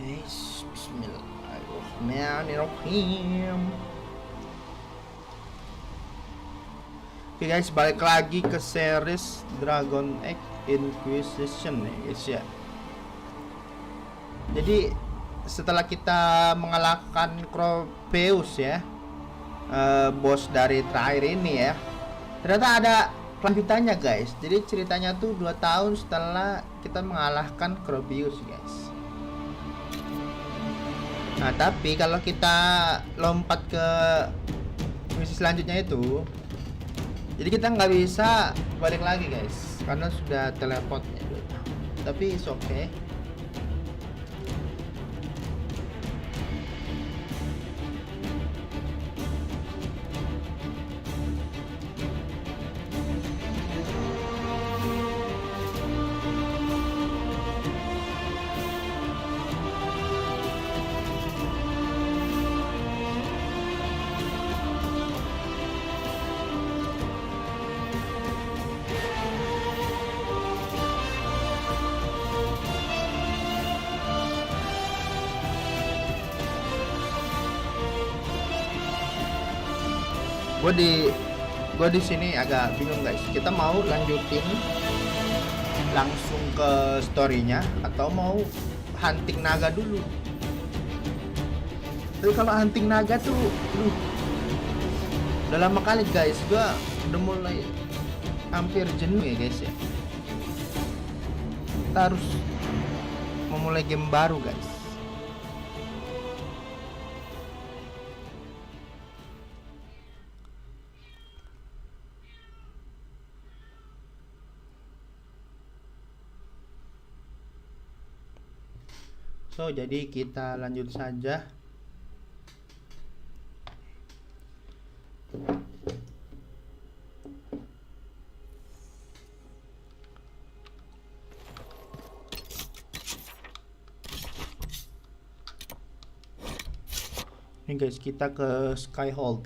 Bismillahirrahmanirrahim. Oke guys, balik lagi ke series Dragon Age Inquisition nih guys ya. Jadi setelah kita mengalahkan Cropeus ya, bos dari terakhir ini ya, ternyata ada kelanjutannya guys. Jadi ceritanya tuh 2 tahun setelah kita mengalahkan Cropeus guys. Nah tapi kalau kita lompat ke misi selanjutnya itu, jadi kita nggak bisa balik lagi guys karena sudah teleportnya. Tapi it's okay. Gue di sini agak bingung guys. Kita mau lanjutin langsung ke storynya atau mau hunting naga dulu? Tapi kalau hunting naga tuh, udah lama kali guys. Gue udah mulai hampir jenuh ya guys ya. Kita harus memulai game baru guys. So, jadi kita lanjut saja. Ini guys, kita ke Skyhold.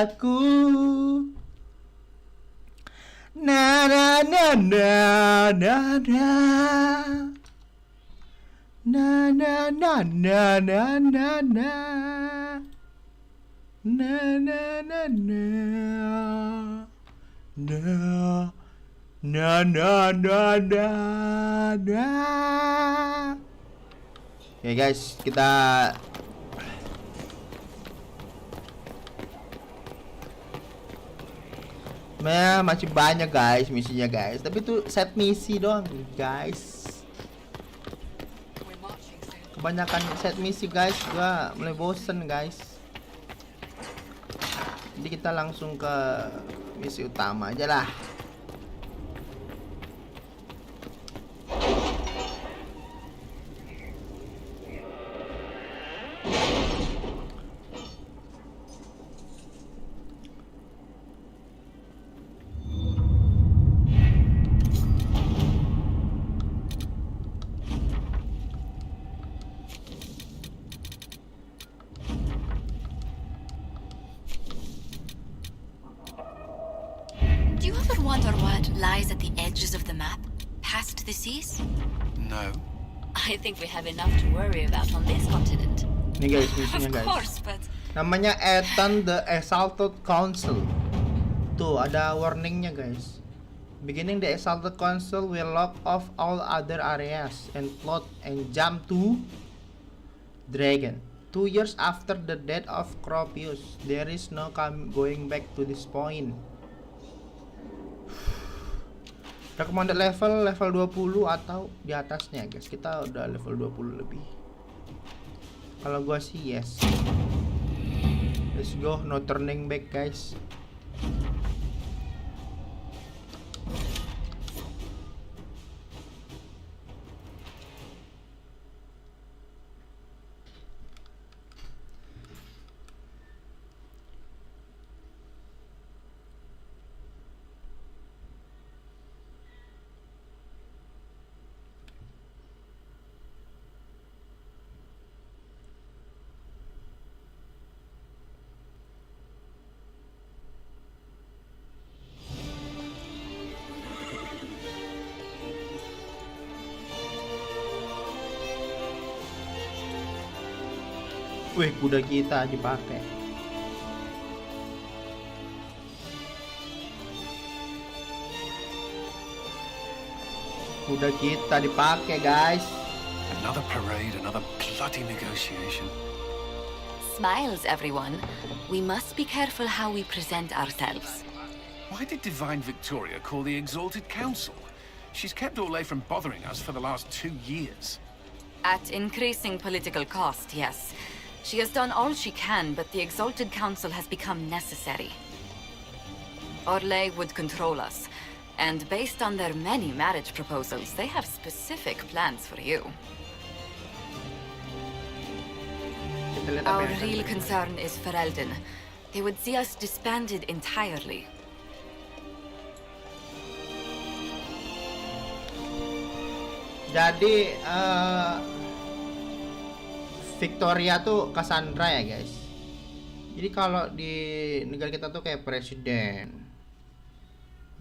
Aku na na na na na na na na na na na na na na na na na. Oke guys, kita masih banyak guys misinya guys, tapi itu set misi doang guys. Kebanyakan set misi guys, gua mulai bosen guys. Jadi kita langsung ke misi utama aja lah. Wonder what lies at the edges of the map, past the seas? No. I think we have enough to worry about on this continent. Nih guys, misinya guys. Of course, but namanya Ethan the Exalted Council. Tuh ada warningnya guys. Beginning, the Exalted Council will lock off all other areas and plot and jump to Dragon. 2 years after the death of Cropius, there is no going back to this point. Recommended level 20 atau di atasnya, guys. Kita udah level 20 lebih. Kalau gua sih yes. Let's go, no turning back, guys. Wih, kuda kita dipakai. Kuda kita dipakai, guys. Another parade, another bloody negotiation. Smiles, everyone. We must be careful how we present ourselves. Why did Divine Victoria call the Exalted Council? She's kept Orlais from bothering us for the last 2 years. At increasing political cost, yes. She has done all she can, but the Exalted Council has become necessary. Orlais would control us, and based on their many marriage proposals, they have specific plans for you. Our real concern is Ferelden. They would see us disbanded entirely. Jadi Victoria tuh Cassandra ya, guys. Jadi kalau di negara kita tuh kayak presiden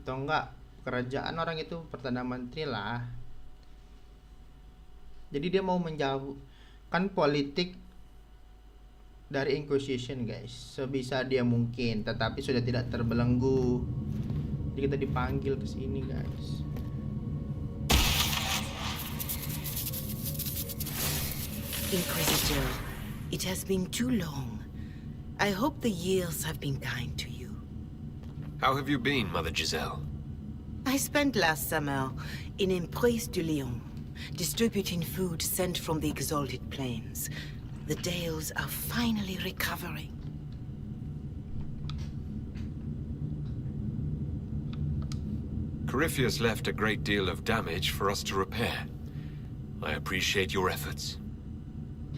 atau enggak kerajaan, orang itu perdana menteri lah. Jadi dia mau menjauhkan politik dari Inquisition, guys, sebisa dia mungkin, tetapi sudah tidak terbelenggu. Jadi kita dipanggil ke sini, guys. Inquisitor, it has been too long. I hope the years have been kind to you. How have you been, Mother Giselle? I spent last summer in Emprise de Lyon, distributing food sent from the Exalted Plains. The Dales are finally recovering. Corypheus left a great deal of damage for us to repair. I appreciate your efforts.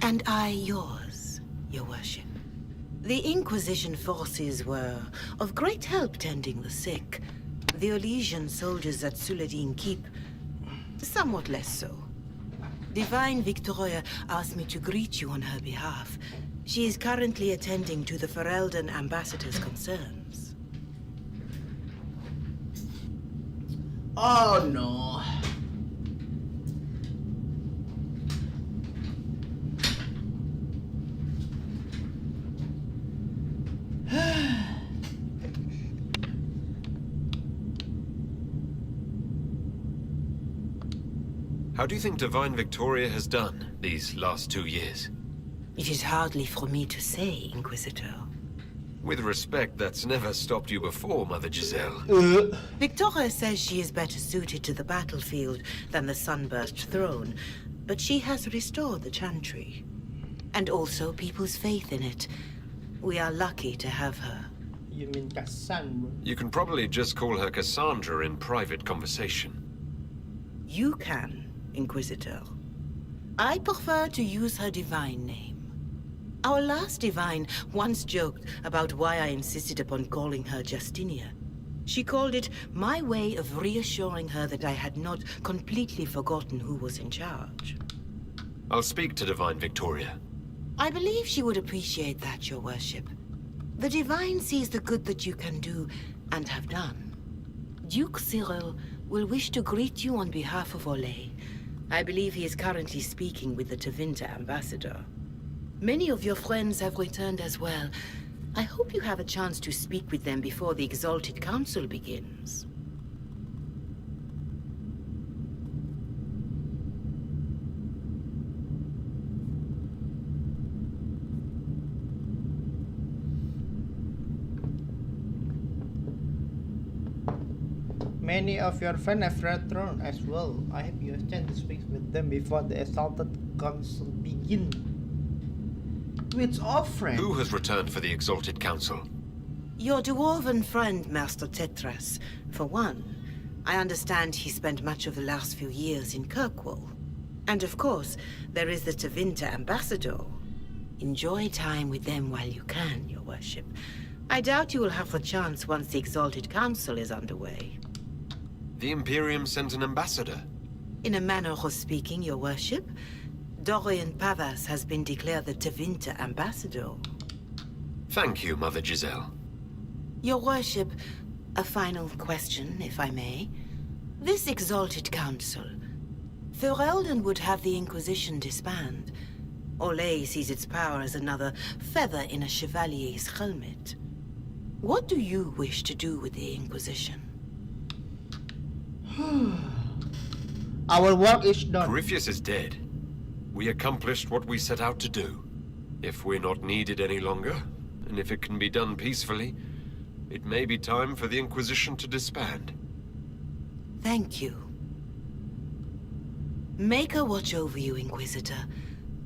And I yours, your worship. The Inquisition forces were of great help tending the sick. The Elysian soldiers at Suladin Keep, somewhat less so. Divine Victoria asked me to greet you on her behalf. She is currently attending to the Ferelden ambassador's concerns. Oh no. How do you think Divine Victoria has done these last 2 years? It is hardly for me to say, Inquisitor. With respect, that's never stopped you before, Mother Giselle. Victoria says she is better suited to the battlefield than the Sunburst throne, but she has restored the Chantry. And also people's faith in it. We are lucky to have her. You mean Cassandra? You can probably just call her Cassandra in private conversation. You can, Inquisitor. I prefer to use her divine name. Our last divine once joked about why I insisted upon calling her Justinia. She called it my way of reassuring her that I had not completely forgotten who was in charge. I'll speak to Divine Victoria. I believe she would appreciate that, your worship. The divine sees the good that you can do and have done. Duke Cyril will wish to greet you on behalf of Orlais. I believe he is currently speaking with the Tevinter ambassador. Many of your friends have returned as well. I hope you have a chance to speak with them before the Exalted Council begins. many of your friends have returned as well. I hope you have chance to speak with them before the Exalted Council begin. Which of friend? Who has returned for the Exalted Council? Your dwarven friend, Master Tetras. For one, I understand he spent much of the last few years in Kirkwall. And of course, there is the Tevinter ambassador. Enjoy time with them while you can, Your Worship. I doubt you will have the chance once the Exalted Council is underway. The Imperium sent an ambassador. In a manner of speaking, Your Worship, Dorian Pavas has been declared the Tevinter ambassador. Thank you, Mother Giselle. Your Worship, a final question, if I may. This Exalted Council, Ferelden would have the Inquisition disband. Orlais sees its power as another feather in a chevalier's helmet. What do you wish to do with the Inquisition? Our work is done. Corypheus is dead. We accomplished what we set out to do. If we're not needed any longer, and if it can be done peacefully, it may be time for the Inquisition to disband. Thank you. Maker watch over you, Inquisitor.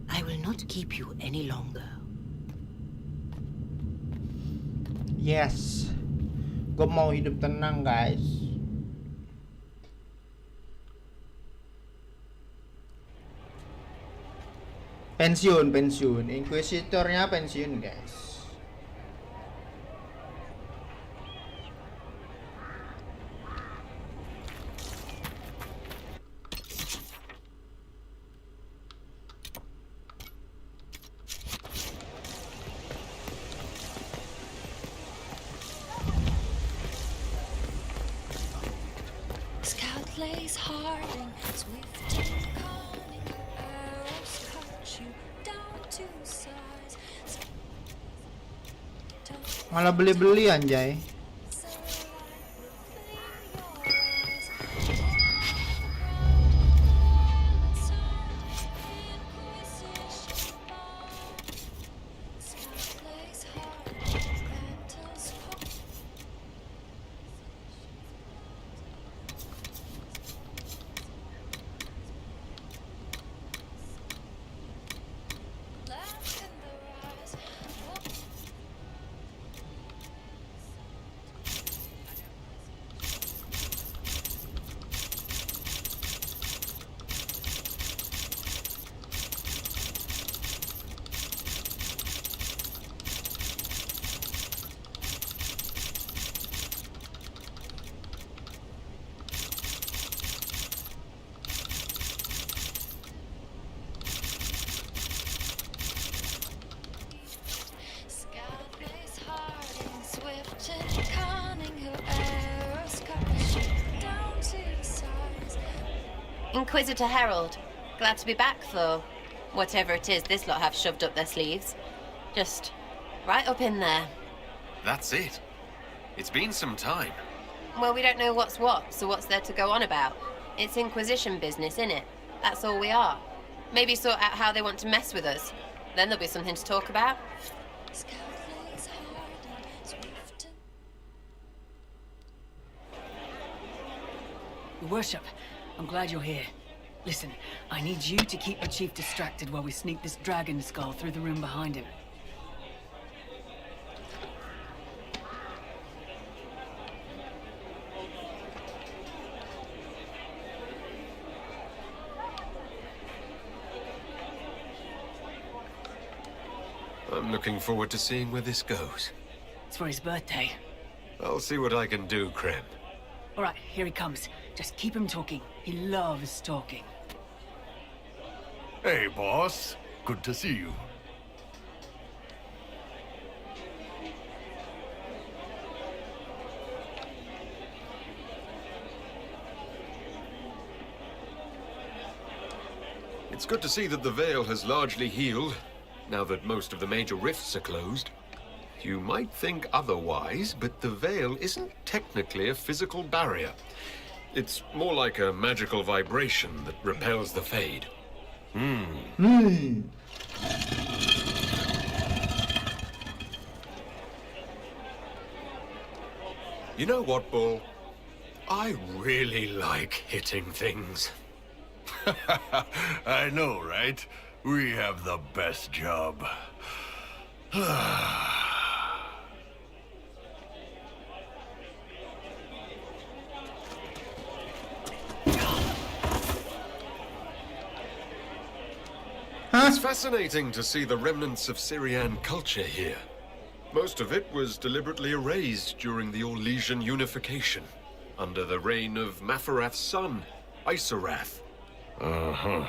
I will not keep you any longer. Yes. Gue mau hidup tenang, guys. Pensiun. Inquisitornya pensiun, guys. Lays harding, swift and cunning, arrows cut you down to size. Malah beli-beli anjay. Inquisitor Herald. Glad to be back, though. Whatever it is this lot have shoved up their sleeves. Just right up in there. That's it. It's been some time. Well, we don't know what's what, so what's there to go on about? It's Inquisition business, innit? That's all we are. Maybe sort out how they want to mess with us. Then there'll be something to talk about. Your Worship, I'm glad you're here. Listen, I need you to keep the Chief distracted while we sneak this dragon skull through the room behind him. I'm looking forward to seeing where this goes. It's for his birthday. I'll see what I can do, Krem. All right, here he comes. Just keep him talking. He loves talking. Hey, boss. Good to see you. It's good to see that the Veil has largely healed, now that most of the major rifts are closed. You might think otherwise, but the Veil isn't technically a physical barrier. It's more like a magical vibration that repels the Fade. You know what, Bull? I really like hitting things. I know, right? We have the best job. It's fascinating to see the remnants of Syrian culture here. Most of it was deliberately erased during the Orlesian unification, under the reign of Mafarath's son, Isarath. Uh-huh.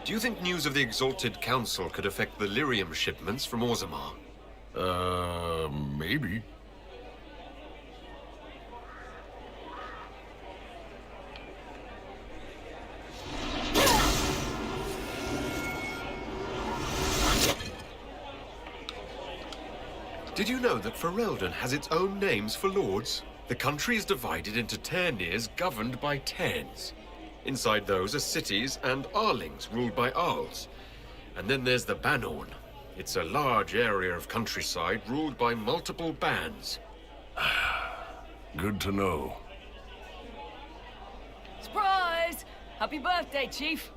Do you think news of the Exalted Council could affect the lyrium shipments from Orzammar? Maybe. Did you know that Ferelden has its own names for lords? The country is divided into Ternirs governed by Terns. Inside those are cities and Arlings ruled by Arls. And then there's the Banorn. It's a large area of countryside ruled by multiple bands. Good to know. Surprise! Happy birthday, Chief.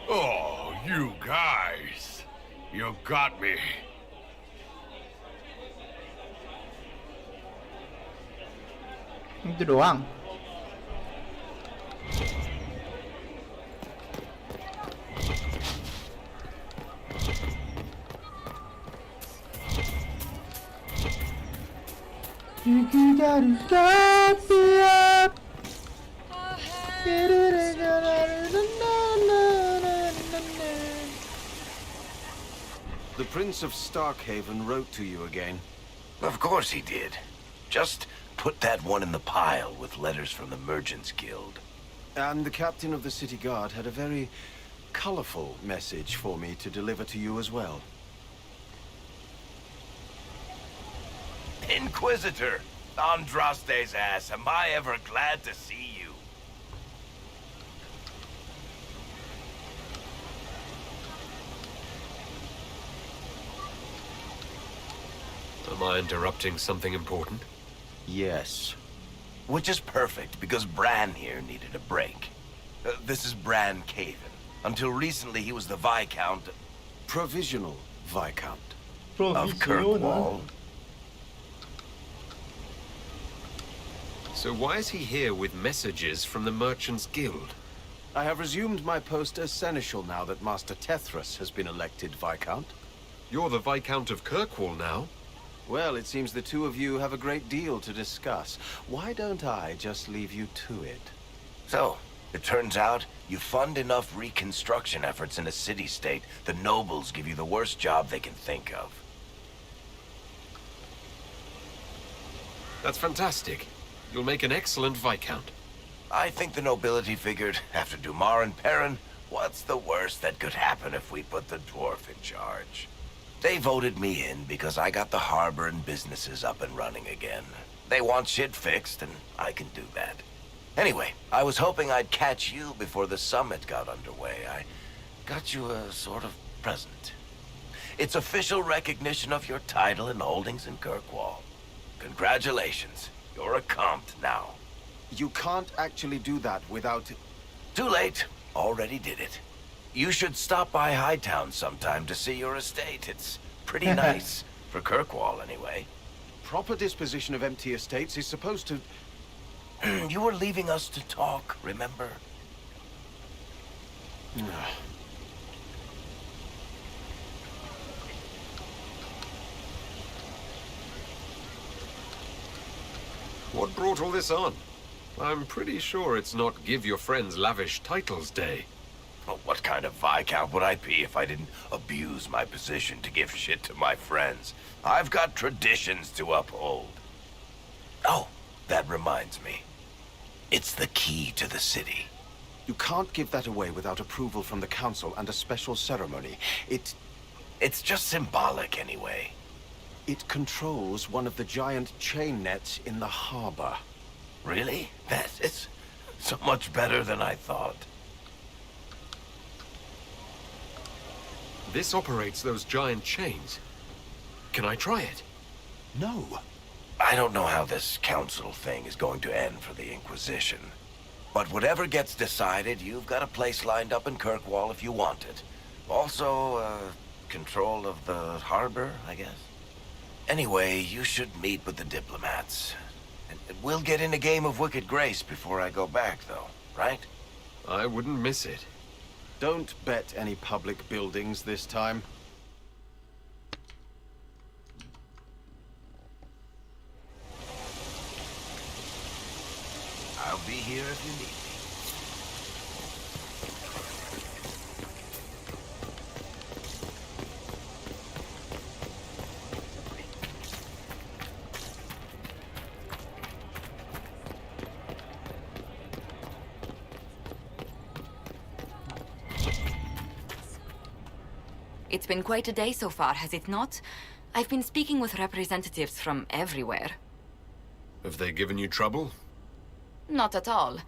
Oh, you guys. You got me. Itu doang. The Prince of Starkhaven wrote to you again. Of course he did. Just put that one in the pile with letters from the Merchants Guild. And the captain of the city guard had a very colorful message for me to deliver to you as well. Inquisitor! Andraste's ass, am I ever glad to see you? Am I interrupting something important? Yes. Which is perfect, because Bran here needed a break. This is Bran Caven. Until recently, he was the Viscount... Provisional Viscount. of Kirkwall. So why is he here with messages from the Merchants Guild? I have resumed my post as Seneschal now that Master Tethras has been elected Viscount. You're the Viscount of Kirkwall now. Well, it seems the two of you have a great deal to discuss. Why don't I just leave you to it? So, it turns out you fund enough reconstruction efforts in a city-state, the nobles give you the worst job they can think of. That's fantastic. You'll make an excellent Viscount. I think the nobility figured, after Dumar and Perrin, what's the worst that could happen if we put the dwarf in charge? They voted me in because I got the harbor and businesses up and running again. They want shit fixed, and I can do that. Anyway, I was hoping I'd catch you before the summit got underway. I got you a sort of present. It's official recognition of your title and holdings in Kirkwall. Congratulations. You're a compt now. You can't actually do that without... Too late. Already did it. You should stop by Hightown sometime to see your estate. It's pretty nice. For Kirkwall, anyway. Proper disposition of empty estates is supposed to... You were leaving us to talk, remember? What brought all this on? I'm pretty sure it's not give your friends lavish titles day. Well, what kind of Viscount would I be if I didn't abuse my position to give shit to my friends? I've got traditions to uphold. Oh, that reminds me. It's the key to the city. You can't give that away without approval from the council and a special ceremony. It's just symbolic anyway. It controls one of the giant chain nets in the harbor. Really? That is so much better than I thought. This operates those giant chains. Can I try it? No. I don't know how this council thing is going to end for the Inquisition. But whatever gets decided, you've got a place lined up in Kirkwall if you want it. Also, control of the harbor, I guess. Anyway, you should meet with the diplomats. And we'll get in a game of Wicked Grace before I go back, though, right? I wouldn't miss it. Don't bet any public buildings this time. I'll be here if you need me. It's been quite a day so far, has it not? I've been speaking with representatives from everywhere. Have they given you trouble? Not at all.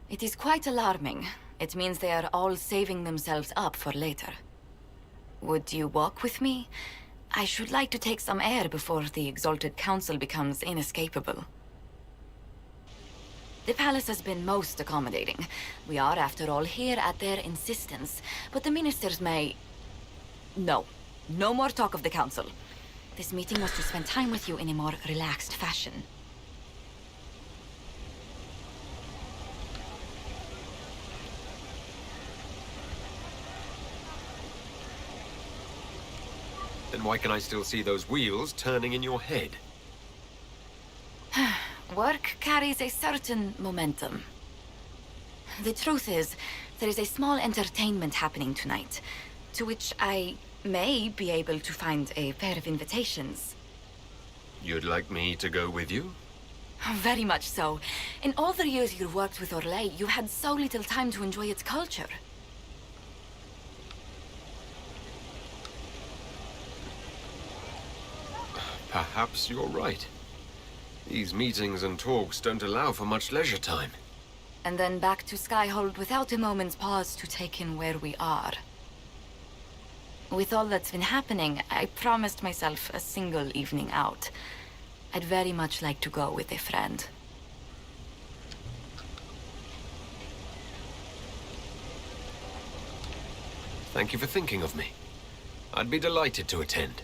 It is quite alarming. It means they are all saving themselves up for later. Would you walk with me? I should like to take some air before the Exalted Council becomes inescapable. The palace has been most accommodating. We are, after all, here at their insistence. But the ministers may... No. No more talk of the council. This meeting was to spend time with you in a more relaxed fashion. Then why can I still see those wheels turning in your head? Work carries a certain momentum. The truth is, there is a small entertainment happening tonight, to which I may be able to find a pair of invitations. You'd like me to go with you? Very much so. In all the years you worked with Orlais, you had so little time to enjoy its culture. Perhaps you're right. These meetings and talks don't allow for much leisure time. And then back to Skyhold without a moment's pause to take in where we are. With all that's been happening, I promised myself a single evening out. I'd very much like to go with a friend. Thank you for thinking of me. I'd be delighted to attend.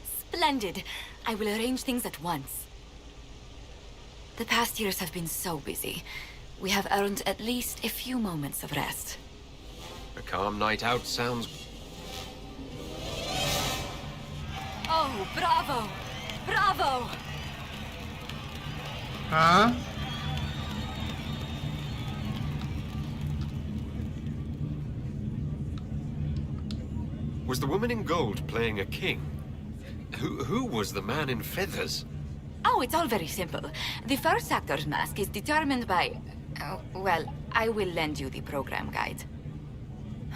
Splendid! I will arrange things at once. The past years have been so busy. We have earned at least a few moments of rest. A calm night out sounds... Oh, bravo! Bravo! Huh? Was the woman in gold playing a king? Who was the man in feathers? Oh, it's all very simple. The first actor's mask is determined by... well, I will lend you the program guide.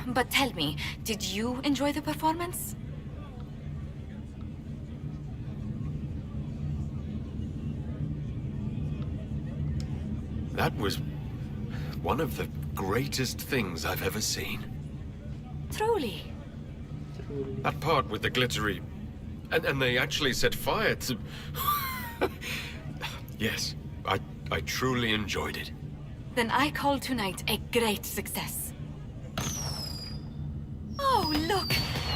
But tell me, did you enjoy the performance? That was one of the greatest things I've ever seen. Truly. That part with the glittery... And they actually set fire to... Yes, I truly enjoyed it. Then I call tonight a great success. Oh, look!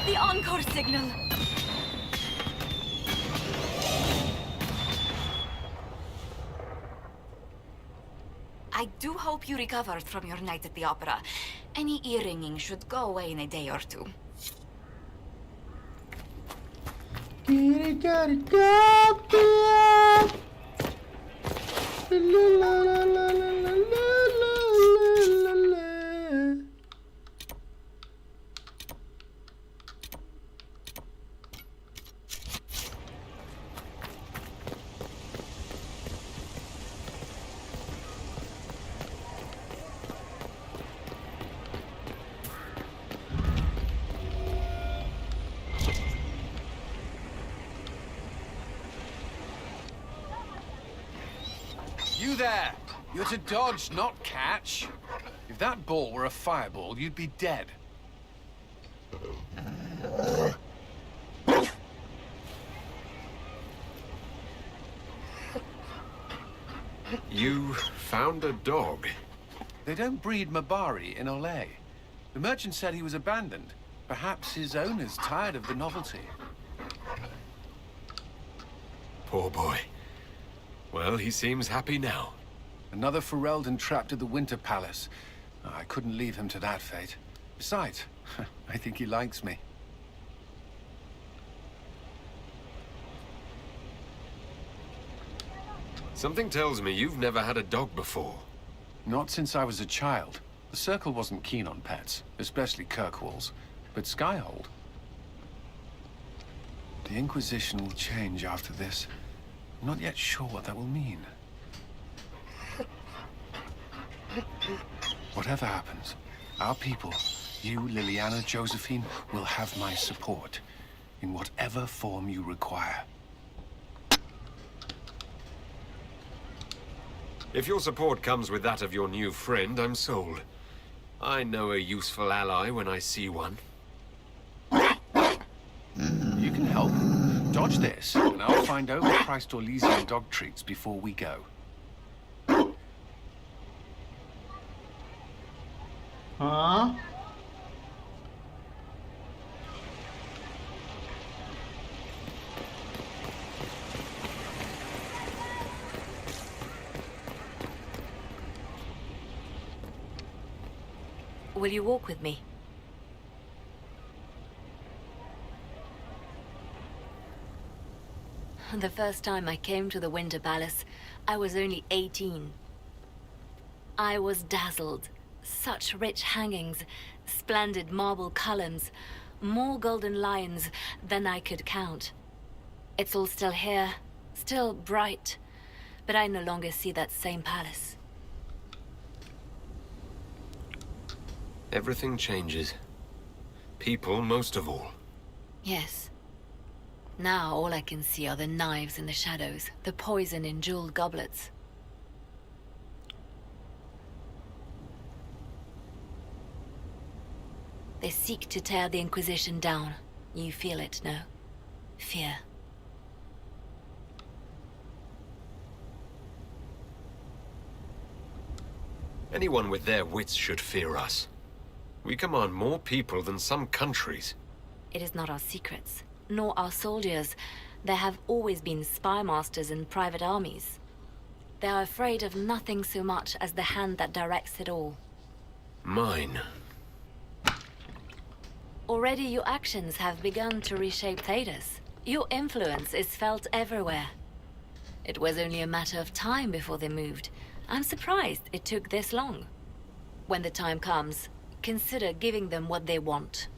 The encore signal! I do hope you recovered from your night at the opera. Any ear-ringing should go away in a day or two. You there! You're to dodge, not catch. If that ball were a fireball, you'd be dead. You found a dog? They don't breed Mabari in Olay. The merchant said he was abandoned. Perhaps his owner's tired of the novelty. Poor boy. Well, he seems happy now. Another Ferelden trapped at the Winter Palace. I couldn't leave him to that fate. Besides, I think he likes me. Something tells me you've never had a dog before. Not since I was a child. The Circle wasn't keen on pets, especially Kirkwalls. But Skyhold... The Inquisition will change after this. I'm not yet sure what that will mean. Whatever happens, our people, you, Liliana, Josephine, will have my support. In whatever form you require. If your support comes with that of your new friend, I'm sold. I know a useful ally when I see one. You can help. Dodge this, and I'll find overpriced Orlesian dog treats before we go. Huh? Will you walk with me? The first time I came to the Winter Palace, I was only 18. I was dazzled. Such rich hangings, splendid marble columns, more golden lions than I could count. It's all still here, still bright, but I no longer see that same palace. Everything changes. People most of all. Yes. Now all I can see are the knives in the shadows, the poison in jeweled goblets. They seek to tear the Inquisition down. You feel it, no? Fear. Anyone with their wits should fear us. We command more people than some countries. It is not our secrets, nor our soldiers. There have always been spy masters and private armies. They are afraid of nothing so much as the hand that directs it all. Mine. Already your actions have begun to reshape Thedas. Your influence is felt everywhere. It was only a matter of time before they moved. I'm surprised it took this long. When the time comes, consider giving them what they want.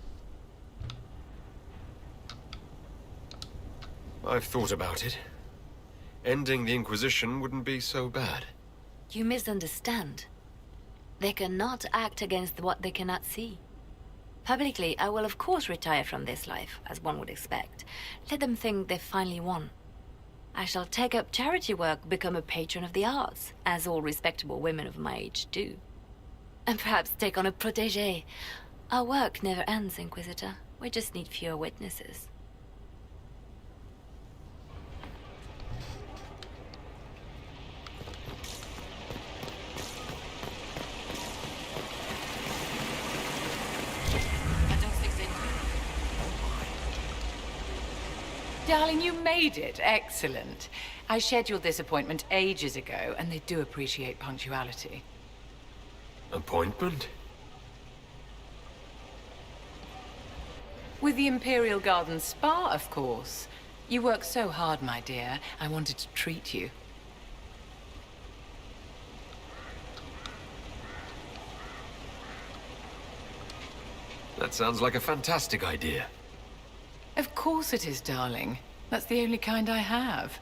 I've thought about it. Ending the Inquisition wouldn't be so bad. You misunderstand. They cannot act against what they cannot see. Publicly, I will of course retire from this life, as one would expect. Let them think they've finally won. I shall take up charity work, become a patron of the arts, as all respectable women of my age do. And perhaps take on a protégé. Our work never ends, Inquisitor. We just need fewer witnesses. Darling, you made it. Excellent. I scheduled this appointment ages ago, and they do appreciate punctuality. Appointment? With the Imperial Garden Spa, of course. You work so hard, my dear. I wanted to treat you. That sounds like a fantastic idea. Of course it is, darling. That's the only kind I have.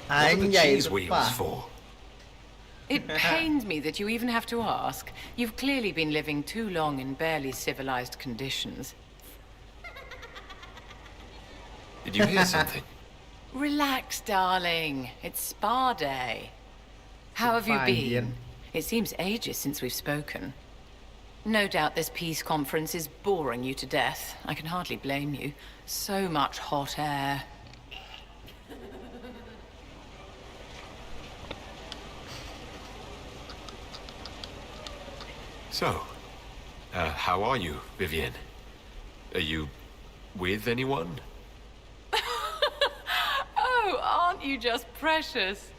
What are the Anjay, cheese itu wheels apa? for? It pains me that you even have to ask. You've clearly been living too long in barely civilized conditions. Did you hear something? Relax, darling. It's spa day. How have you Fine, dear. been? It seems ages since we've spoken. No doubt this peace conference is boring you to death. I can hardly blame you. So much hot air. So, how are you, Vivienne? Are you with anyone? Oh, aren't you just precious?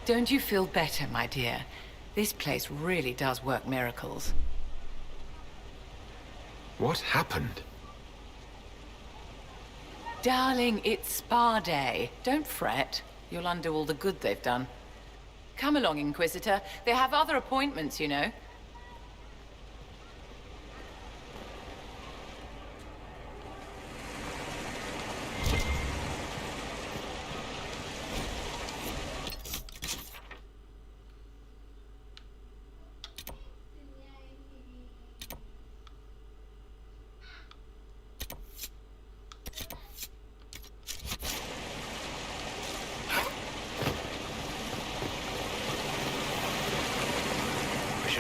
Don't you feel better, my dear? This place really does work miracles. What happened? Darling, it's spa day. Don't fret. You'll undo all the good they've done. Come along, Inquisitor. They have other appointments, you know.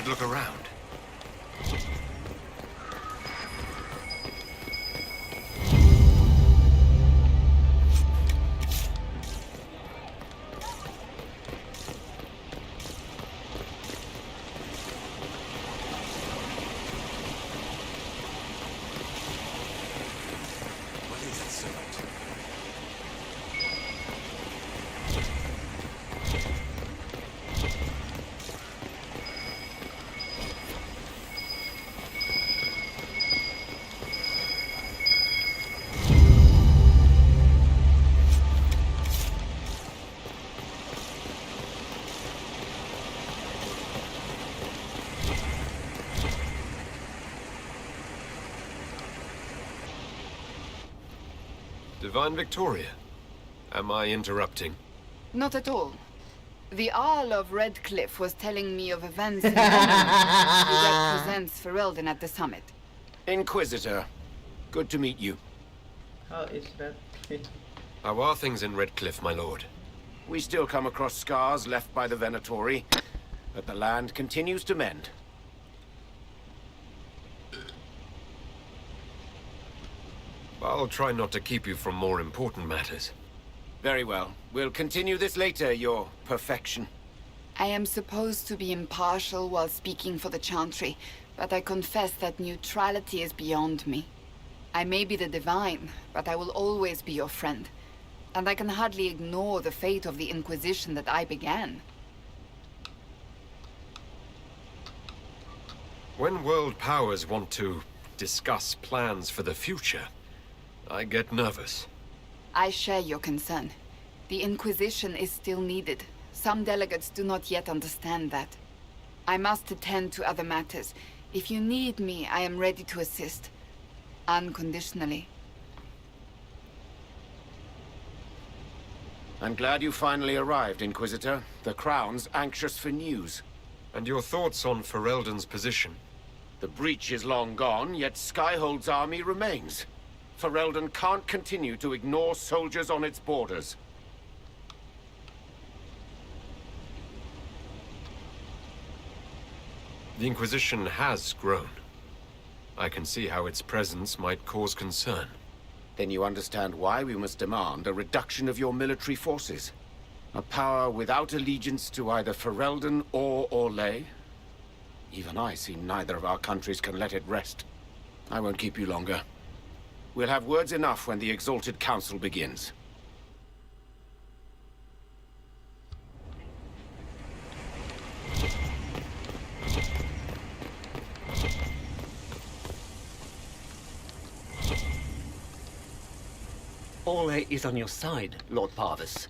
Look around. What is it, Sulit? Divine Victoria, am I interrupting? Not at all. The Earl of Redcliffe was telling me of events in London that presents Ferelden at the summit. Inquisitor, good to meet you. How is that? How are things in Redcliffe, my lord? We still come across scars left by the Venatori, but the land continues to mend. I'll try not to keep you from more important matters. Very well. We'll continue this later, your perfection. I am supposed to be impartial while speaking for the Chantry, but I confess that neutrality is beyond me. I may be the Divine, but I will always be your friend. And I can hardly ignore the fate of the Inquisition that I began. When world powers want to discuss plans for the future, I get nervous. I share your concern. The Inquisition is still needed. Some delegates do not yet understand that. I must attend to other matters. If you need me, I am ready to assist. Unconditionally. I'm glad you finally arrived, Inquisitor. The Crown's anxious for news. And your thoughts on Ferelden's position? The breach is long gone, yet Skyhold's army remains. Ferelden can't continue to ignore soldiers on its borders. The Inquisition has grown. I can see how its presence might cause concern. Then you understand why we must demand a reduction of your military forces. A power without allegiance to either Ferelden or Orlais? Even I see neither of our countries can let it rest. I won't keep you longer. We'll have words enough when the Exalted Council begins. Orlais is on your side, Lord Parvis.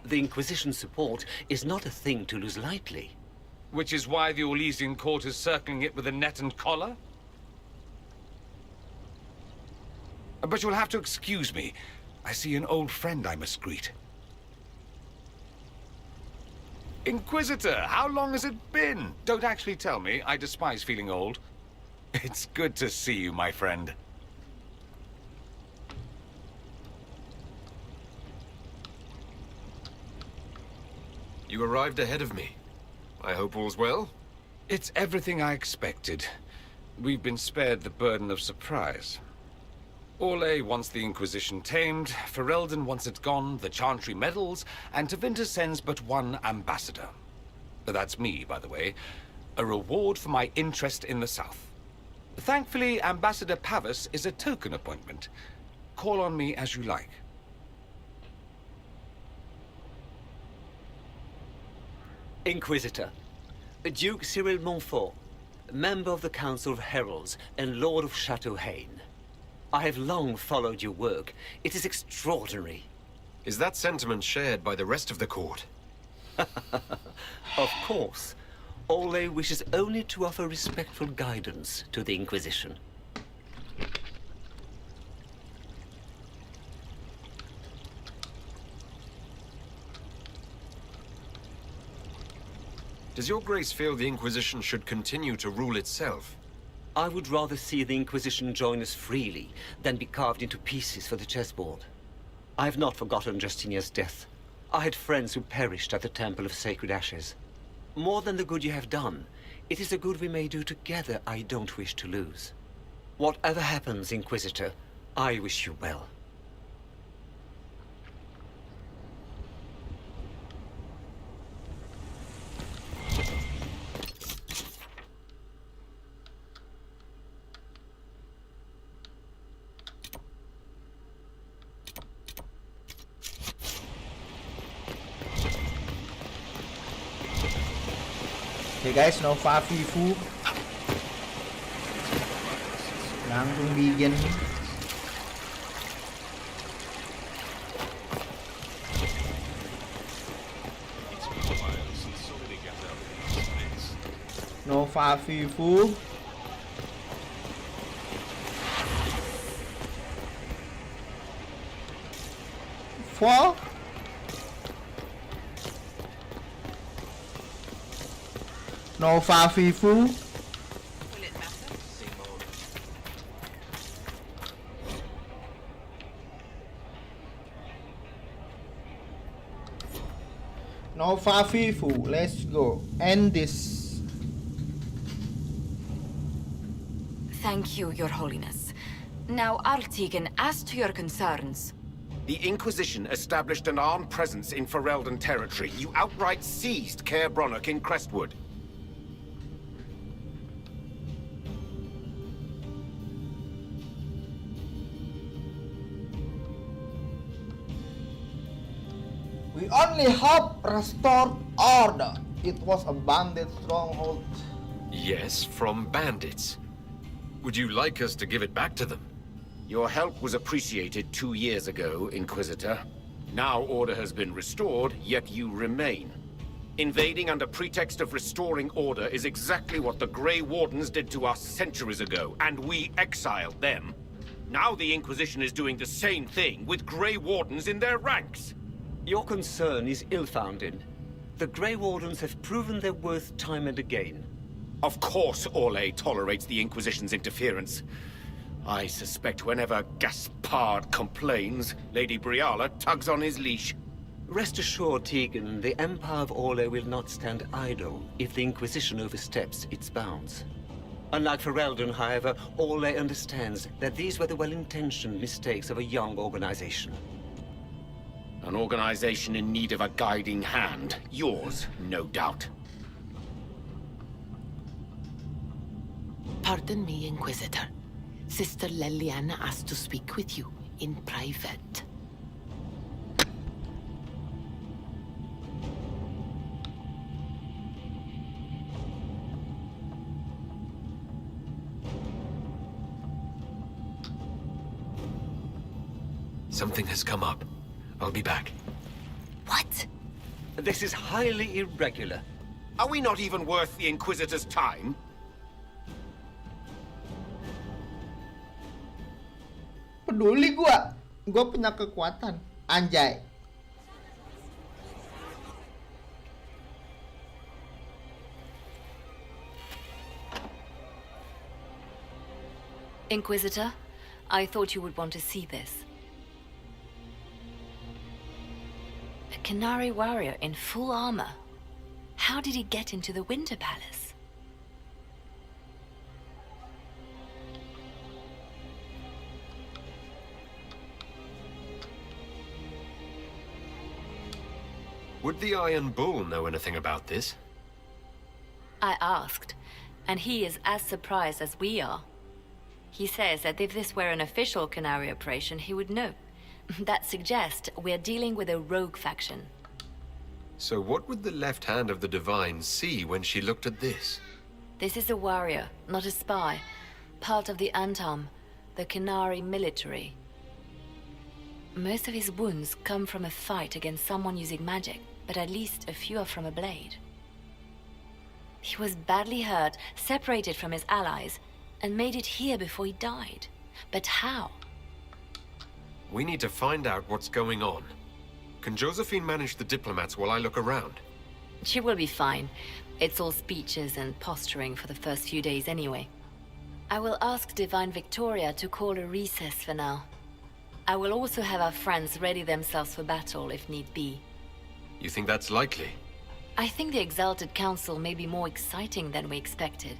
The Inquisition's support is not a thing to lose lightly. Which is why the Orlesian court is circling it with a net and collar? But you'll have to excuse me. I see an old friend I must greet. Inquisitor, how long has it been? Don't actually tell me. I despise feeling old. It's good to see you, my friend. You arrived ahead of me. I hope all's well? It's everything I expected. We've been spared the burden of surprise. Orlais wants the Inquisition tamed, Ferelden wants it gone, the Chantry meddles, and Tevinter sends but one ambassador. That's me, by the way. A reward for my interest in the South. Thankfully, Ambassador Pavis is a token appointment. Call on me as you like. Inquisitor, Duke Cyril Montfort, member of the Council of Heralds and Lord of Chateau Haine. I have long followed your work. It is extraordinary. Is that sentiment shared by the rest of the court? Of course. Orlais wishes only to offer respectful guidance to the Inquisition. Does your grace feel the Inquisition should continue to rule itself? I would rather see the Inquisition join us freely than be carved into pieces for the chessboard. I have not forgotten Justinia's death. I had friends who perished at the Temple of Sacred Ashes. More than the good you have done, it is the good we may do together I don't wish to lose. Whatever happens, Inquisitor, I wish you well. Oke guys, Nova Vivu langsung bikin. Nova Vivu for Nova Vivu. Nova Vivu, let's go. End this. Thank you, Your Holiness. Now, Artigan, as to your concerns... The Inquisition established an armed presence in Ferelden territory. You outright seized Caer Bronach in Crestwood. We only hope restored order. It was a bandit stronghold. Yes, from bandits. Would you like us to give it back to them? Your help was appreciated 2 years ago, Inquisitor. Now order has been restored, yet you remain. Invading under pretext of restoring order is exactly what the Grey Wardens did to us centuries ago, and we exiled them. Now the Inquisition is doing the same thing with Grey Wardens in their ranks. Your concern is ill-founded. The Grey Wardens have proven their worth time and again. Of course Orlais tolerates the Inquisition's interference. I suspect whenever Gaspard complains, Lady Briala tugs on his leash. Rest assured, Tegan, the Empire of Orlais will not stand idle if the Inquisition oversteps its bounds. Unlike Ferelden, however, Orlais understands that these were the well-intentioned mistakes of a young organization. An organization in need of a guiding hand. Yours, no doubt. Pardon me, Inquisitor. Sister Leliana asked to speak with you in private. Something has come up. I'll be back. What? This is highly irregular. Are we not even worth the Inquisitor's time? Peduli gua punya kekuatan, anjay. Inquisitor, I thought you would want to see this. A Canary warrior in full armor. How did he get into the Winter Palace? Would the Iron Bull know anything about this? I asked, and he is as surprised as we are. He says that if this were an official Canary operation, he would know. That suggests we're dealing with a rogue faction. So what would the left hand of the Divine see when she looked at this? This is a warrior, not a spy. Part of the Antam, the Canary military. Most of his wounds come from a fight against someone using magic, but at least a few are from a blade. He was badly hurt, separated from his allies, and made it here before he died. But how? We need to find out what's going on. Can Josephine manage the diplomats while I look around? She will be fine. It's all speeches and posturing for the first few days anyway. I will ask Divine Victoria to call a recess for now. I will also have our friends ready themselves for battle if need be. You think that's likely? I think the Exalted Council may be more exciting than we expected.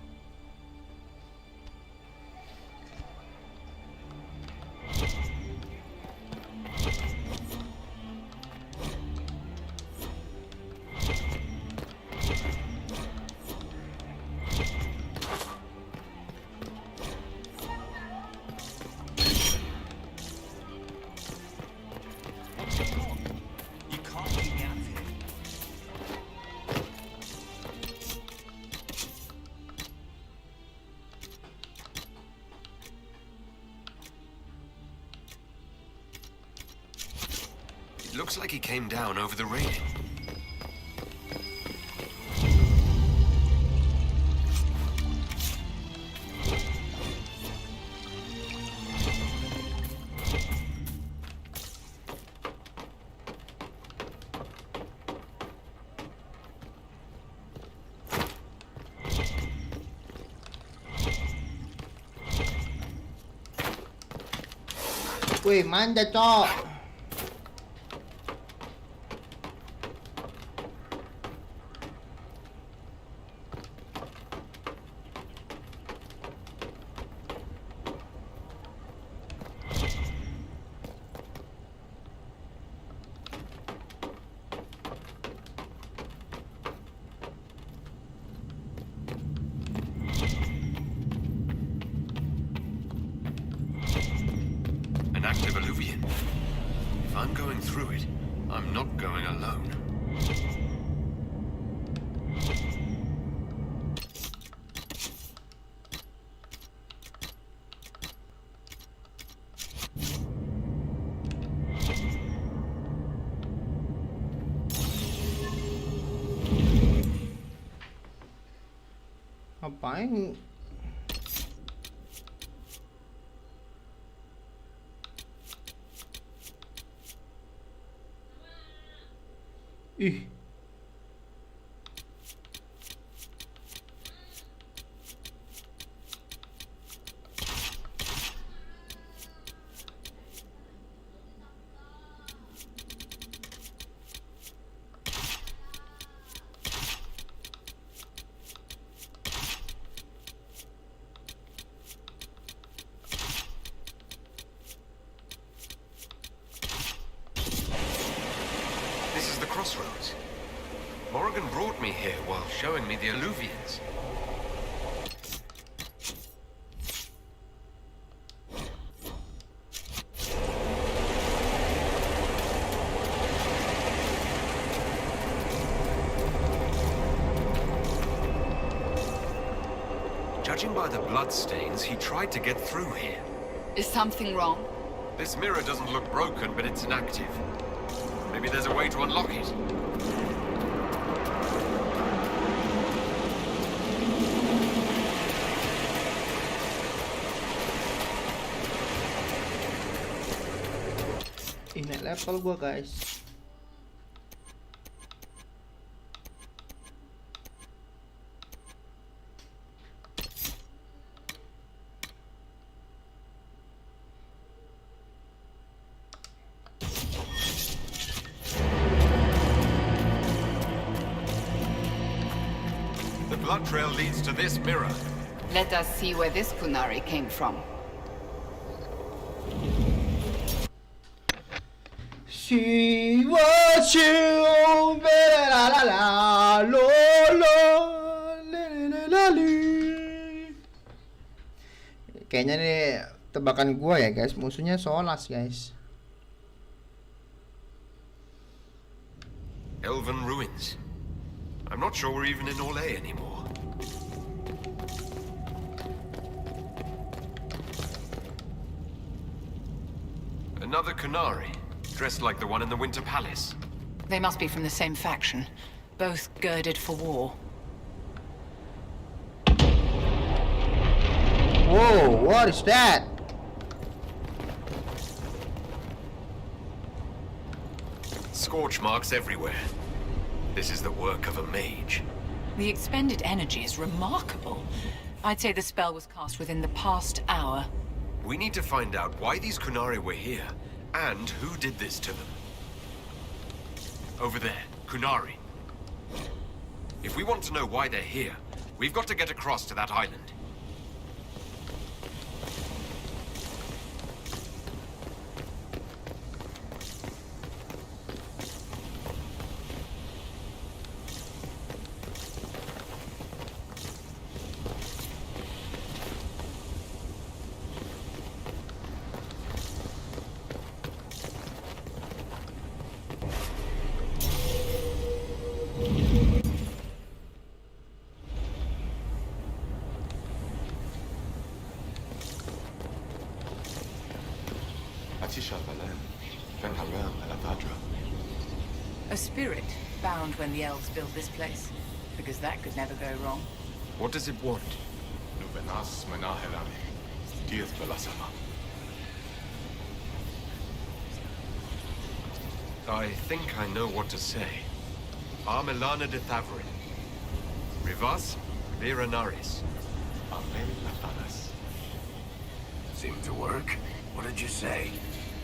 Looks like he came down over the railing. Wih, manja, Cok. An active alluvian. If I'm going through it, I'm not going alone. Ngapain? Ih. This is the crossroads. Morrigan brought me here while showing me the alluvians. Judging by the bloodstains, he tried to get through here. Is something wrong? This mirror doesn't look broken, but it's inactive. Maybe there's a way to unlock it. Ini level gua, guys. blood trail leads to this mirror. Let us see where this Kunari came from. Kayaknya nih tebakan gua ya guys, musuhnya Solas guys. Elven ruins. I'm not sure we're even in Orlais anymore. Another Kunari, dressed like the one in the Winter Palace. They must be from the same faction, both girded for war. Whoa, what is that? Scorch marks everywhere. This is the work of a mage. The expended energy is remarkable. I'd say the spell was cast within the past hour. We need to find out why these Kunari were here, and who did this to them. Over there, Kunari. If we want to know why they're here, we've got to get across to that island. A spirit bound when the elves built this place, because that could never go wrong. What does it want? I think I know what to say. Armelana de Thavrin. Rivas Viranaris. Seemed to work. What did you say?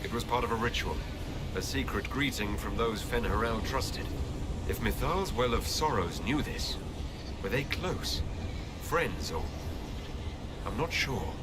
It was part of a ritual. A secret greeting from those Fen'Harel trusted. If Mithal's Well of Sorrows knew this, were they close? Friends, or... I'm not sure.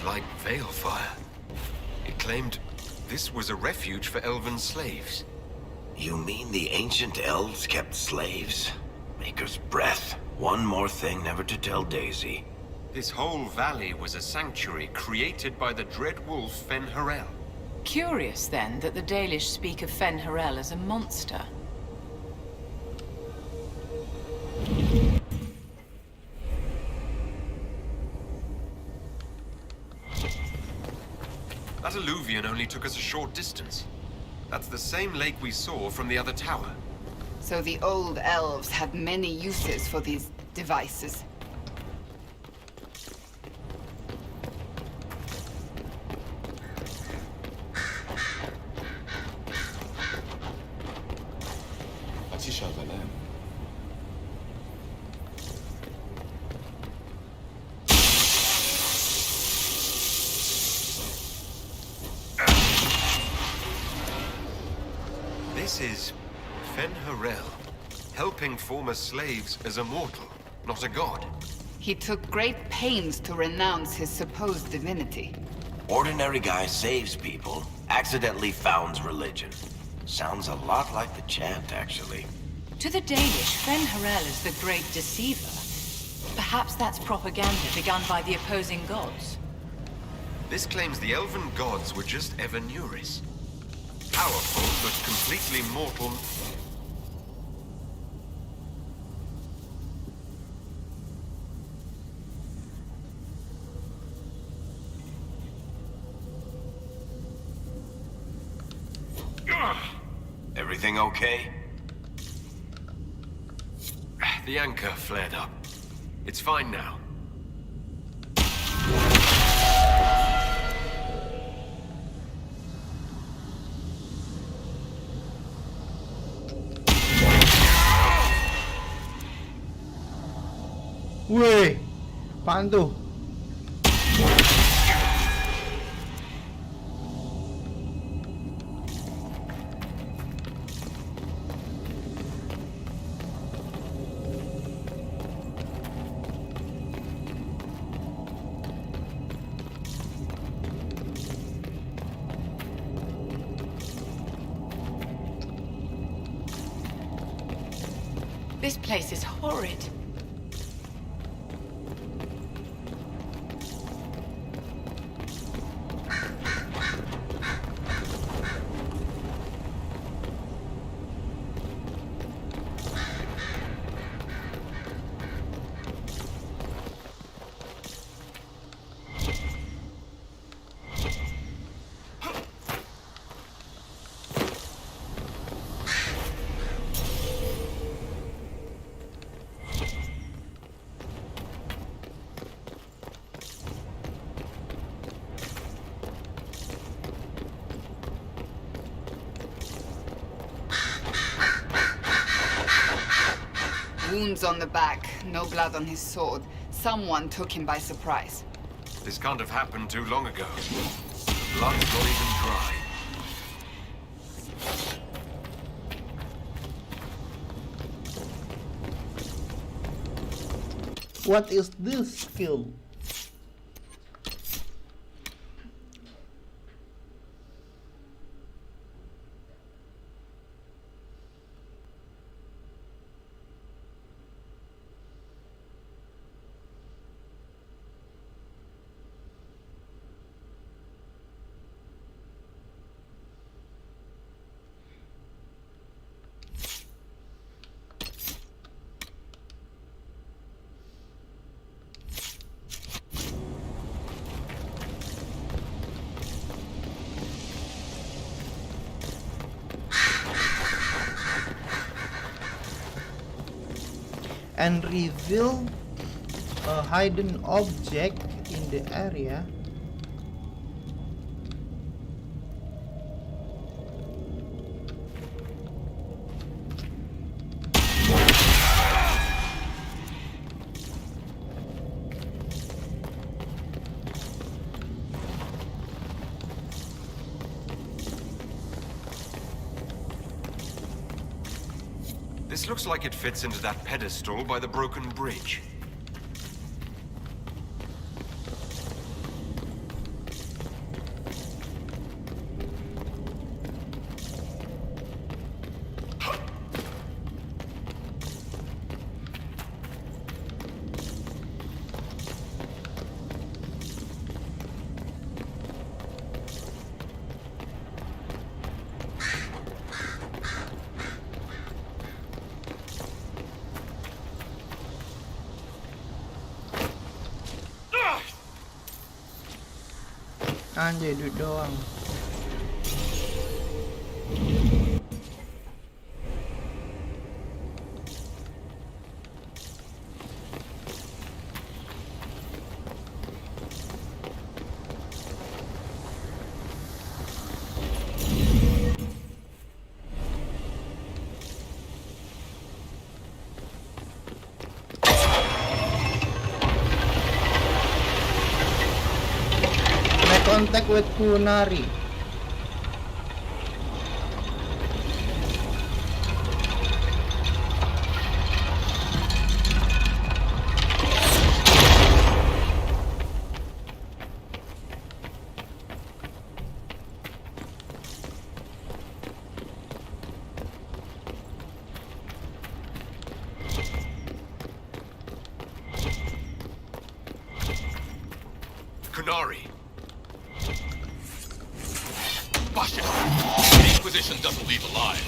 Like Veilfire. It claimed this was a refuge for elven slaves. You mean the ancient elves kept slaves? Maker's breath. One more thing never to tell Daisy. This whole valley was a sanctuary created by the dread wolf Fen'Harel. Curious, then, that the Dalish speak of Fen'Harel as a monster. That alluvion only took us a short distance. That's the same lake we saw from the other tower. So the old elves had many uses for these devices. This is Fen'Harel, helping former slaves as a mortal, not a god. He took great pains to renounce his supposed divinity. Ordinary guy saves people, accidentally founds religion. Sounds a lot like the chant, actually. To the Danish, Fen'Harel is the great deceiver. Perhaps that's propaganda begun by the opposing gods. This claims the elven gods were just Evanuris. Powerful, but completely mortal. Everything okay? The anchor flared up. It's fine now. Wih, apaan tuh? This place is horrid. Wounds on the back, no blood on his sword. Someone took him by surprise. This can't have happened too long ago. The blood's not even dry. What is this skill? And reveal a hidden object in the area. This looks like it fits into that pedestal by the broken bridge. Anjay, duit doang. Contact with Kunari. Kunari. Wash it. The Inquisition doesn't leave alive.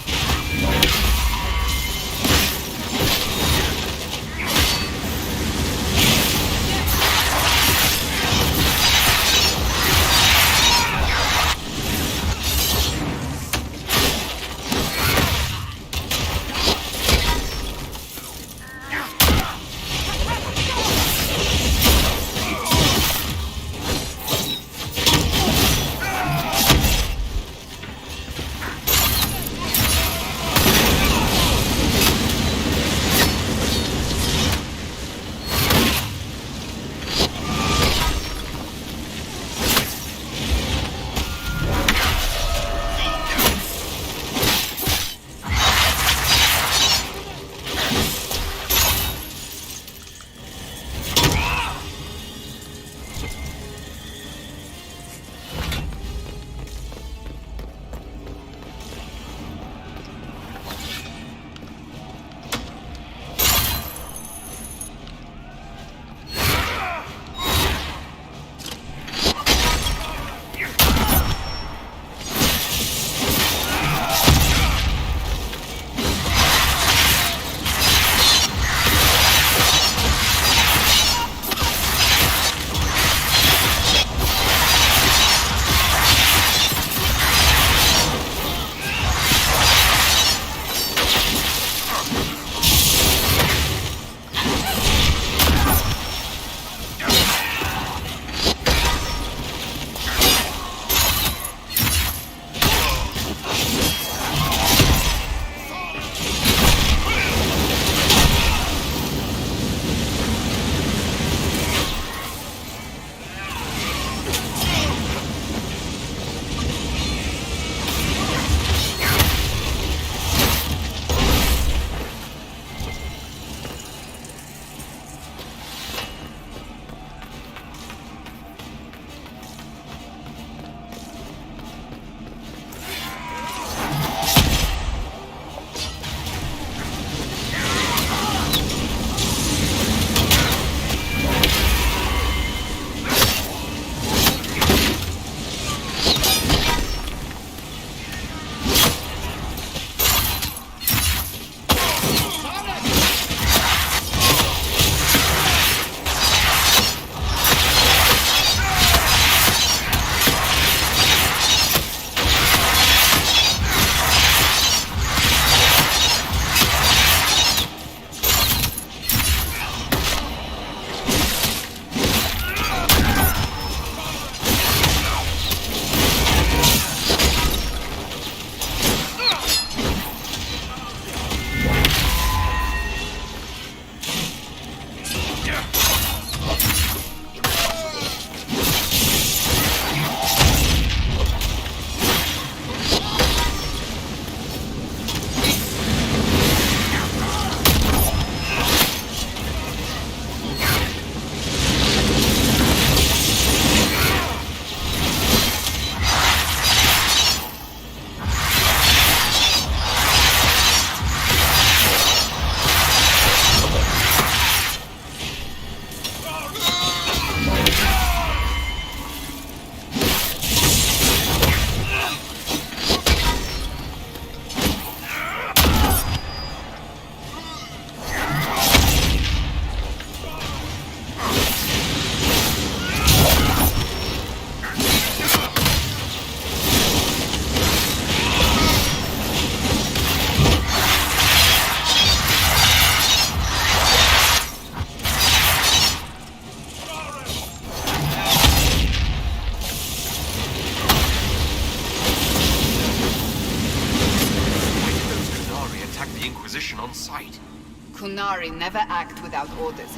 Kunari never act without orders.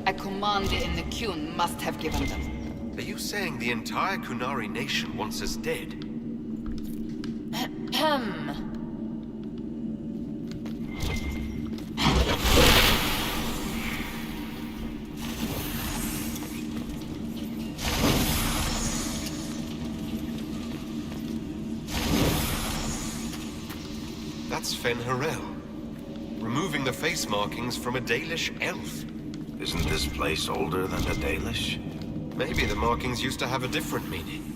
A commander in the Qun must have given them. Are you saying the entire Kunari nation wants us dead? That's Fen Harel. Removing the face markings from a Dalish elf. Isn't this place older than the Dalish? Maybe the markings used to have a different meaning.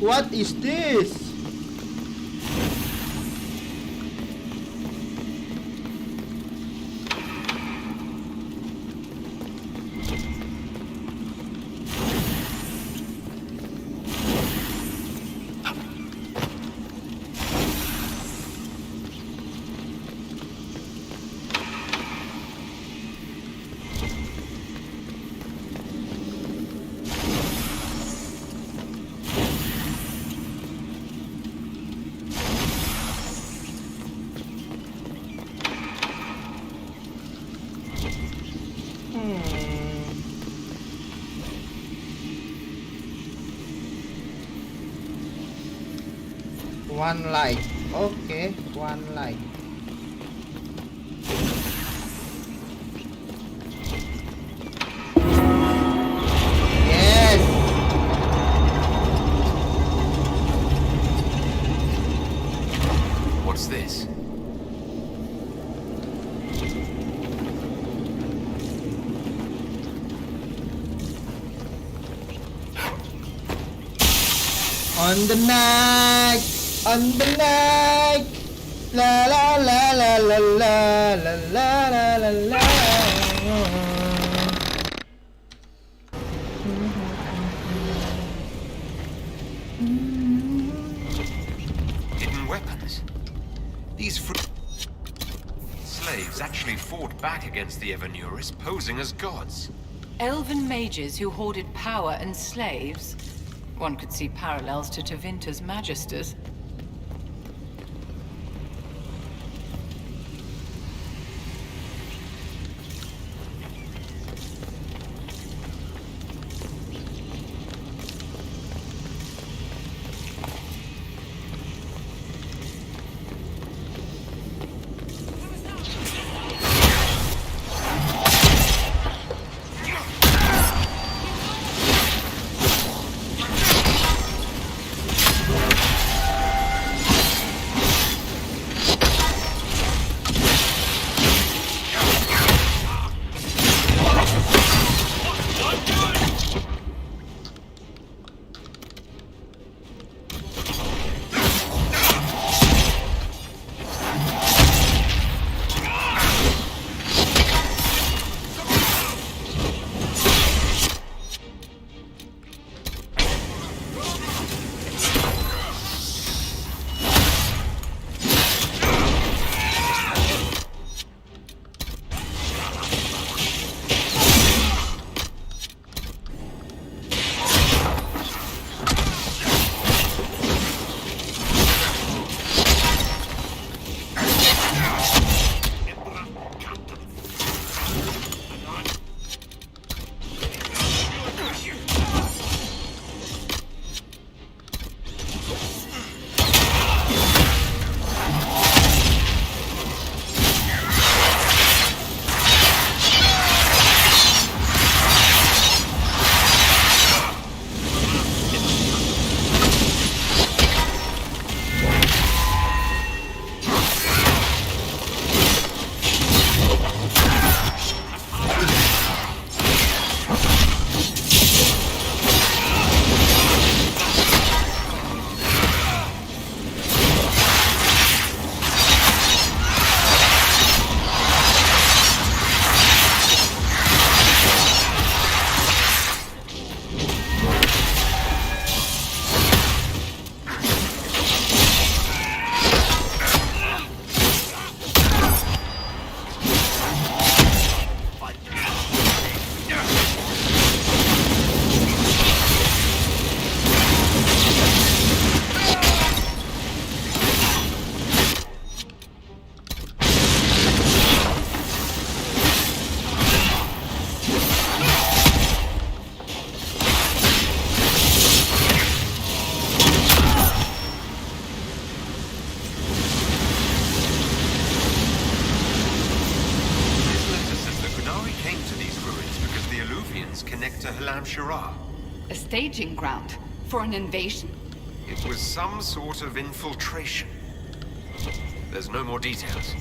What is this? One light. Okay, one light. Yes. What's this? On the night, la la la la la la la la la la. Hidden weapons. These slaves actually fought back against the Evanuris, posing as gods. Elven mages who hoarded power and slaves? One could see parallels to Tevinter's magisters. connect to Halam Shira. A staging ground for an invasion? It was some sort of infiltration. There's no more details.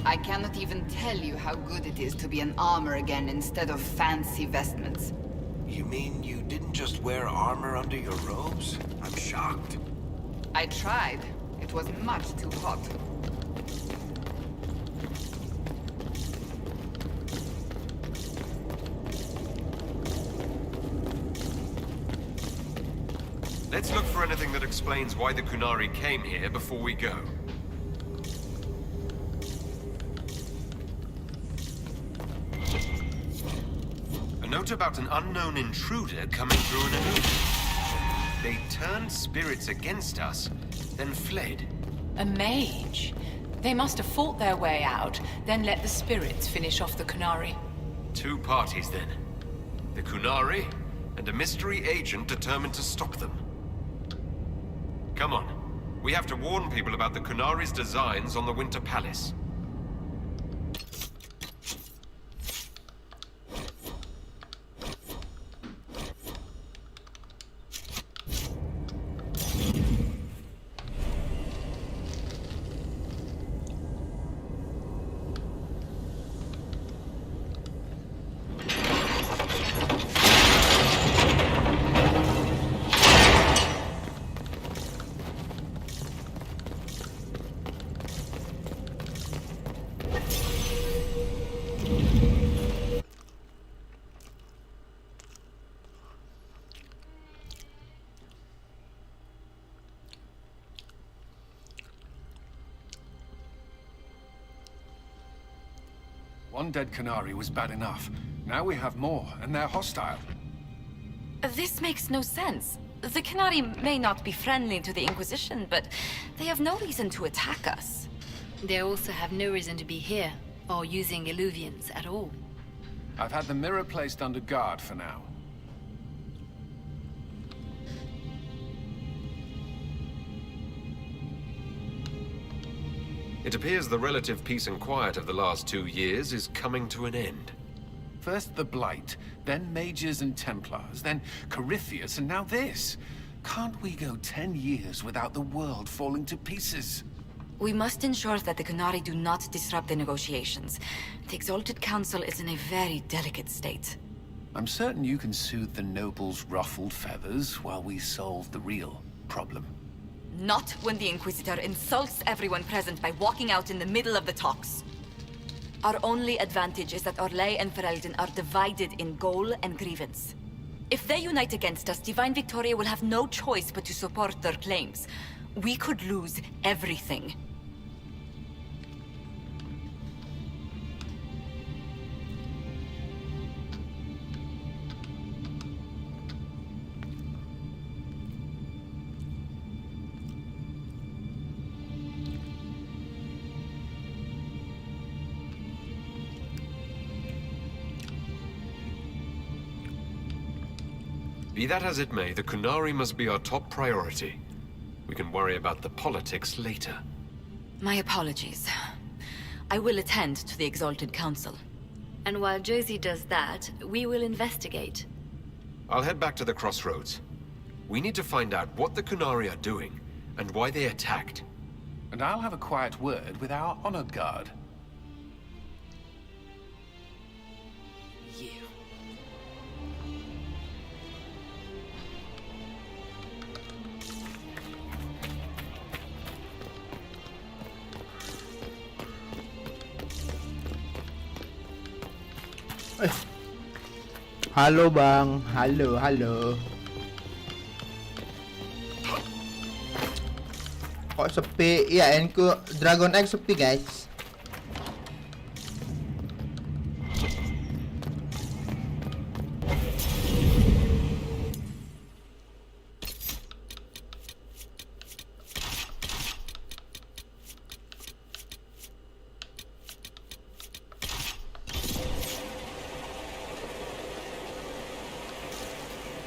I cannot even tell you how good it is to be in armor again instead of fancy vestments. You mean you didn't just wear armor under your robes? I'm shocked. I tried. It was much too hot. Let's look for anything that explains why the Kunari came here before we go. A note about an unknown intruder coming through an illusion. They turned spirits against us, then fled. A mage? They must have fought their way out, then let the spirits finish off the Kunari. Two parties, then. The Kunari, and a mystery agent determined to stop them. Come on. We have to warn people about the Kunari's designs on the Winter Palace. One dead Kunari was bad enough. Now we have more, and they're hostile. This makes no sense. The Kunari may not be friendly to the Inquisition, but they have no reason to attack us. They also have no reason to be here, or using Illuvians at all. I've had the mirror placed under guard for now. It appears the relative peace and quiet of the last 2 years is coming to an end. First the Blight, then Mages and Templars, then Corypheus, and now this. Can't we go 10 years without the world falling to pieces? We must ensure that the Kunari do not disrupt the negotiations. The Exalted Council is in a very delicate state. I'm certain you can soothe the nobles' ruffled feathers while we solve the real problem. Not when the Inquisitor insults everyone present by walking out in the middle of the talks. Our only advantage is that Orlais and Ferelden are divided in goal and grievance. If they unite against us, Divine Victoria will have no choice but to support their claims. We could lose everything. Be that as it may, the Kunari must be our top priority. We can worry about the politics later. My apologies. I will attend to the Exalted Council. And while Josie does that, we will investigate. I'll head back to the crossroads. We need to find out what the Kunari are doing, and why they attacked. And I'll have a quiet word with our honor guard. Halo bang, halo. Kok sepi? Ya, Dragon Age sepi guys.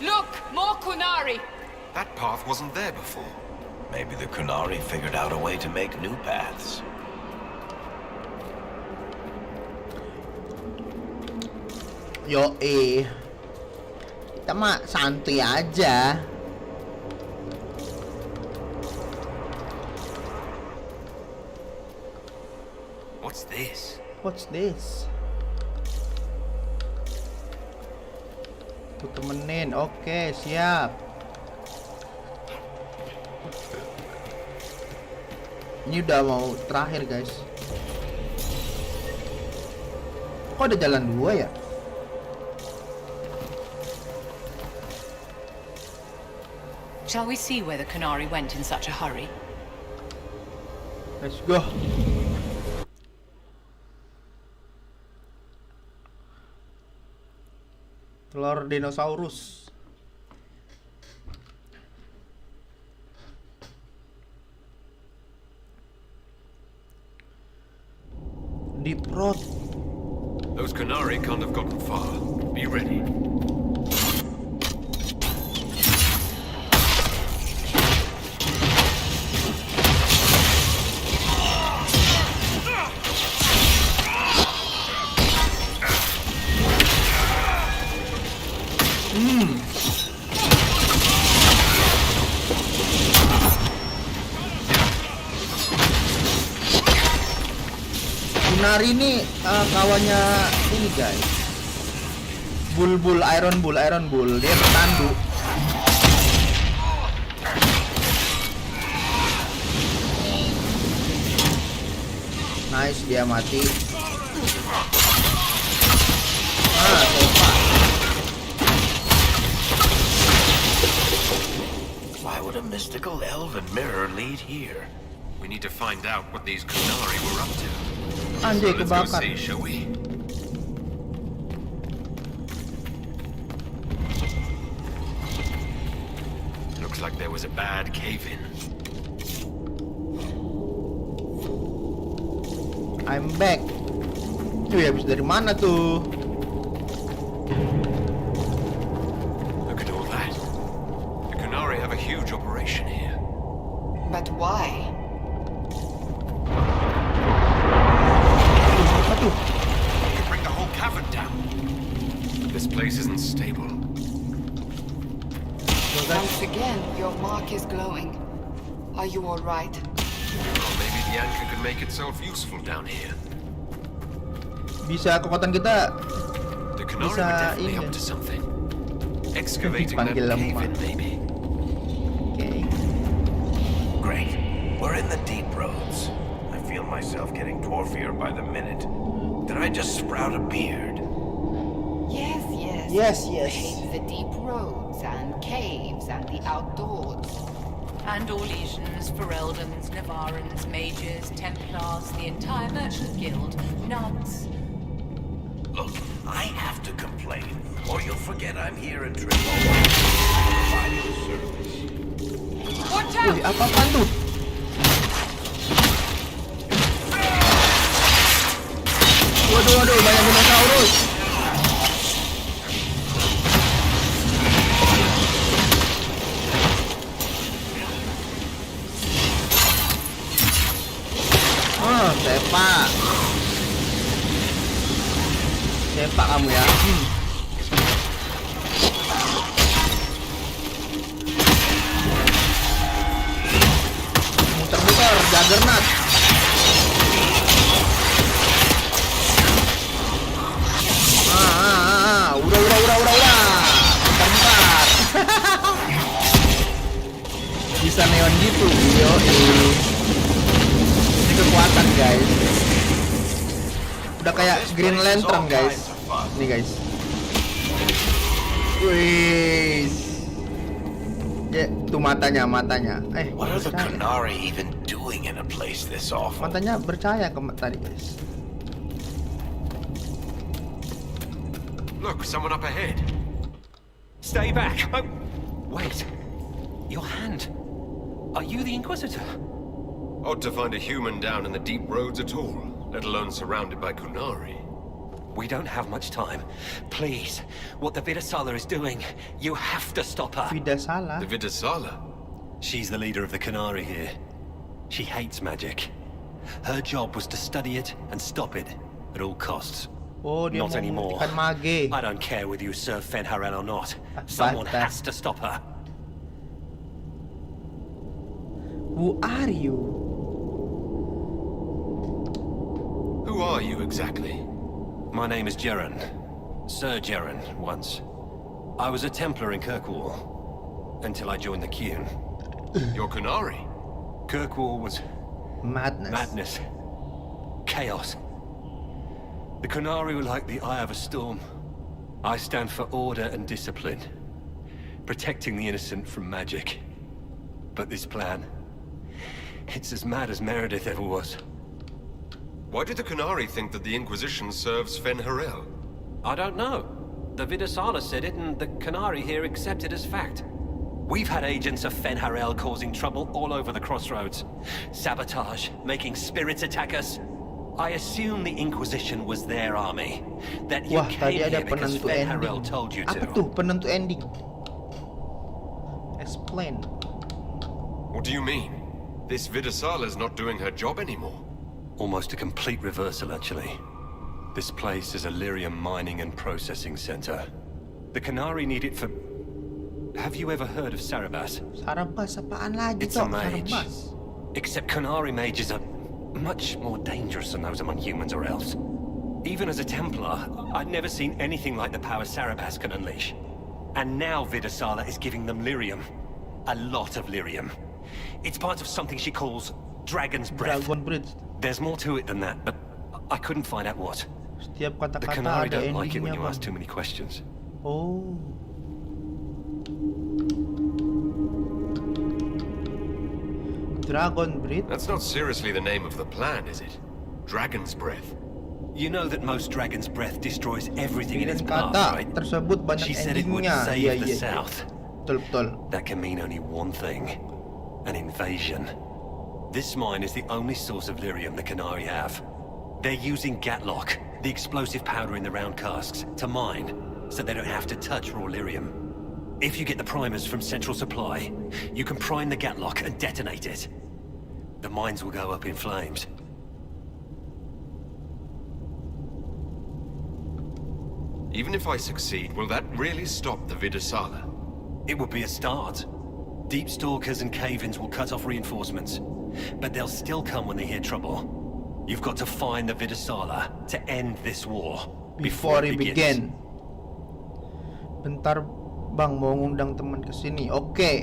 Look! More Kunari! That path wasn't there before. Maybe the Kunari figured out a way to make new paths. Kita mah santuy aja. What's this? What's this? Aku temenin, oke siap. Ini udah mau terakhir guys. Kok ada jalan dua ya? Shall we see where the Kunari went in such a hurry? Let's go. Telur dinosaurus. Deep Road. Those Kunari can't have gotten far. Be ready. Kunari ini kawannya ini guys. Iron Bull. Dia bertandu. Nice, dia mati. Why would a mystical elven mirror lead here? We need to find out what these Kunari were up to. Anjay, Let's go kebakar. see, shall we? Looks like there was a bad cave-in. I'm back. Tuh, habis dari mana tuh? Look at all that. The Kunari have a huge operation here. But why? You could bring the whole cavern down. This place isn't stable. Once again, your mark is glowing. Are you all right? Or maybe the anchor could make itself useful down here. Bisa kekuatan kita The Kunari bisa were definitely ini. up to something. Excavating that Panggil cave-in, lemah. maybe. Great. We're in the deep roads. I feel myself getting dwarfier by the minute. Did I just sprout a beard? Yes. The deep roads and caves and the outdoors. And Orlesians, Fereldans, Navarans, Mages, Templars, the entire Merchant Guild, nuns. Look, I have to complain, or you'll forget I'm here in Tripoli. Providing service. Watch out! Wih, apa-apaan tuh? Waduh, banyak dinosaurus. Sepak kamu ya. Muter-muter, juggernaut. Udah. Bentar. Bisa neon gitu, yo. Ini kekuatan guys. Udah kayak Green Lantern guys. Nih guys. Wih. Ya, tuh matanya. What are the Qunari even doing in a place this awful? Matanya bercahaya tadi, guys. Look, someone up ahead. Stay back! Oh, wait. Your hand. Are you the Inquisitor? Odd to find a human down in the deep roads at all, let alone surrounded by Qunari. We don't have much time. Please, what the Vidasala is doing, you have to stop her. Vidasala? The Vidasala? She's the leader of the Qunari here. She hates magic. Her job was to study it and stop it at all costs. Oh, dia not anymore. Mage. I don't care whether you serve Fenharel or not. Someone has to stop her. Who are you? Who are you exactly? My name is Jeren. Sir Jeren, once. I was a Templar in Kirkwall, until I joined the Qun. You're Qunari? Kirkwall was... Madness. Chaos. The Qunari were like the eye of a storm. I stand for order and discipline. Protecting the innocent from magic. But this plan... it's as mad as Meredith ever was. Why do the Qunari think that the Inquisition serves Fenharel? I don't know. The Vidasala said it, and the Qunari here accept it as fact. We've had agents of Fenharel causing trouble all over the crossroads. Sabotage, making spirits attack us. I assume the Inquisition was their army. That you came here because Fenharel told you to. Apa tuh penentu ending? Explain. What do you mean? This Vidasala's not doing her job anymore. Almost a complete reversal, actually. This place is a lyrium mining and processing center. The Qunari need it for... Have you ever heard of Sarabas? Sarabas apaan lagi, It's a mage. Except Qunari mages are much more dangerous than those among humans or elves. Even as a Templar, I'd never seen anything like the power Sarabas can unleash. And now Vidasala is giving them lyrium. A lot of lyrium. It's part of something she calls Dragon's Breath. There's more to it than that, but I couldn't find out what. Setiap The kata-kata Qunari ada don't like it when you endingnya, ask Bang. too many questions. Oh. Dragon Breath? That's not seriously the name of the plan, is it? Dragon's Breath. You know that most Dragon's Breath destroys everything in its path, Kata right? tersebut banyak She said it would endingnya. save Iya, the iya. South. Betul. That can mean only one thing. An invasion. This mine is the only source of lyrium the Qunari have. They're using Gatlock, the explosive powder in the round casks, to mine, so they don't have to touch raw lyrium. If you get the primers from Central Supply, you can prime the Gatlock and detonate it. The mines will go up in flames. Even if I succeed, will that really stop the Vidasala? It would be a start. Deep stalkers and cave-ins will cut off reinforcements. But they'll still come when they hear trouble. You've got to find the Vidasala to end this war Before it it begins. begin. Bentar, Bang, mau ngundang teman ke sini. Oke.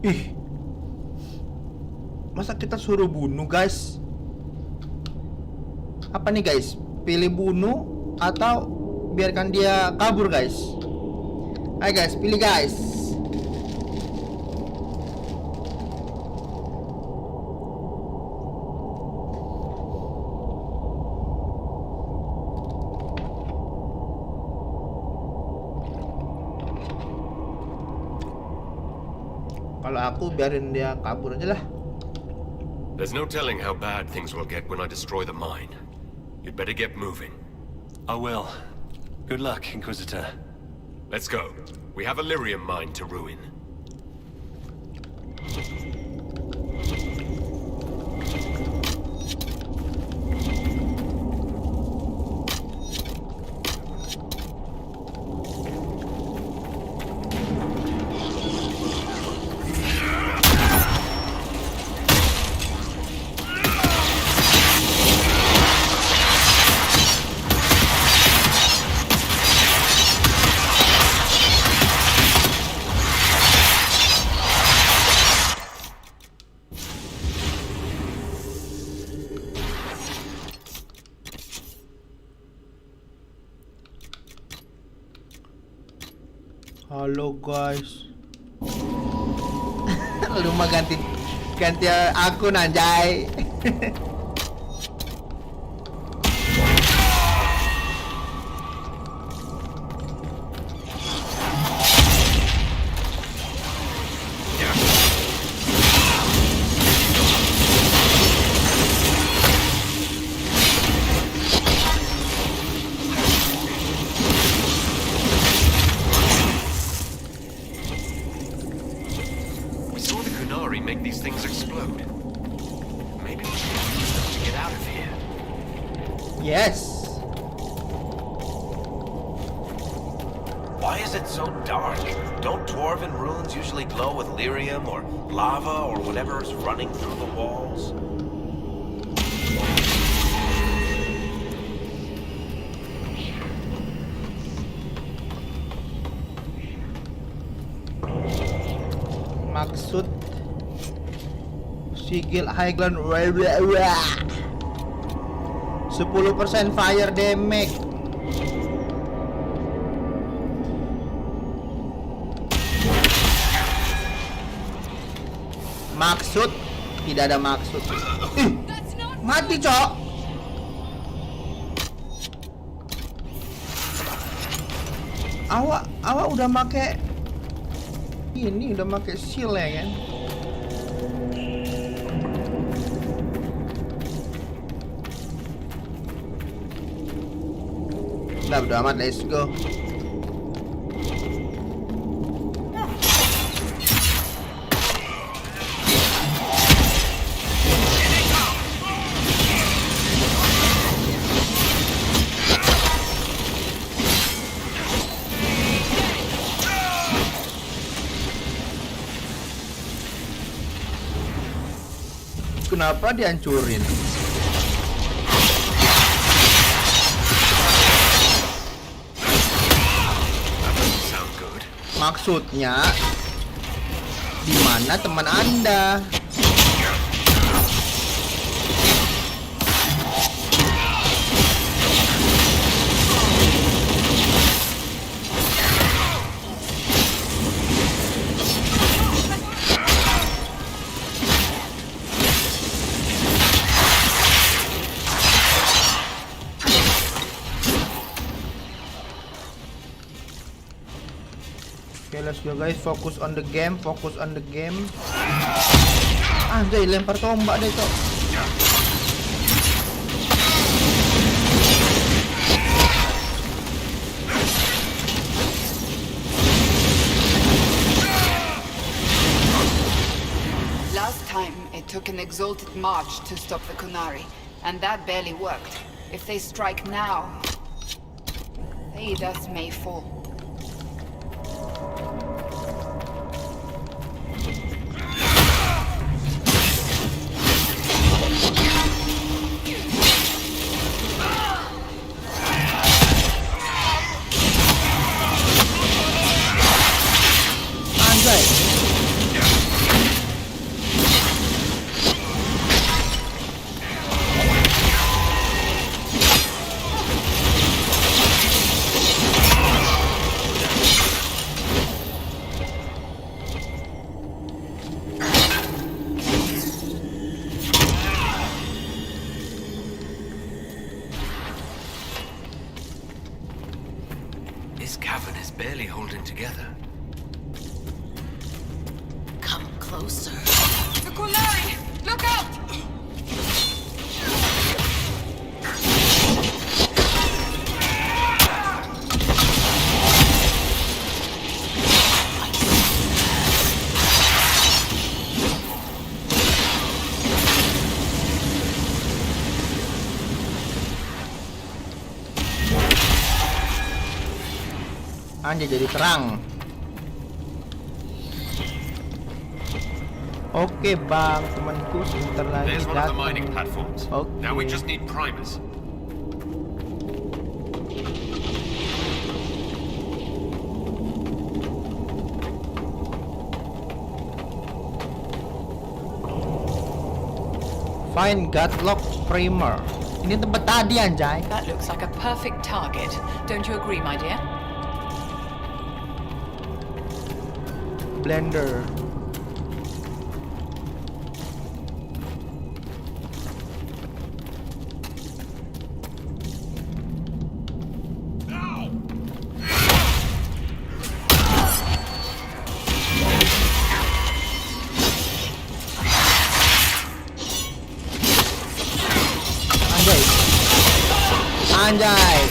Ih. Masa kita suruh bunuh, guys? Apa nih, guys? Pilih bunuh atau biarkan dia kabur, guys? Ayo, guys, pilih, guys. Kalau aku biarin dia kabur aja lah. There's no telling how bad things will get when I destroy the mine. You'd better get moving. I will. Good luck, Inquisitor. Let's go. We have a lyrium mine to ruin. Halo guys. Lu mah ganti akun anjay. Make these things explode. Maybe we should use them to get out of here. Yes. Why is it so dark? Don't dwarven ruins usually glow with lyrium or lava or whatever is running through the walls? Maksud sigil Highland 10% fire damage. Maksud tidak ada maksud. Mati cok. Awak udah make ini, udah make shield ya kan. Udah bodo amat, let's go. Kenapa dihancurin? Maksudnya di mana teman Anda? Okay, let's go guys, focus on the game, Anjay, lempar tombak deh cok. Last time, it took an exalted march to stop the Kunari, and that barely worked. If they strike now, Thedas may fall. This cavern is barely holding together. Come closer. The Kunari! Look out! Anjay, jadi terang. Oke bang, temanku sebentar lagi There's one of the mining datang. platforms. Oke. Now we just need primers. Find Godlock Primer. Ini tempat tadi anjay. That looks like a perfect target. Don't you agree, my dear? Blender. Anjay.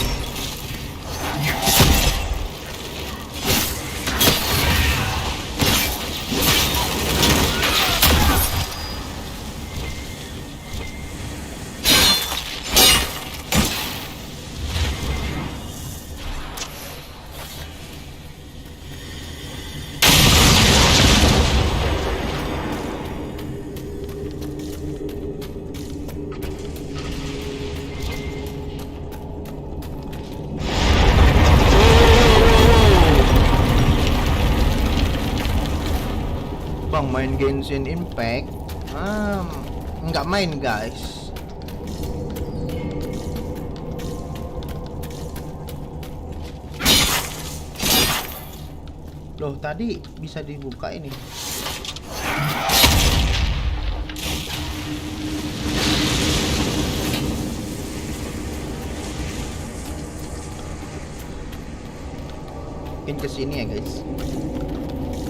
Bang main Genshin Impact, nggak main guys. Loh tadi bisa dibuka ini. Mungkin kesini ya guys.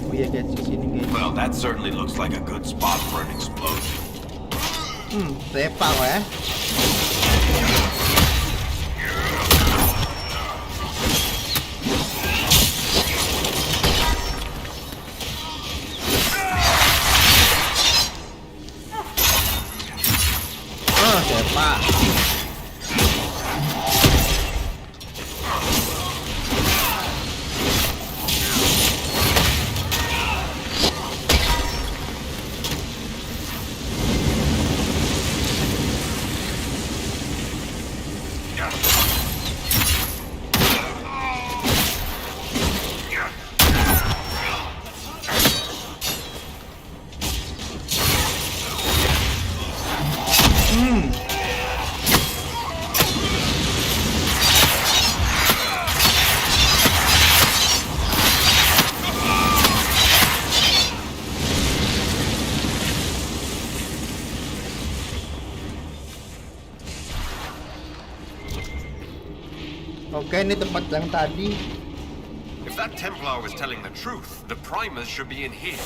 Oh iya guys, kesini guys. Well, that certainly looks like a good spot for an explosion. Repang ya. Sepak. Oke, ini tempat yang tadi. If that Templar was telling the truth, the primers should be in here.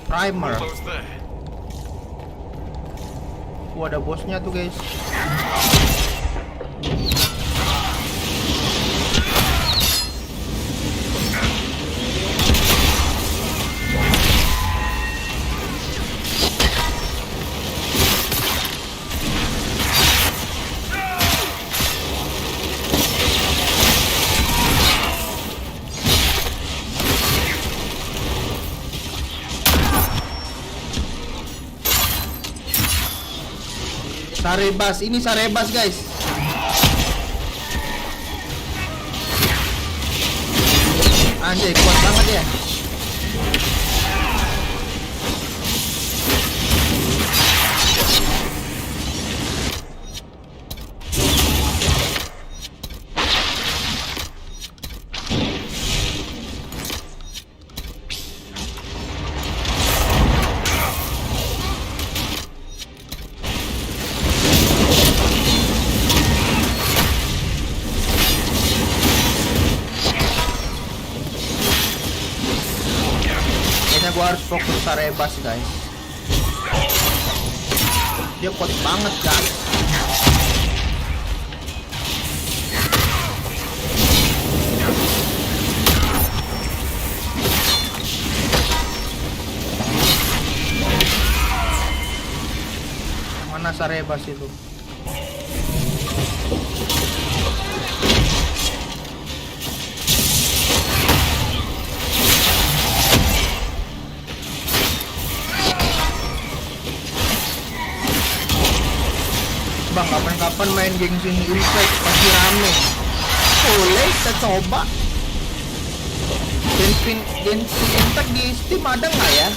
Primer. Almost there. Ada bosnya tuh guys. Sarebas, ini Sarebas guys. Anjay, kuat banget ya. Gue harus fokus Sarebas guys. Dia kuat banget guys. Mana Sarebas itu? Bang, kapan-kapan main Genshin Impact pasti rame. Boleh kita coba. Genshin Impact di Steam ada nggak ya?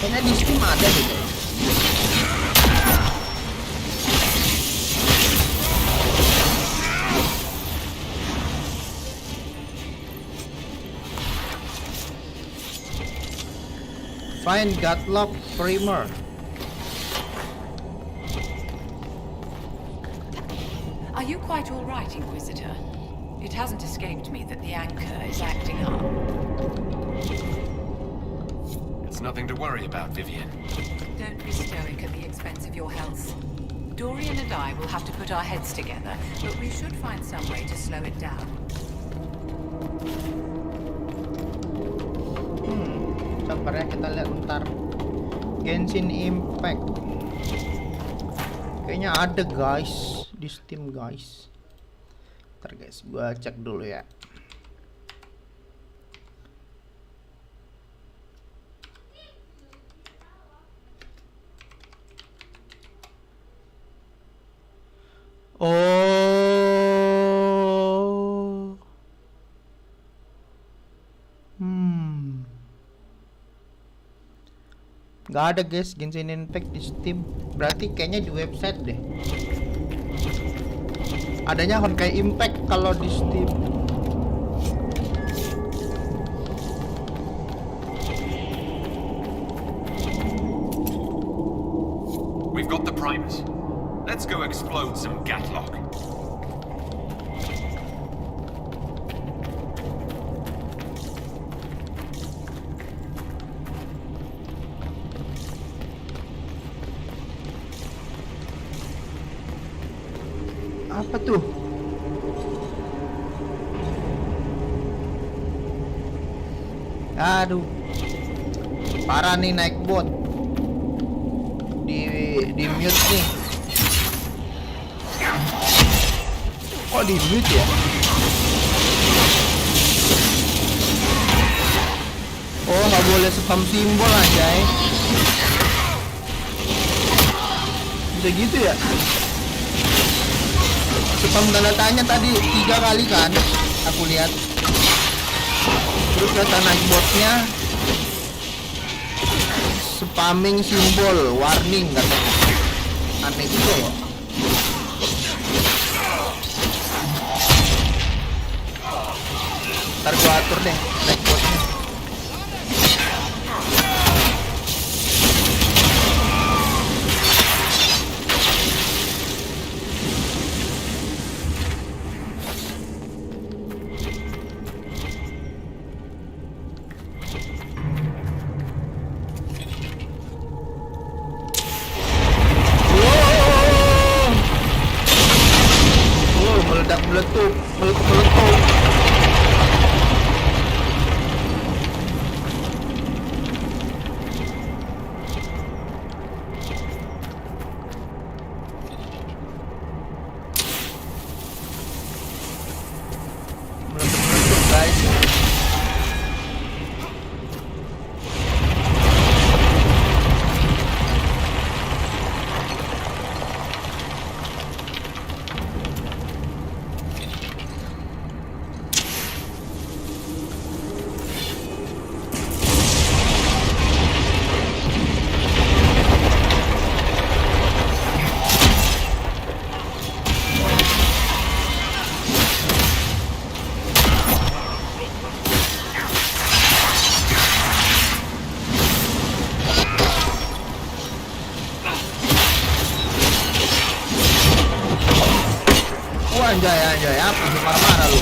Kayaknya di Steam ada gitu. Find Godlock Primer. Are you quite all right, Inquisitor? It hasn't escaped me that the anchor is acting up. It's nothing to worry about, Vivian. Don't be stoic at the expense of your health. Dorian and I will have to put our heads together, but we should find some way to slow it down. Sabar ya, kita lihat bentar. Genshin Impact. Kayaknya ada guys di Steam guys. Ntar guys, gua cek dulu ya. Oh. Nggak ada guys Genshin Impact di Steam. Berarti kayaknya di website deh. Adanya Honkai Impact kalau di Steam. We've got the primers. Let's go explode some Gatlock. Apa tuh? Aduh. Parah nih naik bot. Di mute nih. Oh, di mute ya? Oh, nggak boleh spam simbol aja ya. Bisa gitu ya? Spam tanda tanya tadi 3 kali kan aku lihat. Terus kata naik botnya spamming simbol warning katanya. Aneh juga ya. Ntar gua atur deh naik botnya. Meletup. Guys. Anjay, apa sih marah-marah lu?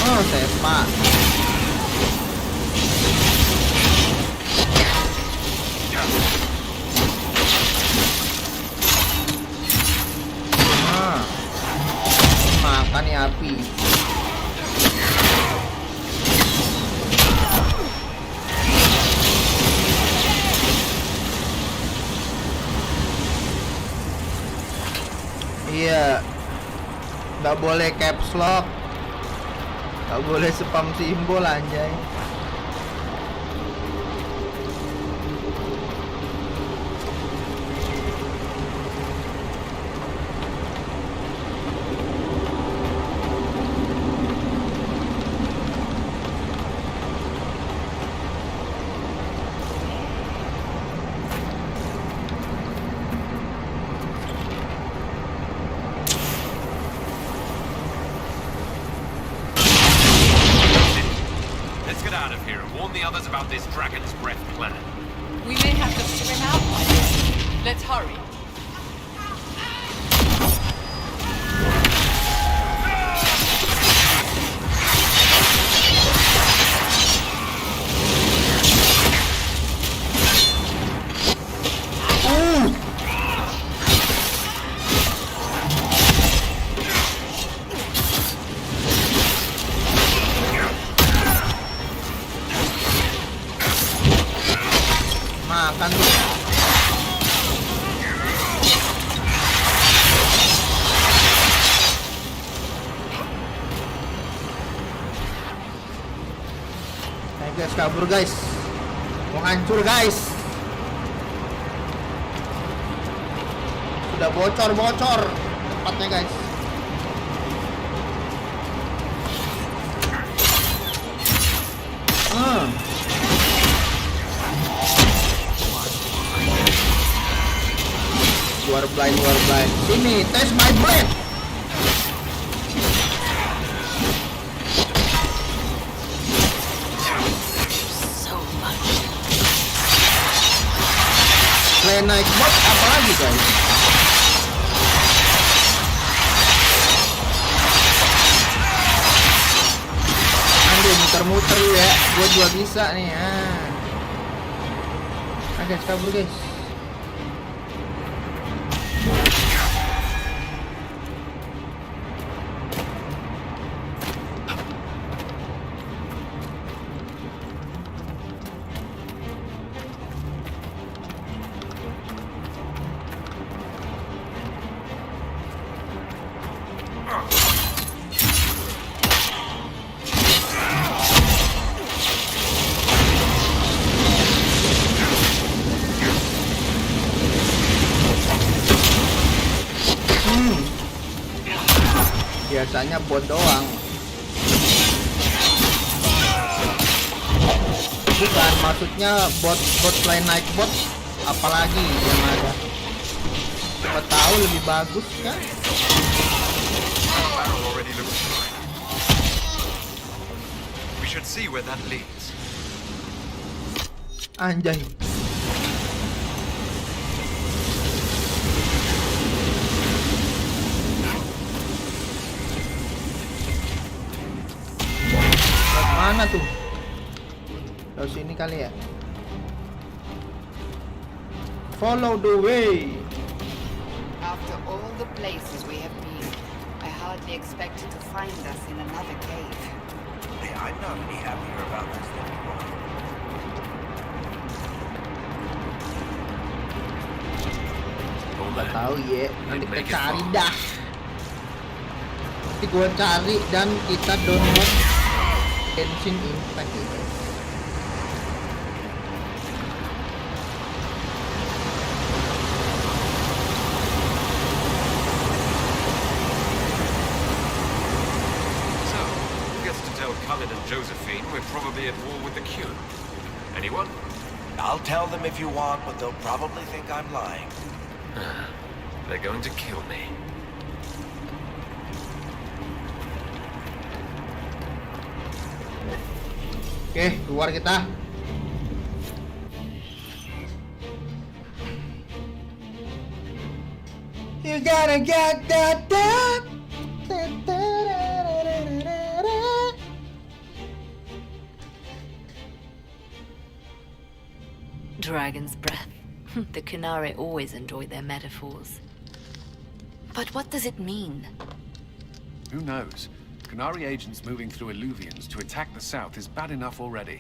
Oh, sepak. Nah, makan nih api. Iya, nggak boleh caps lock, nggak boleh spam simbol anjay. hurry. Makan tuh. Ayo guys, kabur guys. Mau hancur guys. Sudah bocor tempatnya guys. You are blind. Sini, test my blade. So much. Selain naik bot, apa lagi guys? Aduh, muter-muter ya. Gua juga bisa nih. Guys, kabur guys. Biasanya bot doang. Bukan, maksudnya bot selain naik bot apalagi yang ada. Siapa tahu lebih bagus kan? We should see where that leads. Anjay. Mana tuh? Lalu sini kali ya. Follow the way. After all the places we have been, I hardly expected to find us in another cave. Hey, I'm not any happier about this than you are. Gak tahu ya. Nanti kita cari dah. Nanti gua cari dan kita download Genshin Impact ya guys. So, who gets to tell Cullen and Josephine we're probably at war with the Q? Anyone? I'll tell them if you want, but they'll probably think I'm lying. They're going to kill me. Oke, keluar kita. You gotta get that. Dragon's breath. The Qunari always enjoy their metaphors. But what does it mean? Who knows? Qunari agents moving through Illuvians to attack the south is bad enough already.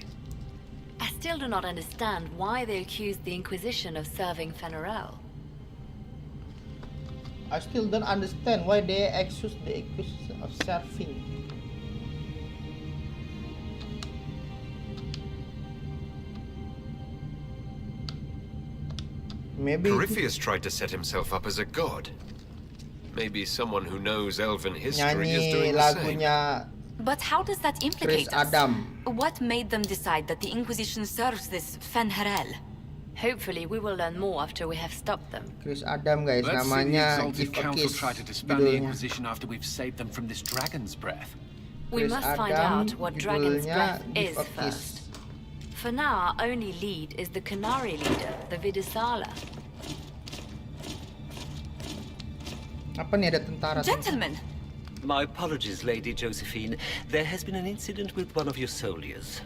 I still do not understand why they accused the Inquisition of serving Fenarel. I still don't understand why they accuse the Inquisition of serving. Maybe Corypheus tried to set himself up as a god. Maybe someone who knows elven history is doing the same. But how does that implicate us? Adam. What made them decide that the Inquisition serves this Fenharel? Hopefully we will learn more after we have stopped them. Chris Adam guys, Let's see the namanya Exalted Give a Council Kiss try to disband the judulnya. Inquisition after we've saved them from this dragon's breath. We Chris must find Adam, out what Dragon's judulnya breath Give is a Kiss. first. For now, our only lead is the Qunari leader, the Vidusala. Apa nih, ada tentara? Gentlemen! My apologies, Lady Josephine. There has been an incident with one of your soldiers.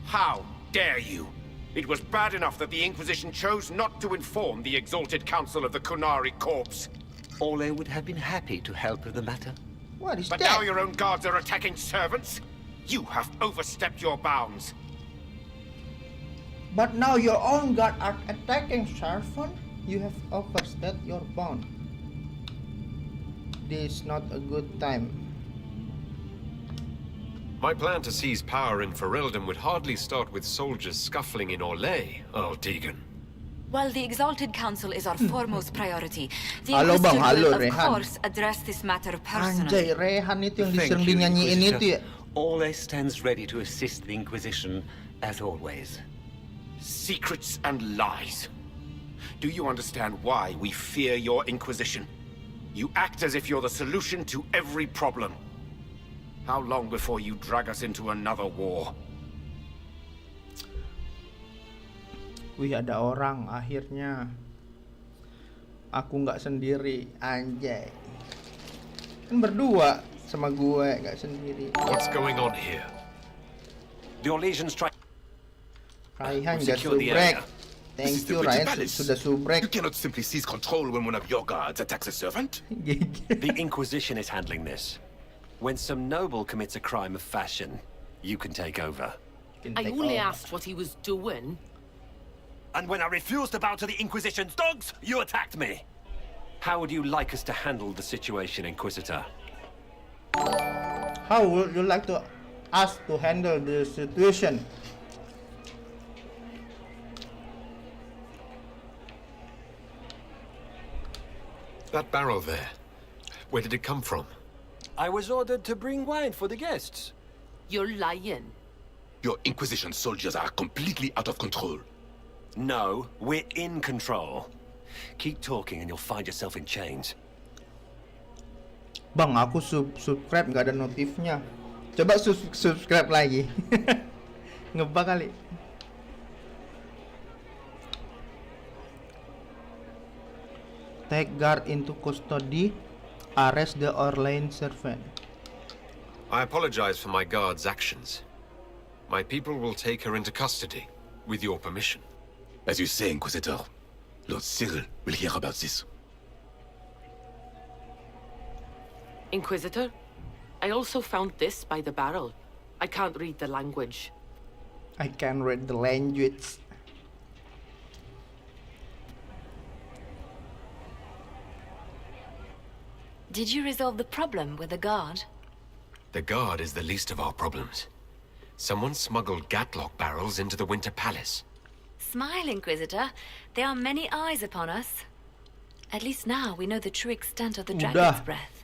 How dare you? It was bad enough that the Inquisition chose not to inform the Exalted Council of the Kunari Corps. Ole would have been happy to help with the matter. What is But that? now your own guards are attacking servants? You have overstepped your bounds. But now your own guard are attacking servant. You have overstepped your bound. This is not a good time. My plan to seize power in Ferelden would hardly start with soldiers scuffling in Orlais, Earl Deegan. While the Exalted Council is our foremost priority, the Halo bang, Inquisitor halo will, of Rehan. course, address this matter personally. Anjay, Rehan itu yang Thank disering you, dinyanyiin Inquisitor. itu ya. Ole stands ready to assist the Inquisition, as always. Secrets and lies. Do you understand why we fear your Inquisition? You act as if you're the solution to every problem. How long before you drag us into another war? Wih, ada orang akhirnya. Aku nggak sendiri, anjay. Kan berdua sama gue, nggak sendiri. What's going on here? The Orlesians try... Raihan nggak Secure the subrek. area. Thank This is the you, British Ryan palace. sudah subrek. You cannot simply seize control when one of your guards attacks a servant. The Inquisition is handling this. When some noble commits a crime of fashion, you can take over. I only asked what he was doing. And when I refused to bow to the Inquisition's dogs, you attacked me. How would you like us to handle the situation, Inquisitor? How would you like to us to handle the situation? That barrel there, where did it come from? I was ordered to bring wine for the guests. You're lying. Your Inquisition soldiers are completely out of control. No, we're in control. Keep talking and you'll find yourself in chains. Bang, aku subscribe nggak ada notifnya. Coba subscribe lagi. Ngebug kali. Take guard into custody. Arrest the Orlean servant. I apologize for my guard's actions. My people will take her into custody, with your permission. As you say, Inquisitor, Lord Cyril will hear about this. Inquisitor, I also found this by the barrel. I can't read the language. I can read the language. Did you resolve the problem with the guard? The guard is the least of our problems. Someone smuggled Gatlock barrels into the Winter Palace. Smile, Inquisitor. There are many eyes upon us. At least now we know the true extent of the dragon's breath.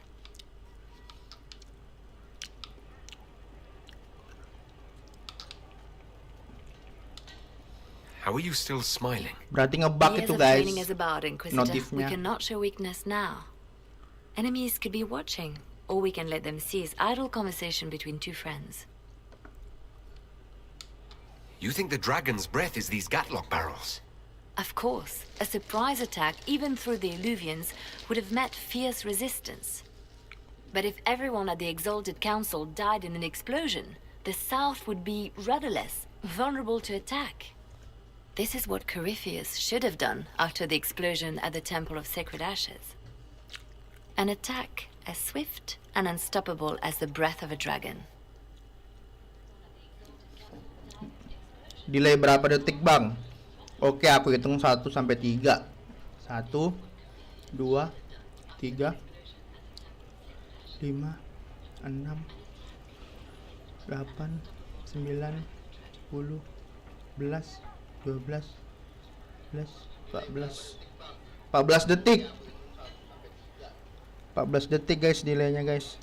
How are you still smiling? Berarti ngebug Years itu of guys. training as a bard, Inquisitor. We Notifnya. cannot show weakness now. Enemies could be watching, or we can let them seize idle conversation between two friends. You think the dragon's breath is these Gatlock barrels? Of course, a surprise attack, even through the Illuvians, would have met fierce resistance. But if everyone at the Exalted Council died in an explosion, the South would be rudderless, vulnerable to attack. This is what Corypheus should have done after the explosion at the Temple of Sacred Ashes. An attack as swift and unstoppable as the breath of a dragon. Delay berapa detik, Bang? Oke, aku hitung 1 sampai 3. 1 2 3 5 6 8 9 10 11 12 14 detik. 14 detik guys, delaynya guys.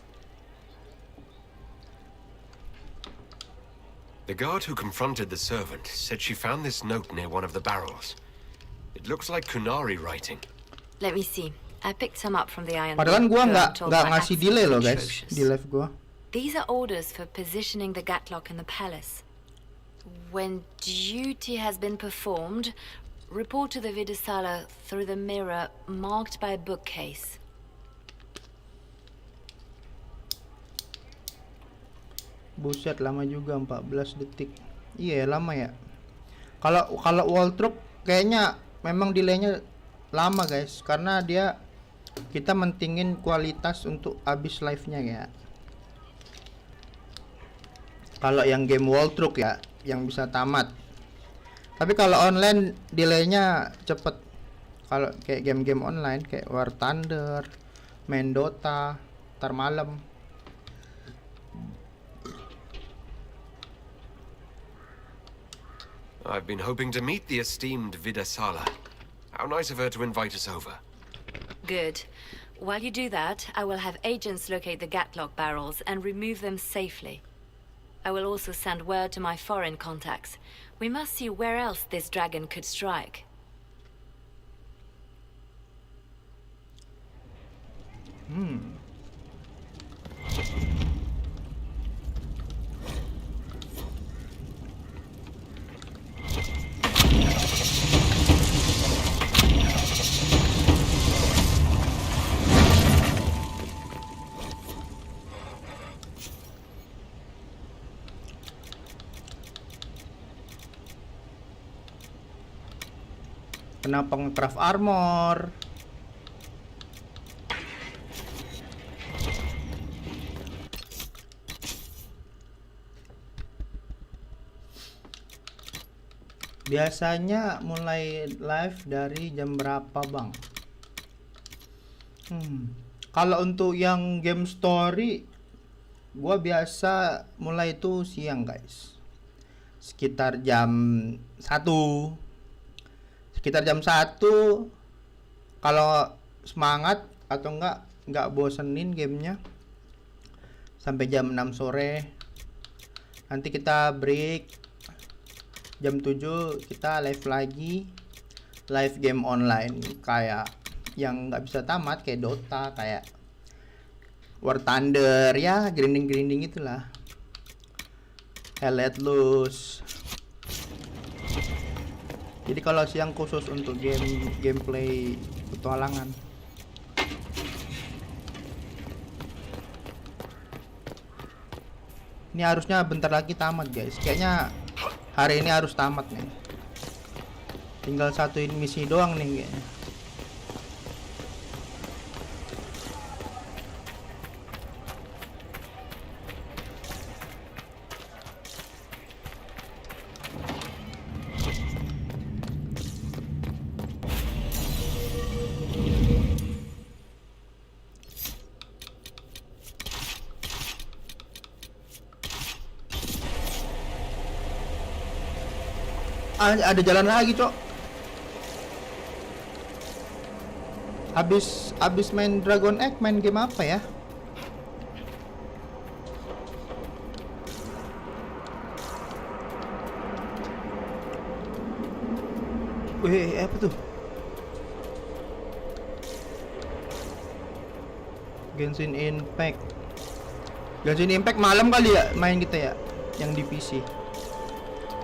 The guard who confronted the servant said she found this note near one of the barrels. It looks like Kunari writing. Let me see. I picked some up from the Iron. Padahal gua Though I'm nggak told my ngasih accent delay is loh guys atrocious. di live gua. These are orders for positioning the Gatlock in the palace. When duty has been performed, report to the Vidusala through the mirror marked by a bookcase. Buset, lama juga 14 detik. Iya, lama ya. Kalau walltrop kayaknya memang delaynya lama guys, karena kita mentingin kualitas untuk habis live-nya ya. Kalau yang game walltrop ya, yang bisa tamat. Tapi kalau online delaynya cepet. Kalau kayak game-game online kayak War Thunder, main Dota, ntar malam. I've been hoping to meet the esteemed Vidasala. How nice of her to invite us over. Good. While you do that, I will have agents locate the Gatlock barrels and remove them safely. I will also send word to my foreign contacts. We must see where else this dragon could strike. Kenapa nge-craft armor? Biasanya mulai live dari jam berapa bang? Kalau untuk yang game story, gua biasa mulai itu siang guys, sekitar jam 1. Sekitar jam 1, kalau semangat atau enggak bosenin gamenya, sampai jam 6 sore. Nanti kita break, jam 7 kita live lagi, live game online kayak yang nggak bisa tamat, kayak Dota, kayak War Thunder ya, grinding itulah, Hell Let Loose. Jadi kalau siang khusus untuk gameplay petualangan. Ini harusnya bentar lagi tamat guys. Kayaknya hari ini harus tamat nih. Tinggal satu misi doang nih kayaknya. Ada jalan lagi cok. Habis main Dragon Age, main game apa ya? Wih, apa tuh? Genshin Impact. Genshin Impact malam kali ya main kita ya, yang di PC.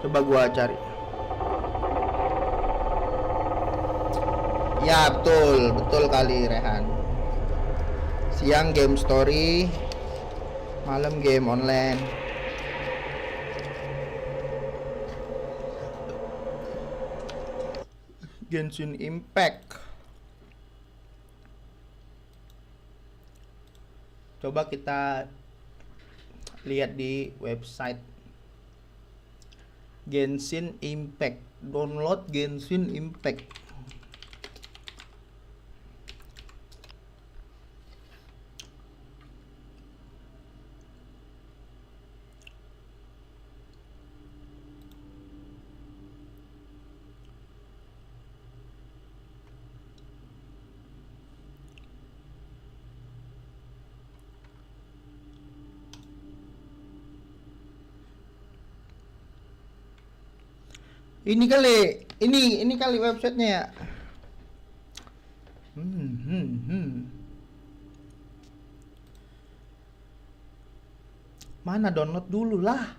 Coba gua cari. Ya betul kali Rehan. Siang game story, malam game online. Genshin Impact. Coba kita lihat di website Genshin Impact. Download Genshin Impact. Ini kali websitenya ya. Mana download dulu lah.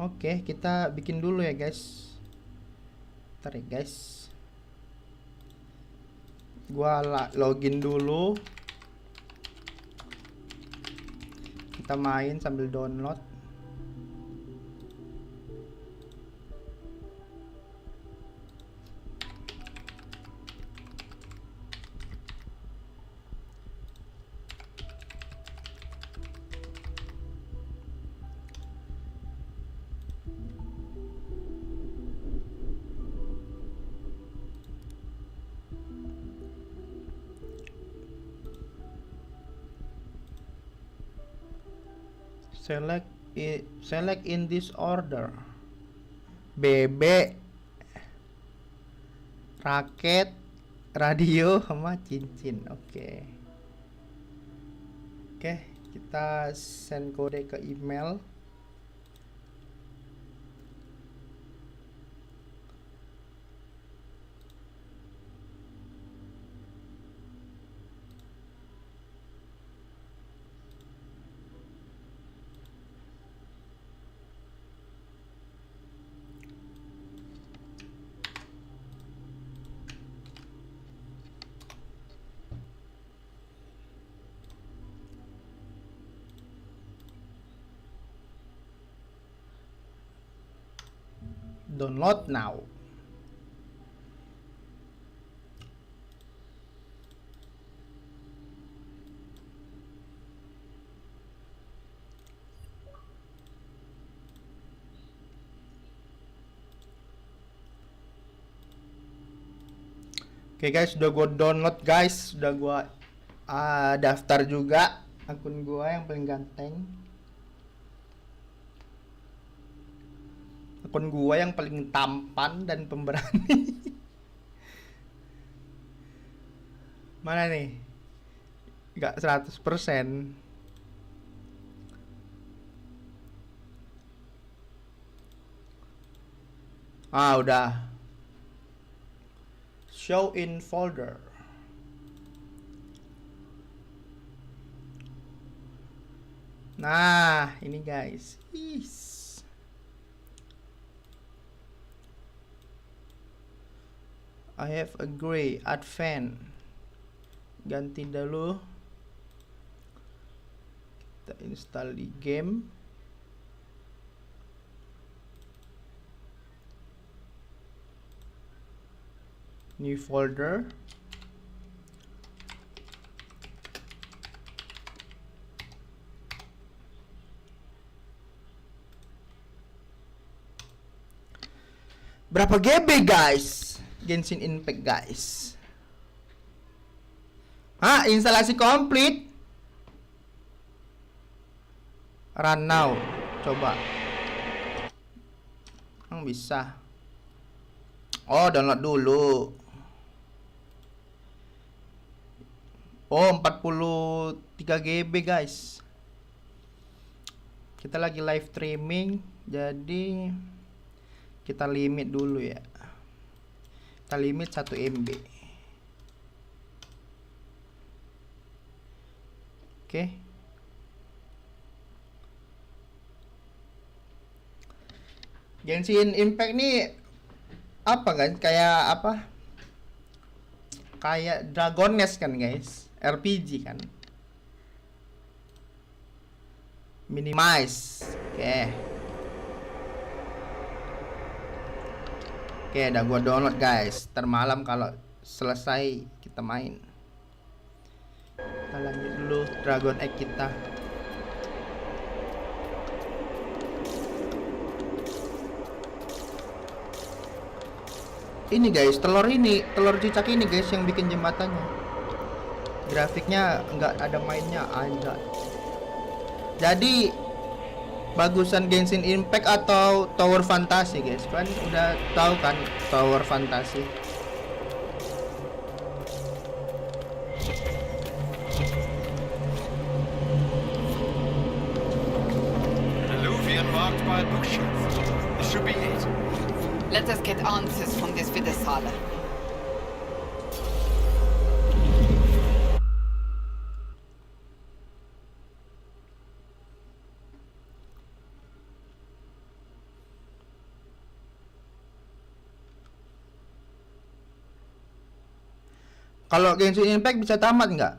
Oke, kita bikin dulu ya guys. Bentar ya guys. Gua login dulu. Kita main sambil download. Select in this order. BB, raket, radio, sama cincin. Oke, kita send kode ke email. Download now. Oke guys, udah gue download guys, udah gue daftar juga akun gue yang paling ganteng. Akun gua yang paling tampan dan pemberani. Mana nih? Gak 100%. Udah. Show in folder. Nah, ini guys. I have agree, advance. Ganti dulu. Kita install di game. New folder. Berapa GB guys? Genshin Impact guys. Instalasi komplit. Run now. Coba. Bisa. Download dulu. 43 GB guys. Kita lagi live streaming, jadi kita limit dulu ya. Kita limit 1 MB. Oke. Genshin Impact nih apa kan? Kayak apa? Kayak Dragon Age kan guys, RPG kan. Minimize. Oke, udah gua download guys. Termalam kalau selesai kita main. Kita lanjut dulu Dragon Age kita. Ini guys, telur cicak ini guys yang bikin jembatannya. Grafiknya nggak ada mainnya aja. Jadi bagusan Genshin Impact atau Tower Fantasy guys? Kan udah tahu kan Tower Fantasy. Alluvian marked by a bookshelf. This should be it. Let us get answers from this Videsala. Kalau Genshin Impact bisa tamat nggak?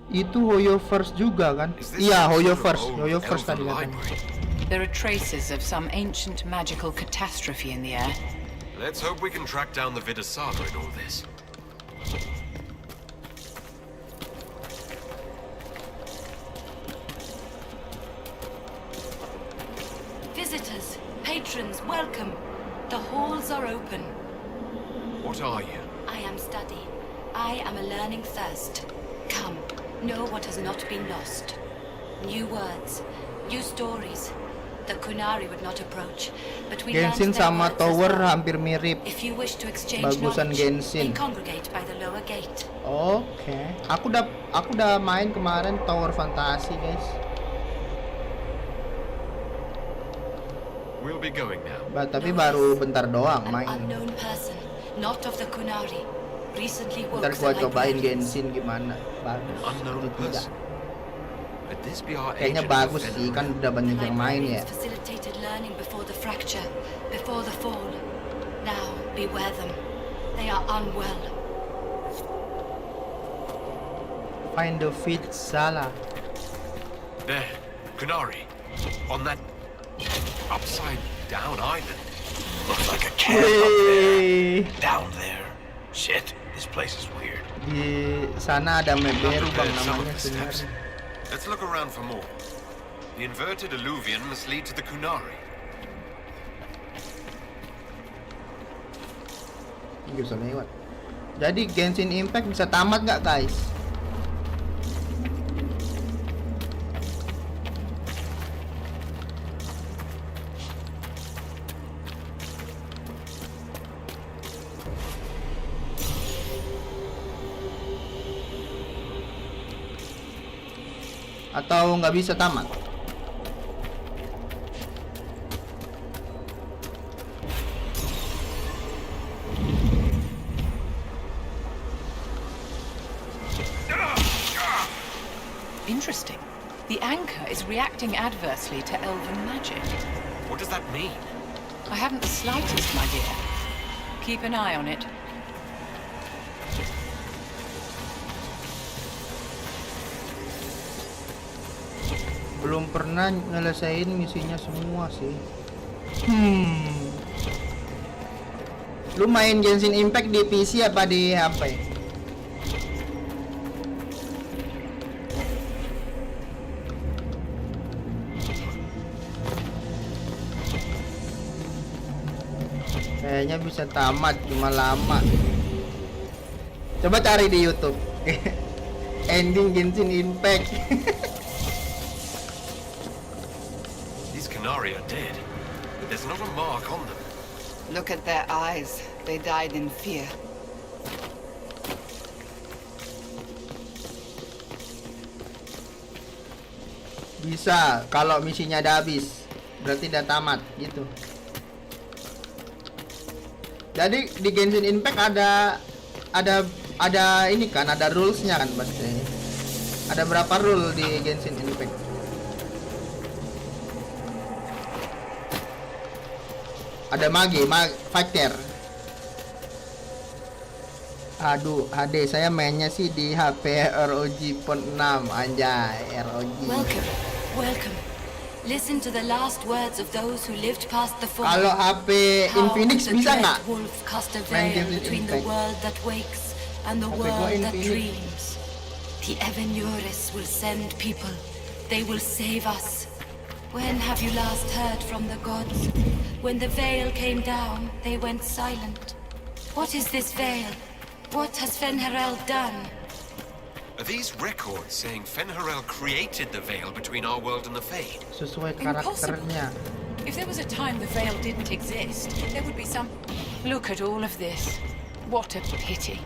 Itu Hoyoverse juga kan? Iya, Hoyoverse tadi katanya. There are traces of some ancient magical catastrophe in the air. Let's hope we can track down the Vidasada in all this. Visitors, patrons, welcome. The halls are open. What are you? I am study. I am a learning thirst. Come, know what has not been lost. New words, new stories. The Kunari would not approach, but we Genshin learned their sama words as Tower well. hampir mirip. If you wish to exchange Bagusan knowledge, Genshin. they congregate by the lower gate. Oke. Aku udah main kemarin Tower Fantasi, guys. We'll be going now. Tapi baru bentar doang main. Unknown person, not of the Kunari. Recently woke Ntar gua the cobain librarians. Genshin gimana. Bagus. Unknown person. Could this be our Kayaknya agent bagus of sih, Fenrir? kan udah banyak yang main ya. Librarians facilitated learning before the fracture, before the fall. Now, beware them. They are unwell. Find the fit Salah. There, Kunari. On that upside down island. Looks like a camp up there. Down there. Shit, this place is weird. Di sana ada map baru bang, namanya Steps. sendiri. Let's look around for more. The inverted alluvion must lead to the Kunari. Ini bisa lewat. Jadi Genshin Impact bisa tamat nggak guys? Atau nggak bisa tamat? Interesting. The anchor is reacting adversely to elven magic. What does that mean? I haven't the slightest, my dear. Keep an eye on it. Belum pernah nyelesain misinya semua sih. Lu main Genshin Impact di PC apa di HP? Kayaknya bisa tamat, cuma lama. Coba cari di YouTube. Ending Genshin Impact. These Kunari are dead, but there's not a mark on them. Look at their eyes. They died in fear. Bisa kalau misinya udah habis, berarti udah tamat gitu. Jadi di Genshin Impact ada ini kan, ada rulesnya kan pasti. Ada berapa rule di Genshin Impact? Ada mage, fighter. Aduh, HD saya mainnya sih di HP ROG Phone 6 anjay, ROG. Welcome. Listen to the last words of those who lived past the fall. Kalau HP Infinix bisa nggak? Wolf cast a Main veil Genshin between the Impact. world that wakes and the HP gua world that Infinix. dreams. The Evenures will send people. They will save us. When have you last heard from the gods? When the veil came down, they went silent. What is this veil? What has Fen'Harel done? Are these records saying Fen'Harel created the veil between our world and the Fade? Sesuai Impossible. karakternya. If there was a time the veil didn't exist, there would be some... Look at all of this. What a pity.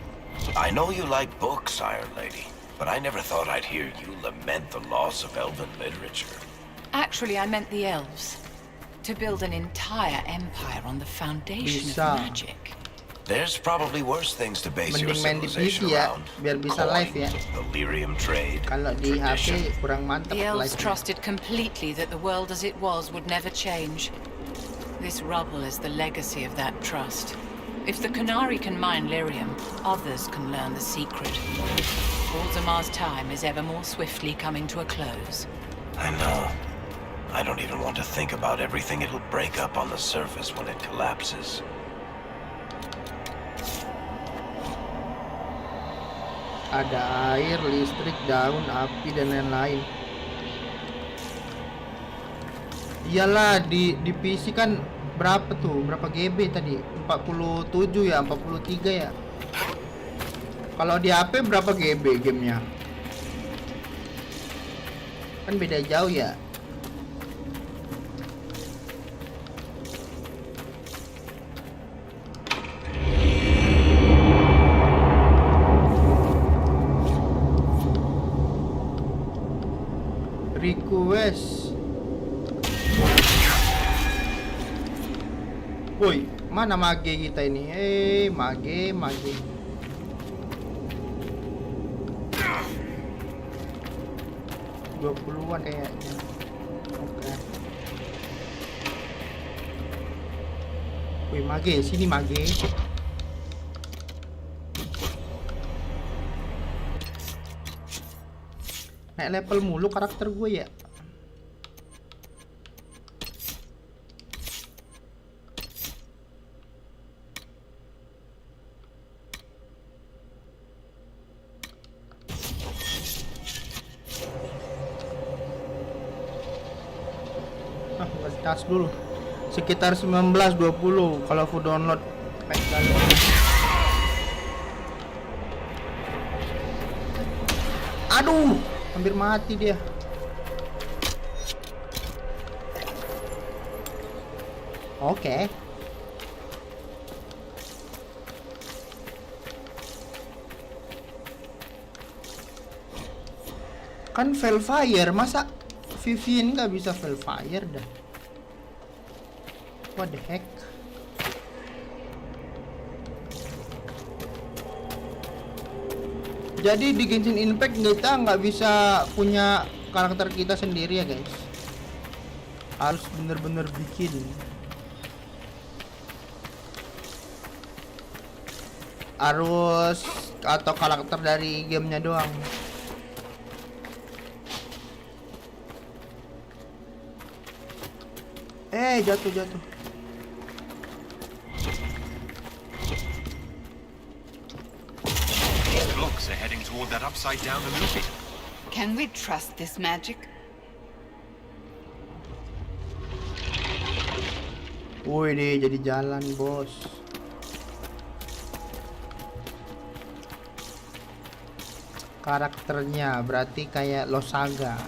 I know you like books, Iron Lady, but I never thought I'd hear you lament the loss of elven literature. Actually, I meant the elves. To build an entire empire on the foundation Bisa. of magic. There's probably worse things to base your Mending main di civilization PC ya, around. biar bisa live ya. The lyrium trade. Kalau di HP kurang mantap The elves live. trusted completely that the world as it was would never change. This rubble is the legacy of that trust. If the Kunari can mine lyrium, others can learn the secret. Baltimore's time is ever more swiftly coming to a close. I know. I don't even want to think about everything it'll break up on the surface when it collapses. Ada air, listrik, daun, api, dan lain-lain. Iyalah, di PC kan berapa tuh? Berapa GB tadi? 47 ya, 43 ya. Kalau di HP berapa GB gamenya? Kan beda jauh ya. Request. Woi, mana mage kita ini? Mage. 20-an kayaknya. Oke. Woi, mage, sini mage. Naik level mulu karakter gue ya. Tas dulu. Sekitar 19-20 kalau aku download pack dalam. Aduh, hampir mati dia. Oke. Kan Velfire, masa Vivian nggak bisa Velfire dah? What the heck? Jadi di Genshin Impact kita nggak bisa punya karakter kita sendiri ya guys. Harus bener-bener bikin. Harus atau karakter dari gamenya doang. Jatuh. These blocks are heading toward that upside down illusion. Can we trust this magic? Woi deh, jadi jalan bos. Karakternya berarti kayak Losaga.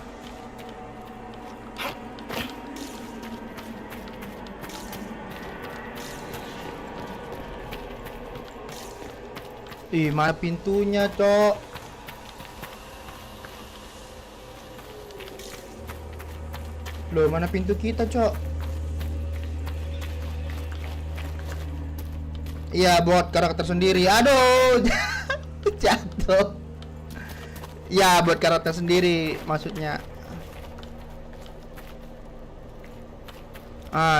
Ih, mana pintunya, Cok? Loh, mana pintu kita, Cok? Iya, buat karakter sendiri. Aduh, jatuh. Ya, buat karakter sendiri maksudnya.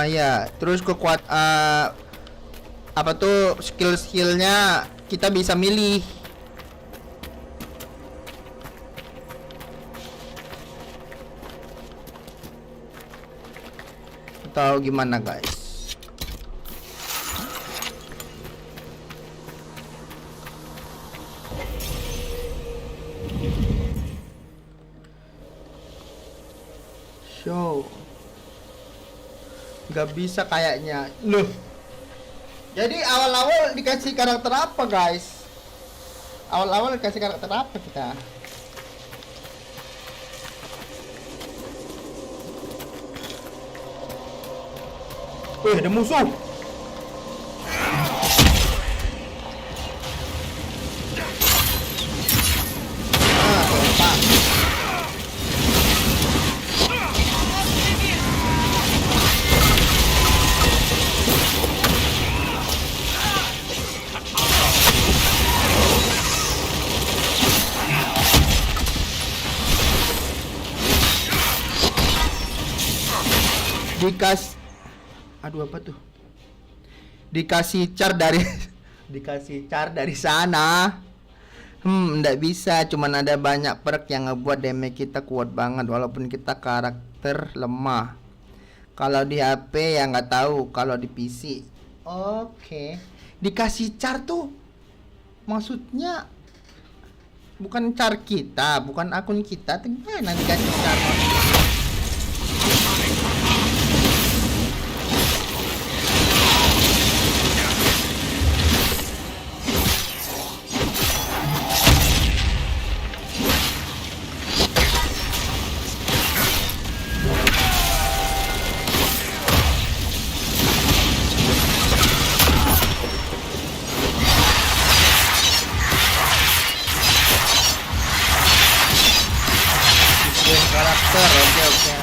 Ya, terus apa tuh skill-skillnya kita bisa milih. Atau gimana guys? Show. Gak bisa kayaknya. Loh. Jadi awal-awal dikasih karakter apa guys? Awal-awal dikasih karakter apa kita? Ada musuh. Aduh, apa tuh? Dikasih char dari dikasih char dari sana. Nggak bisa, cuman ada banyak perk yang ngebuat damage kita kuat banget walaupun kita karakter lemah. Kalau di HP ya nggak tahu, kalau di PC. Oke. Dikasih char tuh maksudnya bukan char kita, bukan akun kita, gimana dikasih char maksudnya? Karakter, oke.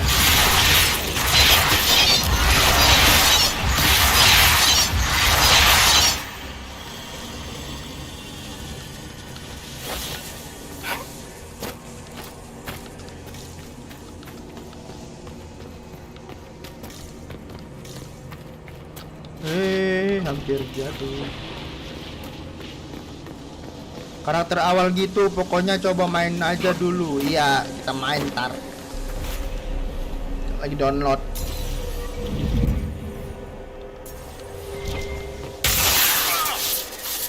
Hampir jatuh. Karakter awal gitu, pokoknya coba main aja dulu. Iya, kita main ntar. Lagi download.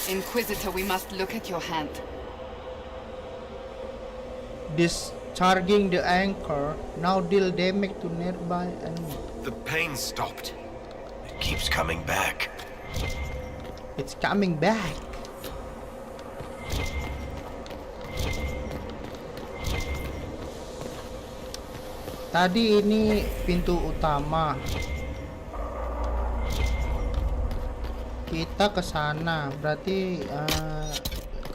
Inquisitor, we must look at your hand. Discharging the anchor now deal damage to nearby enemy. The pain stopped. It keeps coming back. It's coming back. Tadi ini pintu utama. Kita ke sana, berarti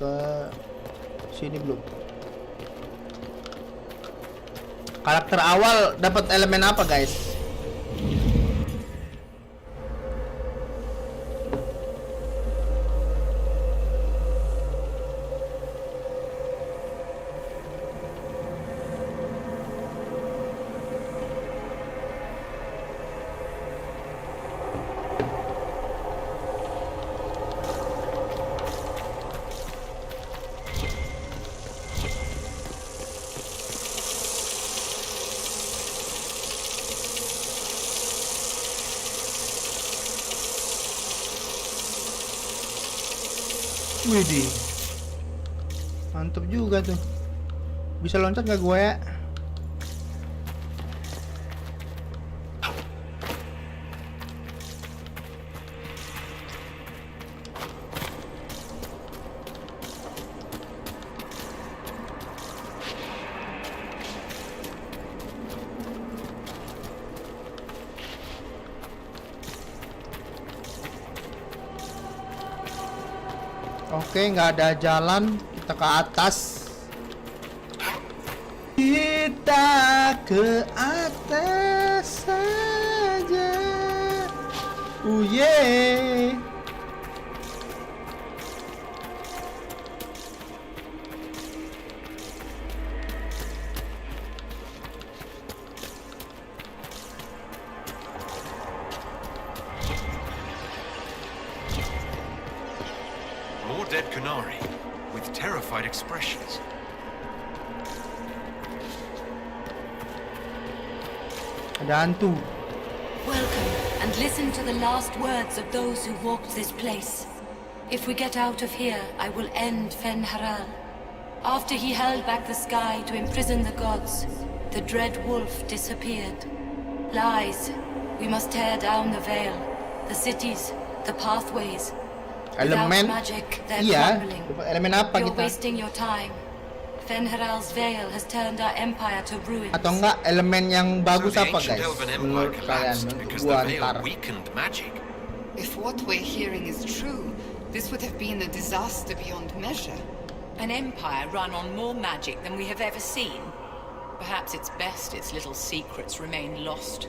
ke sini belum. Karakter awal dapat elemen apa, guys? Widih, mantep juga tuh. Bisa loncat gak gue ya? Oke, nggak ada jalan, kita ke atas. Kita ke atas saja. Yeah. Dead Canary, with terrified expressions. Ada hantu. Welcome, and listen to the last words of those who walked this place. If we get out of here, I will end Fenharal. After he held back the sky to imprison the gods, the dread wolf disappeared. Lies. We must tear down the veil, the cities, the pathways. Elemen, magic, iya. Elemen apa You're kita? wasting your time. Fenharal's veil has turned our empire to ruin. Atau enggak elemen yang bagus apa, guys? Menurut kalian, untuk gua ntar. If what we're hearing is true, this would have been a disaster beyond measure. An empire run on more magic than we have ever seen. Perhaps it's best its little secrets remain lost.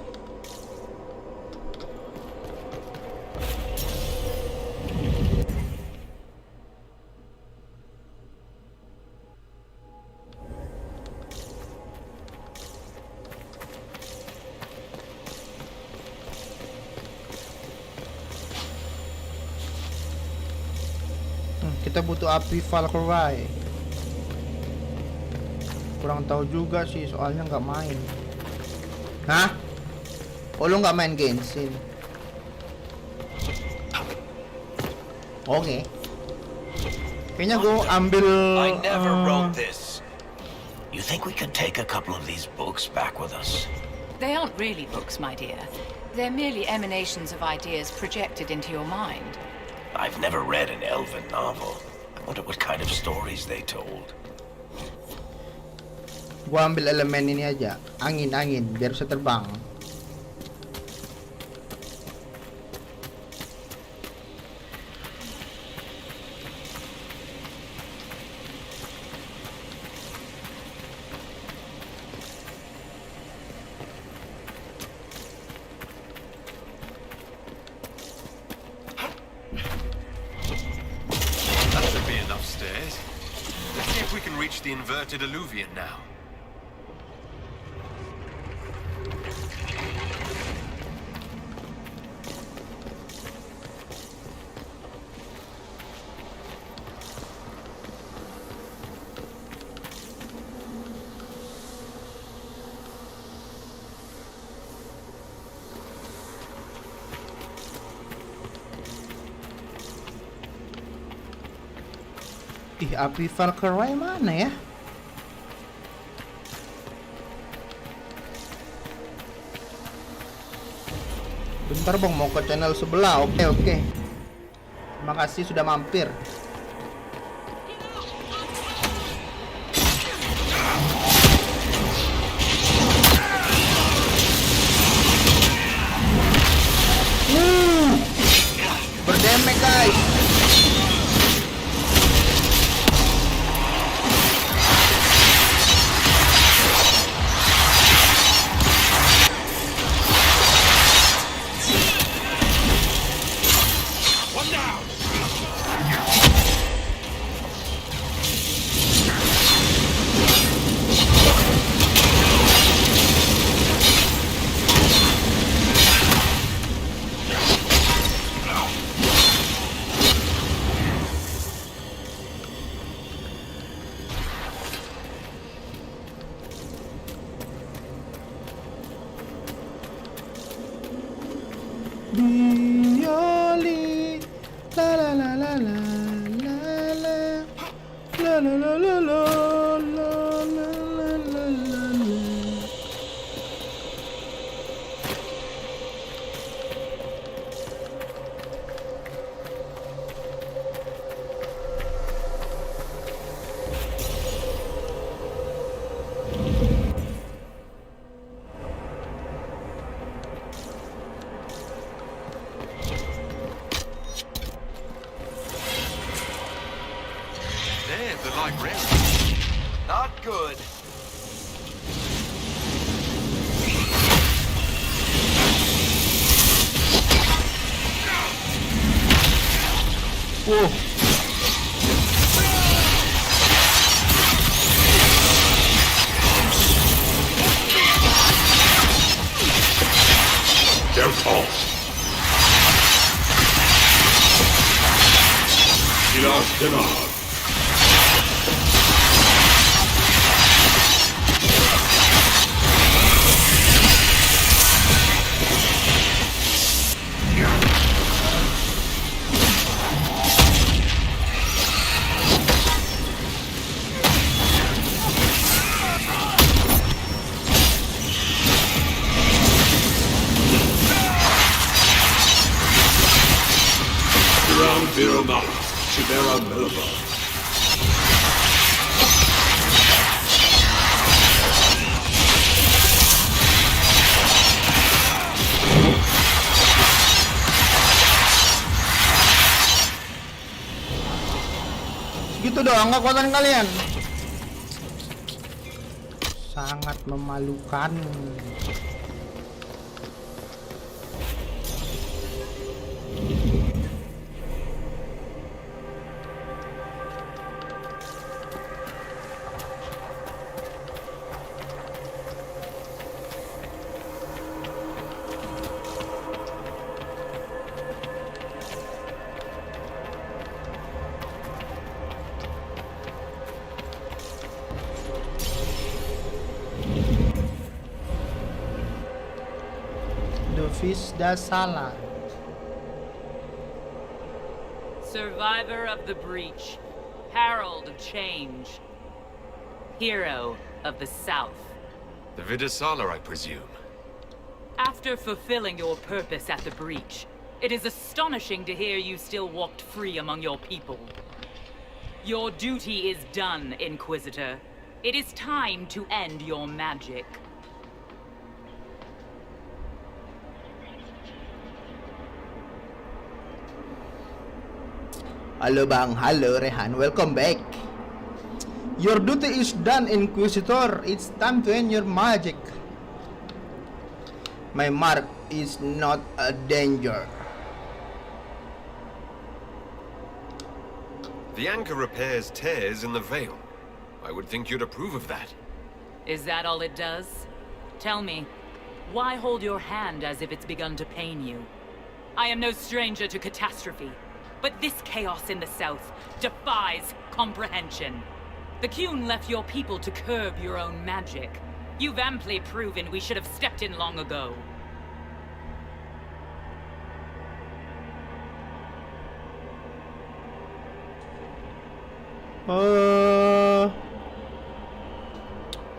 Kita butuh api Valkyrie. Kurang tahu juga sih, soalnya nggak main. Hah? Oh, lu nggak main Genshin? Oke. Kayaknya gue ambil. I never wrote this. You think we could take a couple of these books back with us? They aren't really books, my dear. They're merely emanations of ideas projected into your mind. I've never read an elven novel. I wonder what kind of stories they told. Gua ambil elemen ini aja, angin biar bisa terbang. That should be enough stairs. Let's see if we can reach the inverted alluvion now. Ih, api Valkyrie mana ya? Bentar bang, mau ke channel sebelah. Oke. Terima kasih sudah mampir. Berdemek guys. Bioli, la la la la la la la, la la la la la la la la la la. There's the librarian. Not good. Whoa. They're false. He lost them all. Viruma, Chimera Milva. Segitu doang kekuatan kalian. Sangat memalukan. Visda salah. Survivor of the breach, herald of change, hero of the South. The Vidasala, I presume. After fulfilling your purpose at the breach, it is astonishing to hear you still walked free among your people. Your duty is done, Inquisitor. It is time to end your magic. Halo Bang, halo Rehan, welcome back. Your duty is done, Inquisitor. It's time to end your magic. My mark is not a danger. The anchor repairs tears in the veil. I would think you'd approve of that. Is that all it does? Tell me, why hold your hand as if it's begun to pain you? I am no stranger to catastrophe, but this chaos in the South defies comprehension. The Qun left your people to curb your own magic. You've amply proven we should have stepped in long ago.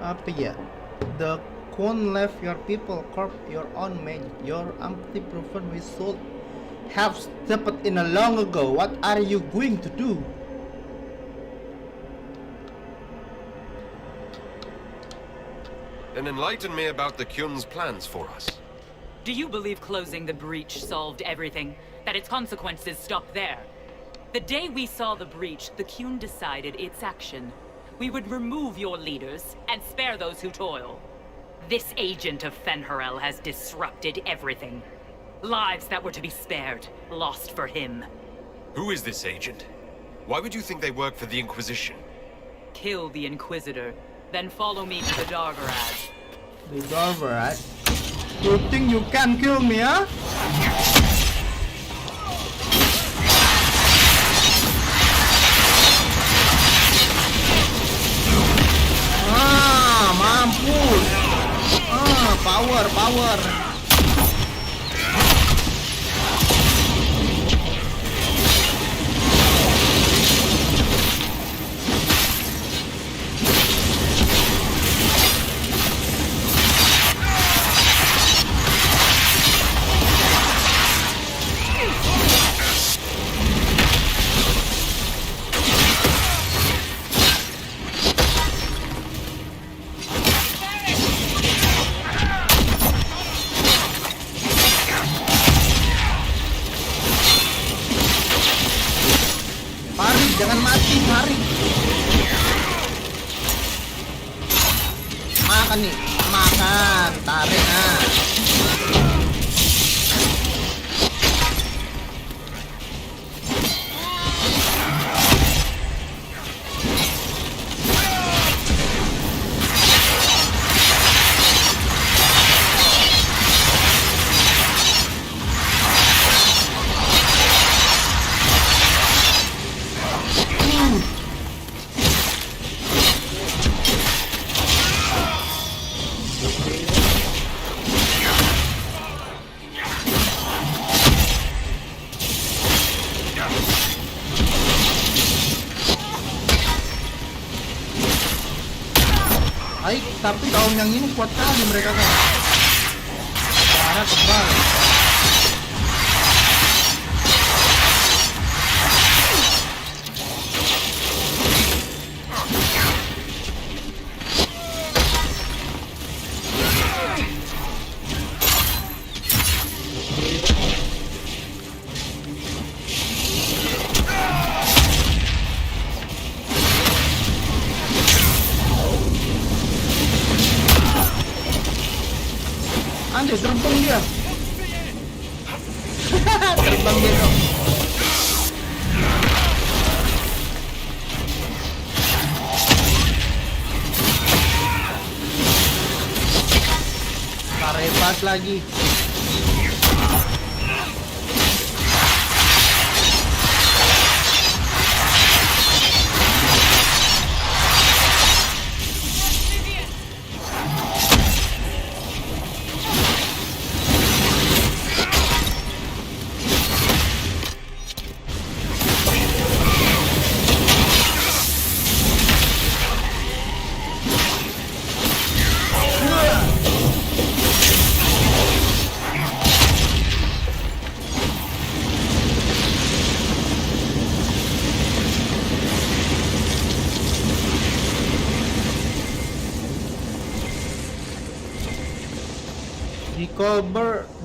Apa ya? The Qun left your people curb your own magic. Your amply proven we should have stepped in a long ago. What are you going to do? Then enlighten me about the Qun's plans for us. Do you believe closing the breach solved everything? That its consequences stopped there? The day we saw the breach, the Qun decided its action. We would remove your leaders and spare those who toil. This agent of Fen'Harel has disrupted everything. Lives that were to be spared, lost for him. Who is this agent? Why would you think they work for the Inquisition? Kill the Inquisitor, then follow me to the Dargarad. The Dargarad? You think you can kill me, huh? Mampus. Power. Jangan mati, mari. Makan nih, makan, tarik nah. Tapi kaum yang ini kuat kali mereka kan. Darah tebal. Anjir, terbang dia. Terbang dia dong. Tarepas lagi.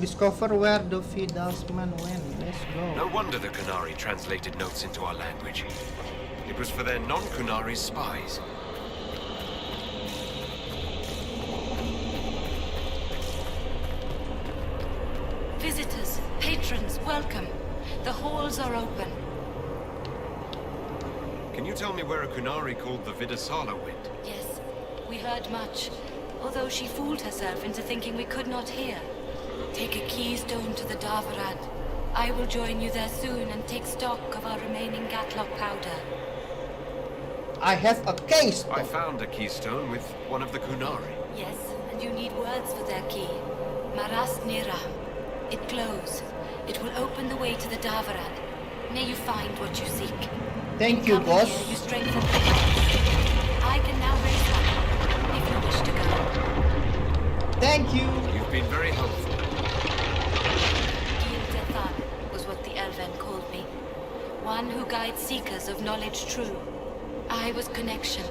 discover where the Thedas man went. Let's go. No wonder the Qunari translated notes into our language. It was for their non-Qunari spies. Visitors, patrons, welcome. The halls are open. Can you tell me where a Qunari called the Vidasala went? Yes, we heard much, although she fooled herself into thinking we could not hear. Take a keystone to the Davarad. I will join you there soon and take stock of our remaining Gatlock powder. I have a keystone. I found a keystone with one of the Qunari. Yes, and you need words for their key. Maras Nira. It glows. It will open the way to the Davarad. May you find what you seek. Thank you, Coming boss. here, you strengthen the bonds. I can now raise one, if you wish to go. Thank you. You've been very helpful. Gil Dethan was what the Elven called me. One who guides seekers of knowledge true. I was connection.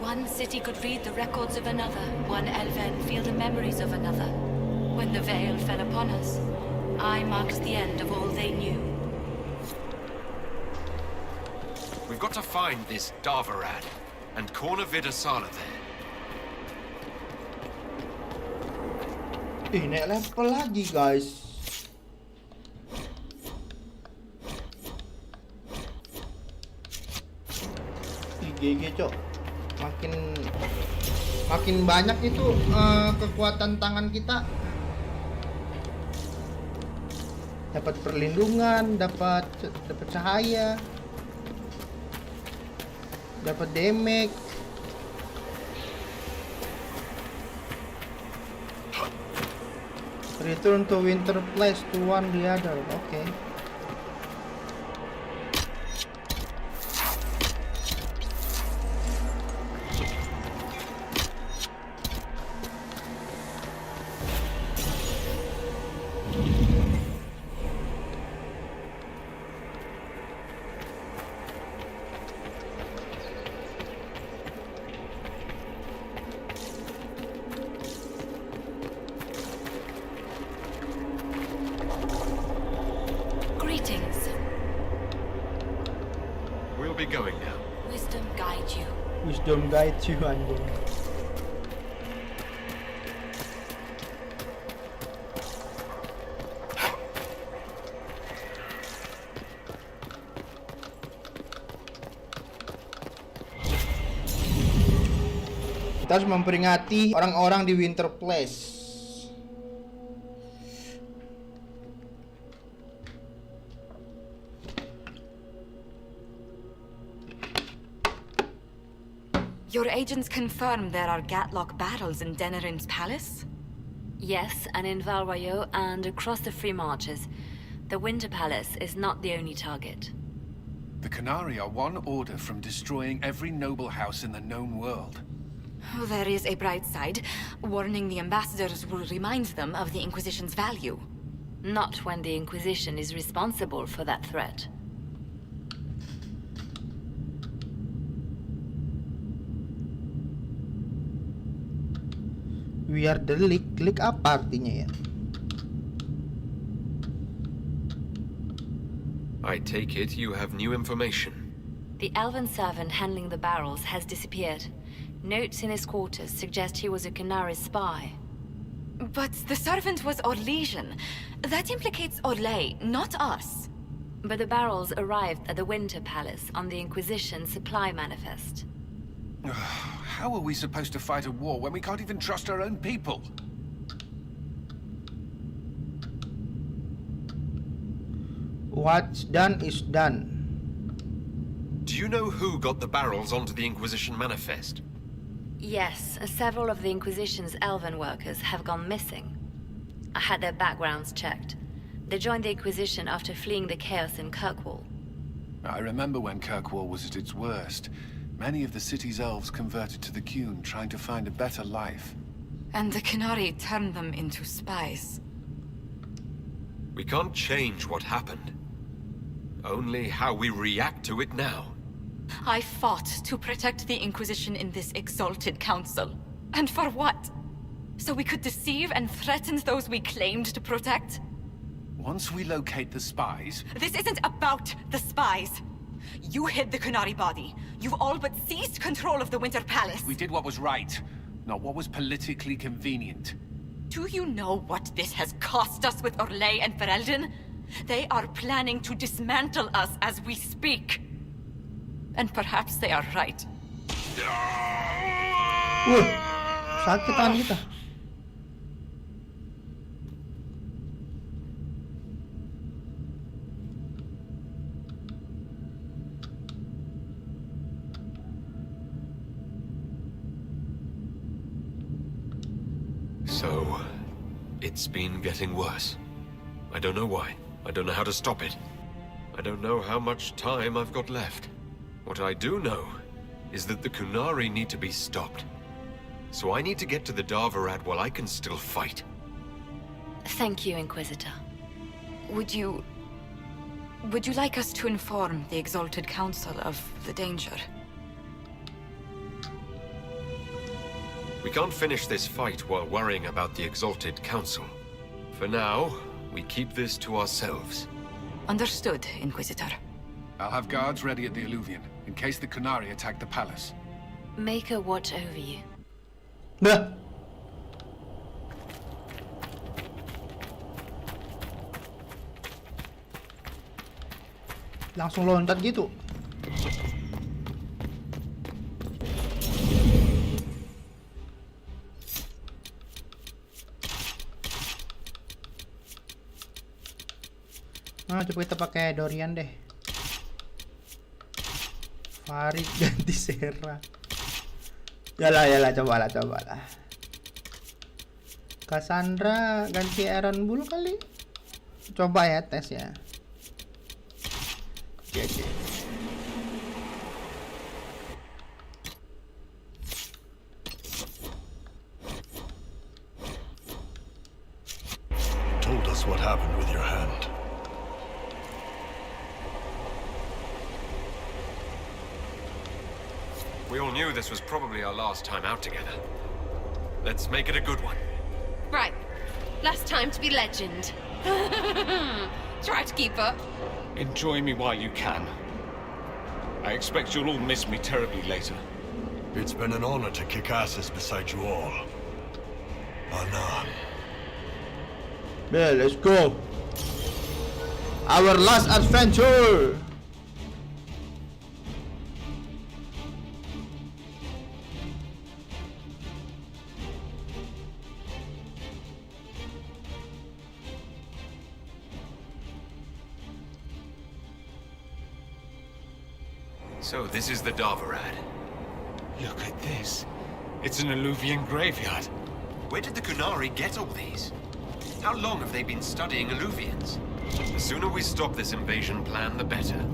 One city could read the records of another. One Elven feel the memories of another. When the veil fell upon us, I marked the end of all they knew. We've got to find this Davarad and corner Vidasala there. Naik level lagi, guys. GG, cok. Makin banyak itu kekuatan tangan kita. Dapat perlindungan, dapat cahaya, dapat damage. Return to winter place to warn the other. Okay. Wisdom guide you, anjing. Kita harus memperingati orang-orang di Winter Place. Your agents confirm there are Gatlock battles in Denerim's palace? Yes, and in Valwayo and across the Free Marches. The Winter Palace is not the only target. The Qunari are one order from destroying every noble house in the known world. Oh, there is a bright side. Warning the ambassadors will remind them of the Inquisition's value. Not when the Inquisition is responsible for that threat. We are the leak. Leak apa artinya ya? I take it you have new information. The elven servant handling the barrels has disappeared. Notes in his quarters suggest he was a Qunari spy. But the servant was Orlesian. That implicates Orlais, not us. But the barrels arrived at the Winter Palace on the Inquisition supply manifest. How are we supposed to fight a war when we can't even trust our own people? What's done is done. Do you know who got the barrels onto the Inquisition manifest? Yes, several of the Inquisition's elven workers have gone missing. I had their backgrounds checked. They joined the Inquisition after fleeing the chaos in Kirkwall. I remember when Kirkwall was at its worst. Many of the city's elves converted to the Qun, trying to find a better life. And the Qunari turned them into spies. We can't change what happened. Only how we react to it now. I fought to protect the Inquisition in this exalted council. And for what? So we could deceive and threaten those we claimed to protect? Once we locate the spies... This isn't about the spies. You hid the Kunari body. You've all but seized control of the Winter Palace. We did what was right, not what was politically convenient. Do you know what this has cost us with Orlais and Ferelden? They are planning to dismantle us as we speak. And perhaps they are right. Sakit tangan kita. So, it's been getting worse. I don't know why. I don't know how to stop it. I don't know how much time I've got left. What I do know is that the Kunari need to be stopped. So I need to get to the Darvarad while I can still fight. Thank you, Inquisitor. Would you like us to inform the Exalted Council of the danger? We can't finish this fight while worrying about the Exalted Council. For now, we keep this to ourselves. Understood, Inquisitor. I'll have guards ready at the Alluvion, in case the Kunari attack the palace. Make a watch over you. Dah. Langsung loncat gitu. Nah, coba kita pakai Dorian deh. Farid ganti Sera. Yalah, cobalah. Cassandra ganti Aaron Bull kali. Coba ya, tes ya. Oke. Told us what happened with your hand. We all knew this was probably our last time out together. Let's make it a good one. Right. Last time to be legend. Try to keep up. Enjoy me while you can. I expect you'll all miss me terribly later. It's been an honor to kick asses beside you all. Anna. Yeah, let's go. Our last adventure. So this is the Darvarad. Look at this. It's an Alluvian graveyard. Where did the Kunari get all these? How long have they been studying Alluvians? The sooner we stop this invasion plan, the better.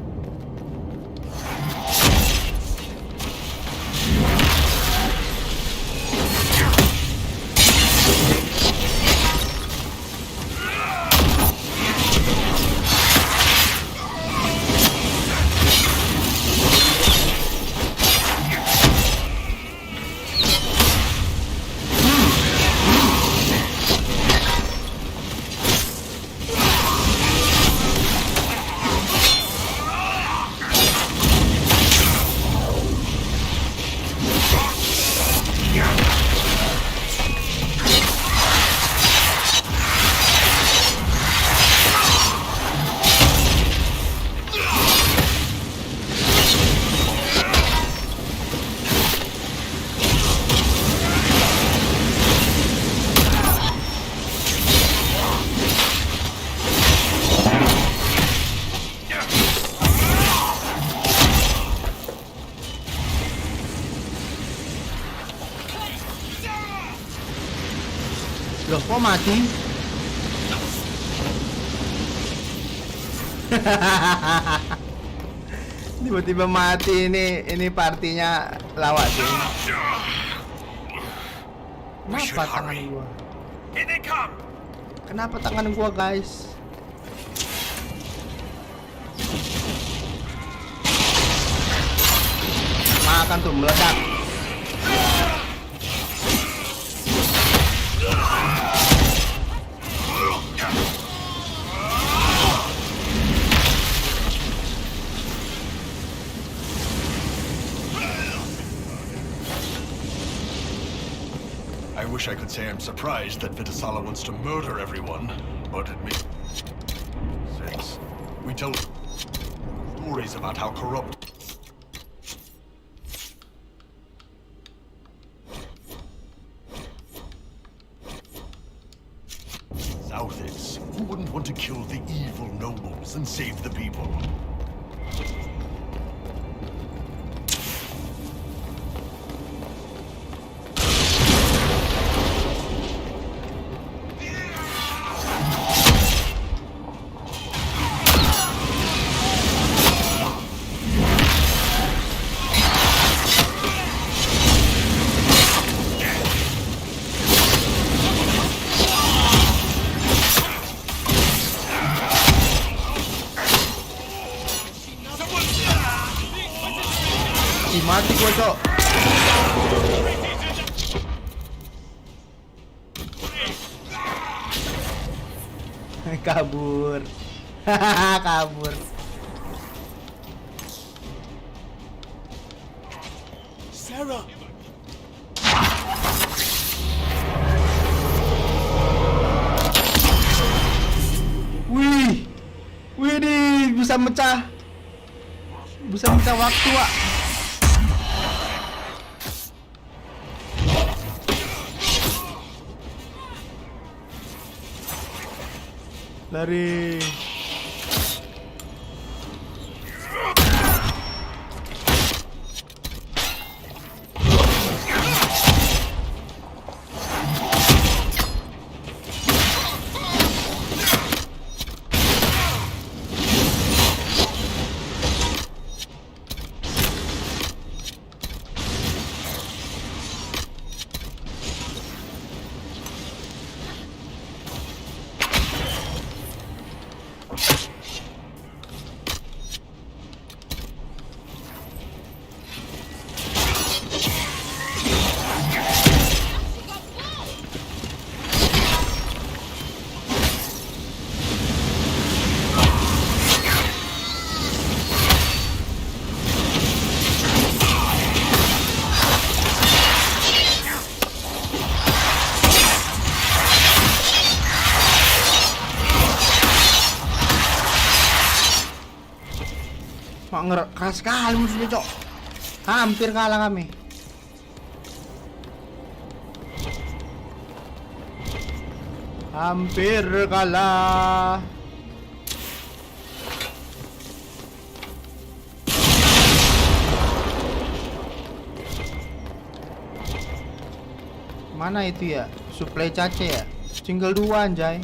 Loh, kok mati? Tiba-tiba mati ini partinya lawak sih. Kenapa tangan gua? Kenapa tangan gua, guys? Makan tuh meledak. wish I could say I'm surprised that Vitasala wants to murder everyone, but it makes sense. We tell stories about how corrupt South is. Who wouldn't want to kill the evil nobles and save the people? Mati gua, Cok. Kabur. Kabur. Sarah. Wih. Wih, bisa mecah. Bisa mecah waktu, Wak. Dari keras sekali musuhnya, Cok. Hampir kalah kami. Hampir kalah. Mana itu ya? Suplai cace ya? Tinggal 2 anjay.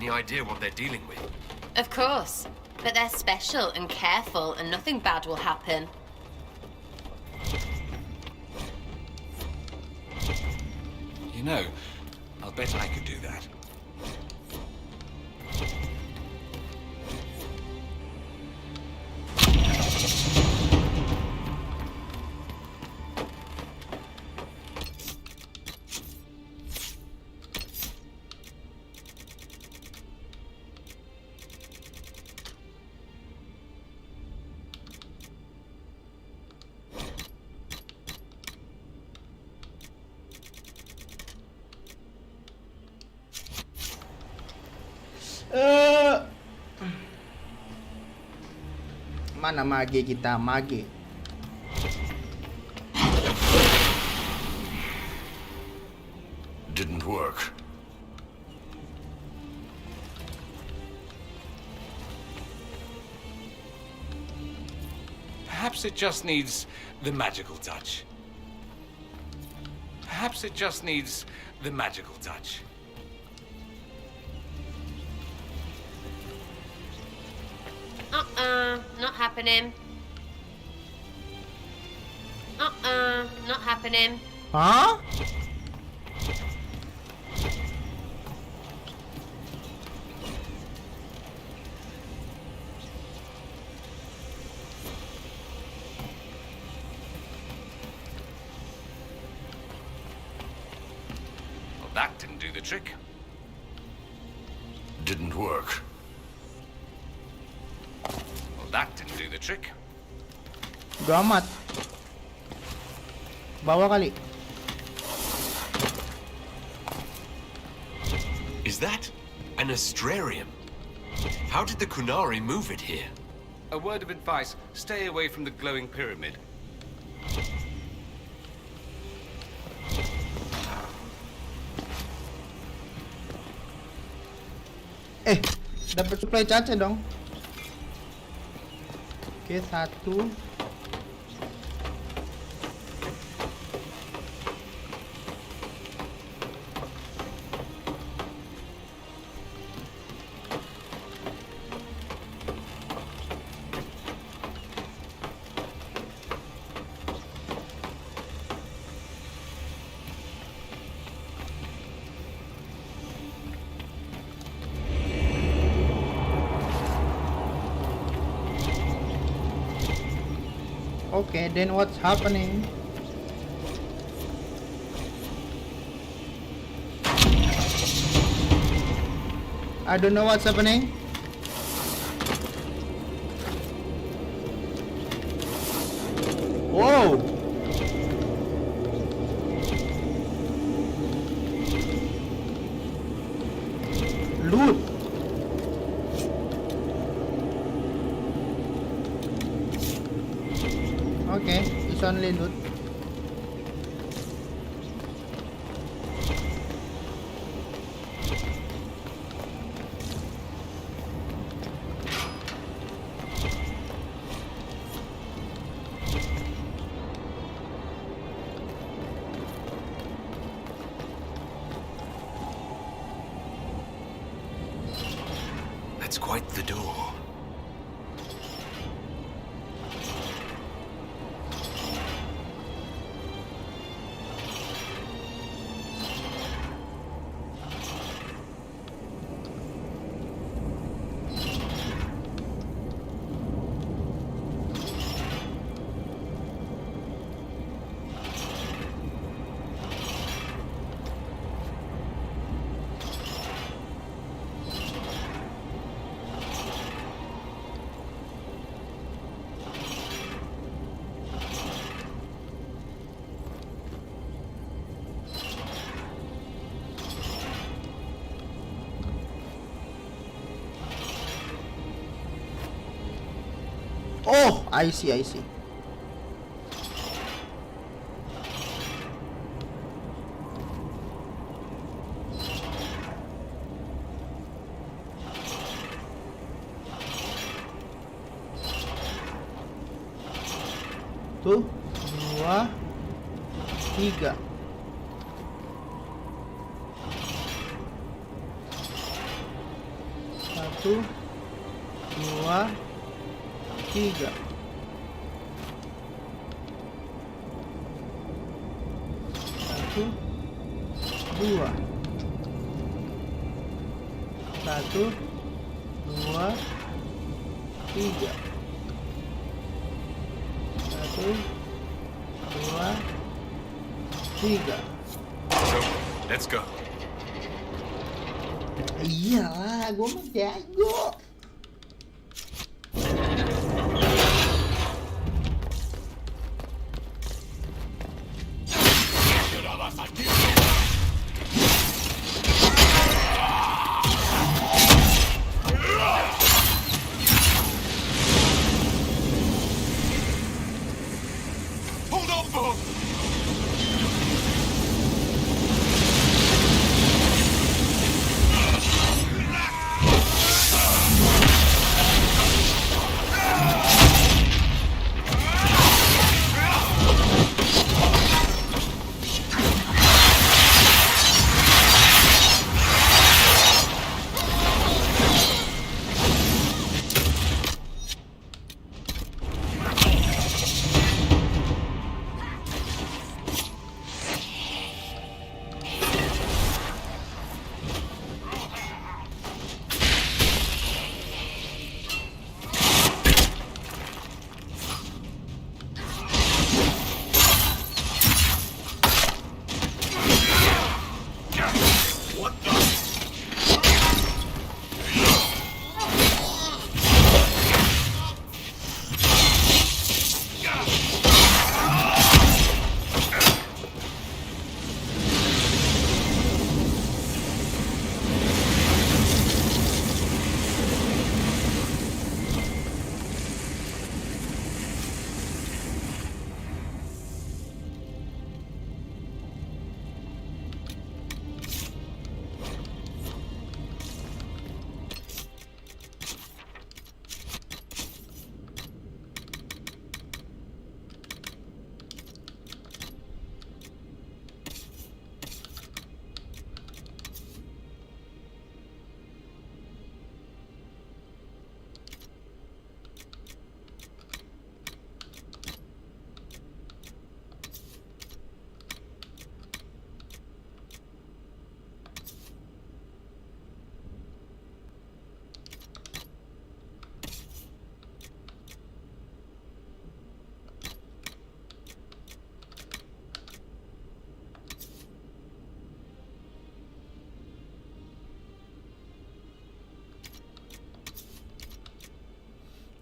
Idea what they're dealing with? Of course, but they're special and careful and nothing bad will happen. You know, I'll bet I could do that. Mana mage kita, mage. Didn't work. Perhaps it just needs the magical touch. Perhaps it just needs the magical touch. Not happening. Not happening. Hah? Well, that didn't do the trick. Didn't work. Well, that didn't do the trick. Udah amat. Bawa kali. Is that an astrarium? How did the Kunari move it here? A word of advice, stay away from the glowing pyramid. Dapat supply caca dong. Oke, 1. Okay, then what's happening? I don't know what's happening. Whoa! Loot! Okay, it's only loot. That's quite the door. Oh, I see, I see. Tuh, 2, 3. Satu, 2, 3. Satu, 2. 1, 2, 3. 1, 2, 3. Let's go. Iyalah, gue mah jago. Hold on, Bob!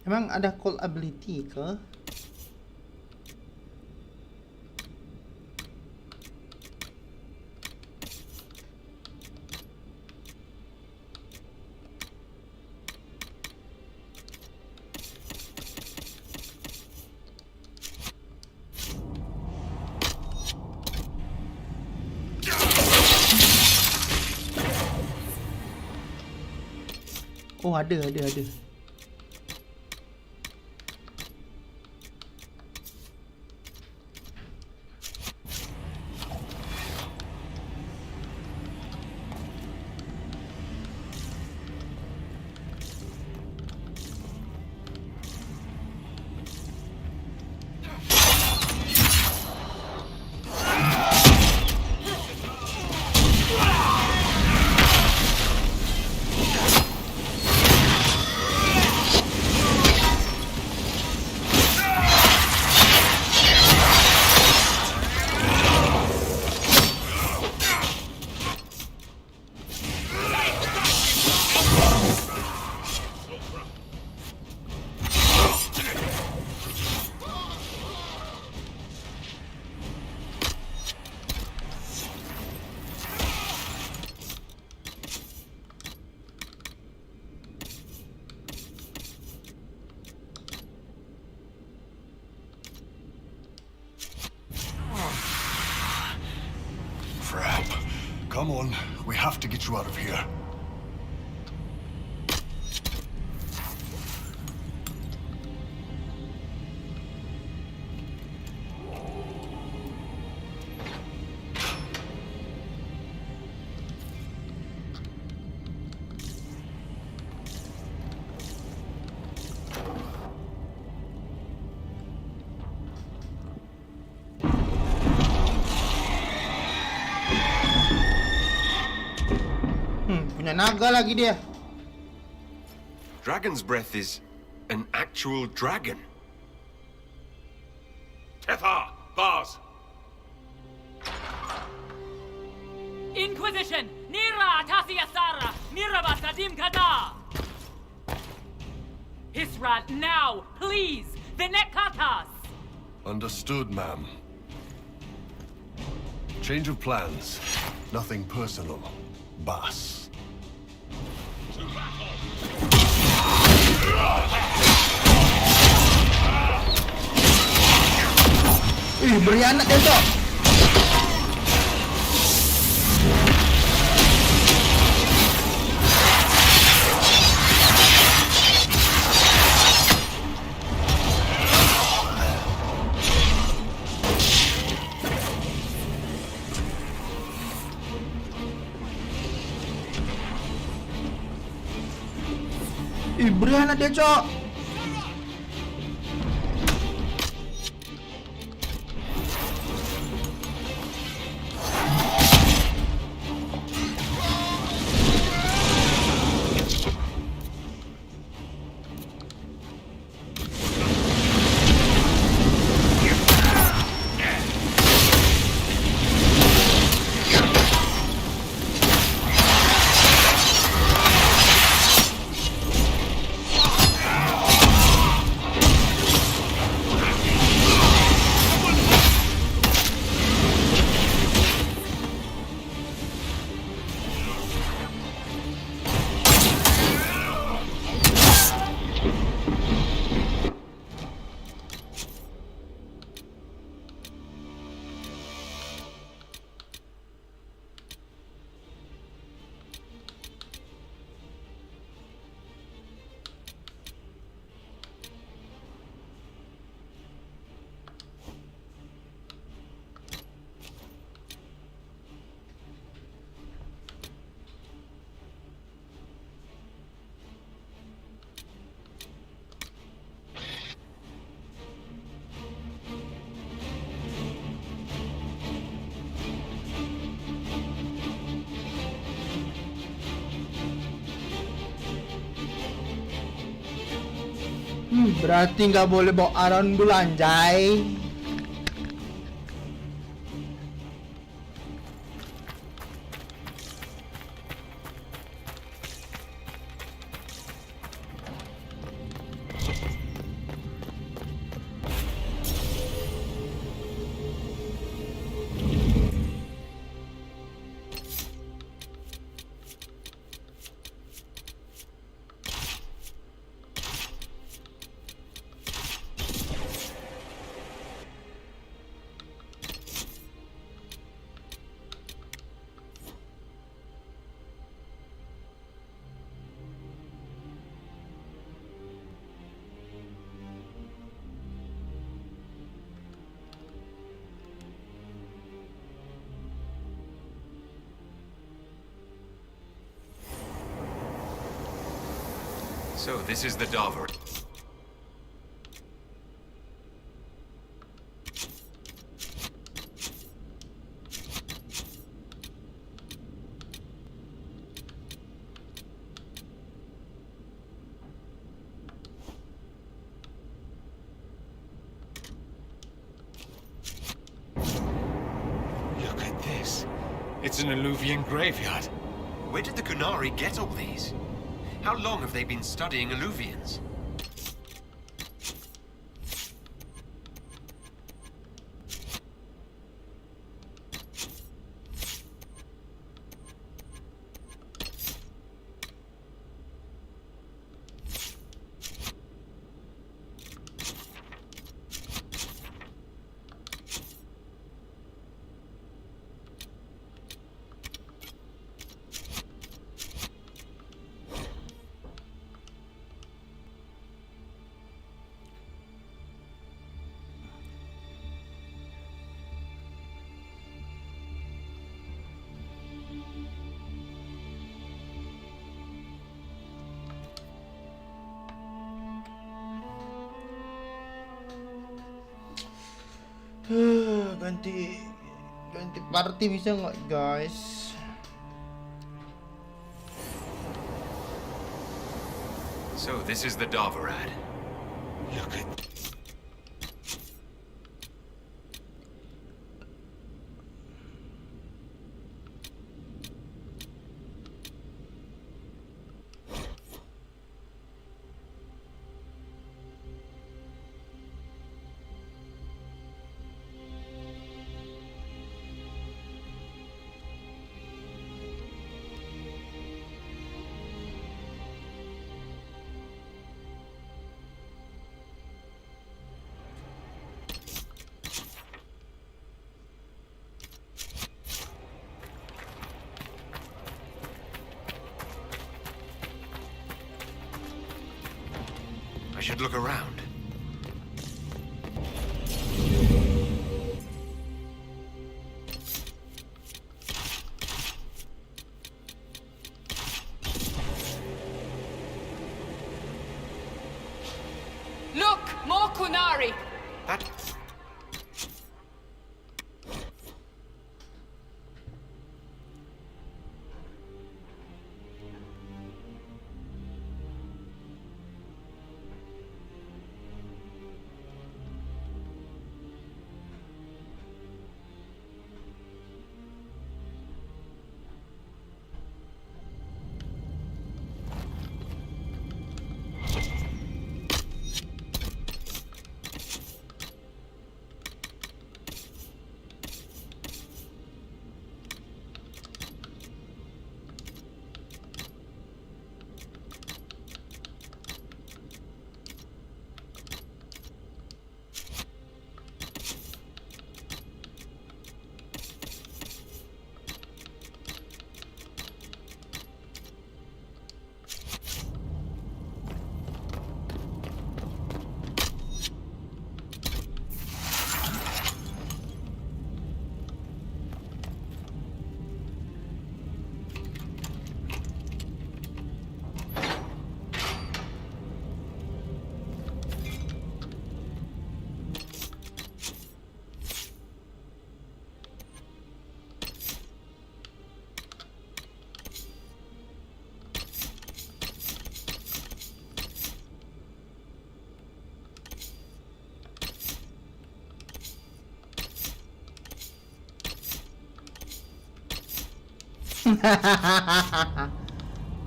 Emang ada call ability ke? Oh, ada. Come on, we have to get you out of here. Punya naga lagi dia. Dragon's breath is an actual dragon. Tethar! Bars! Inquisition! Nira Tasiyasara! Niraba Sadim Kata! Hisrat now, please! Vinekatas! Understood, ma'am. Change of plans. Nothing personal. Boss. Berianak dia tu. Berianak dia, Cok. Berarti nggak boleh bawa aron dulu, anjay. So this is the Darver. Look at this. It's an Alluvian graveyard. Where did the Kunari get all these? How long have they been studying Alluvians? ganti party bisa nggak guys? So this is the Darverad. Look at... I should look around. Look! More Kunari! That...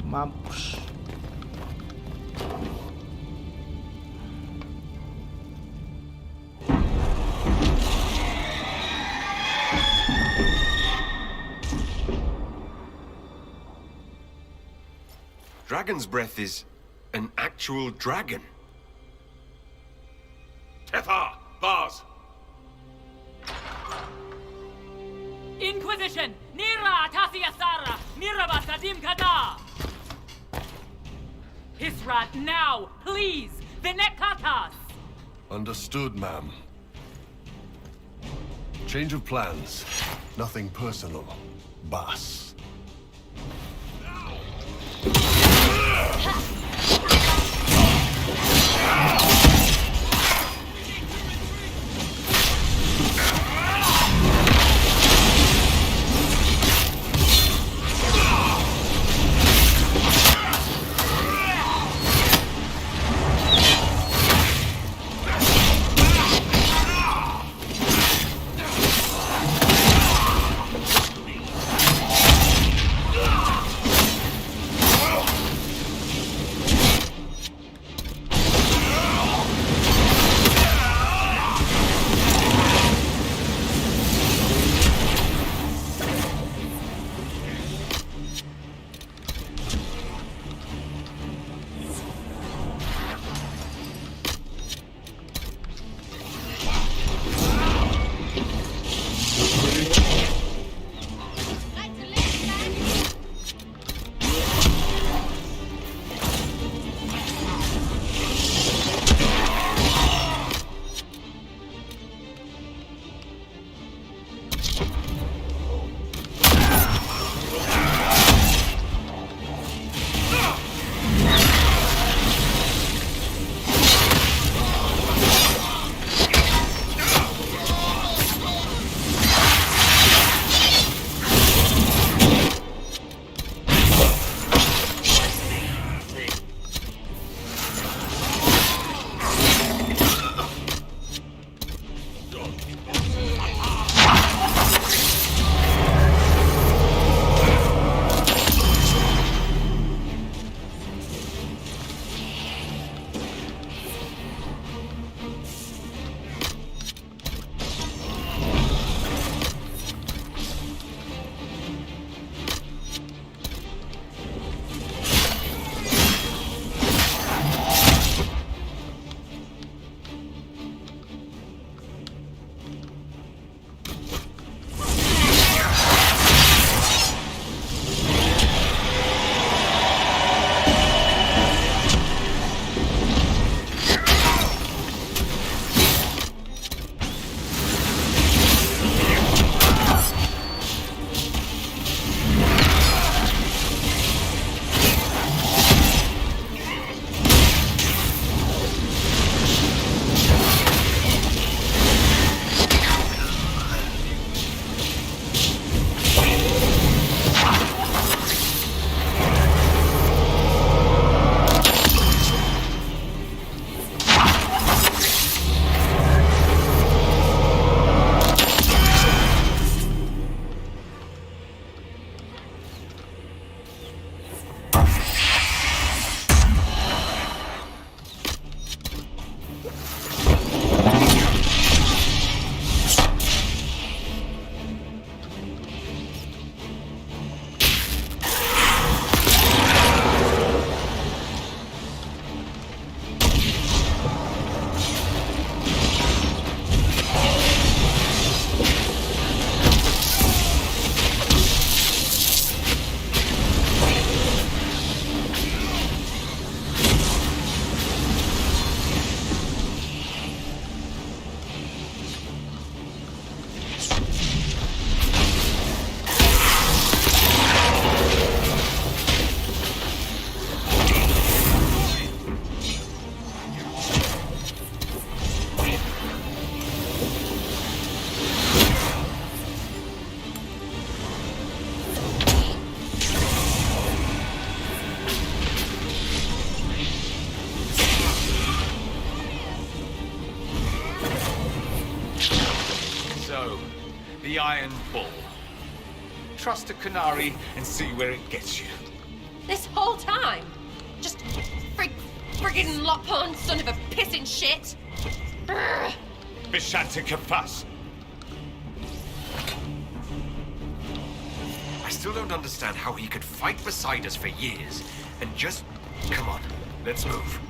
Mampus. Dragon's breath is an actual dragon. Tethar! Bars! Inquisition! Nira Tasiasara! Miraba Sadim Kata! Hisrat, now! Please! Vinekatas! Understood, ma'am. Change of plans. Nothing personal. Boss. the Iron Bull. Trust a Canary and see where it gets you. This whole time? Just friggin' Lophorn son of a pissing shit! Brr. Bishanta Kapas. I still don't understand how he could fight beside us for years and just... Come on, let's move.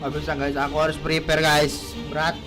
Gak bisa guys, aku harus prepare guys. Berat.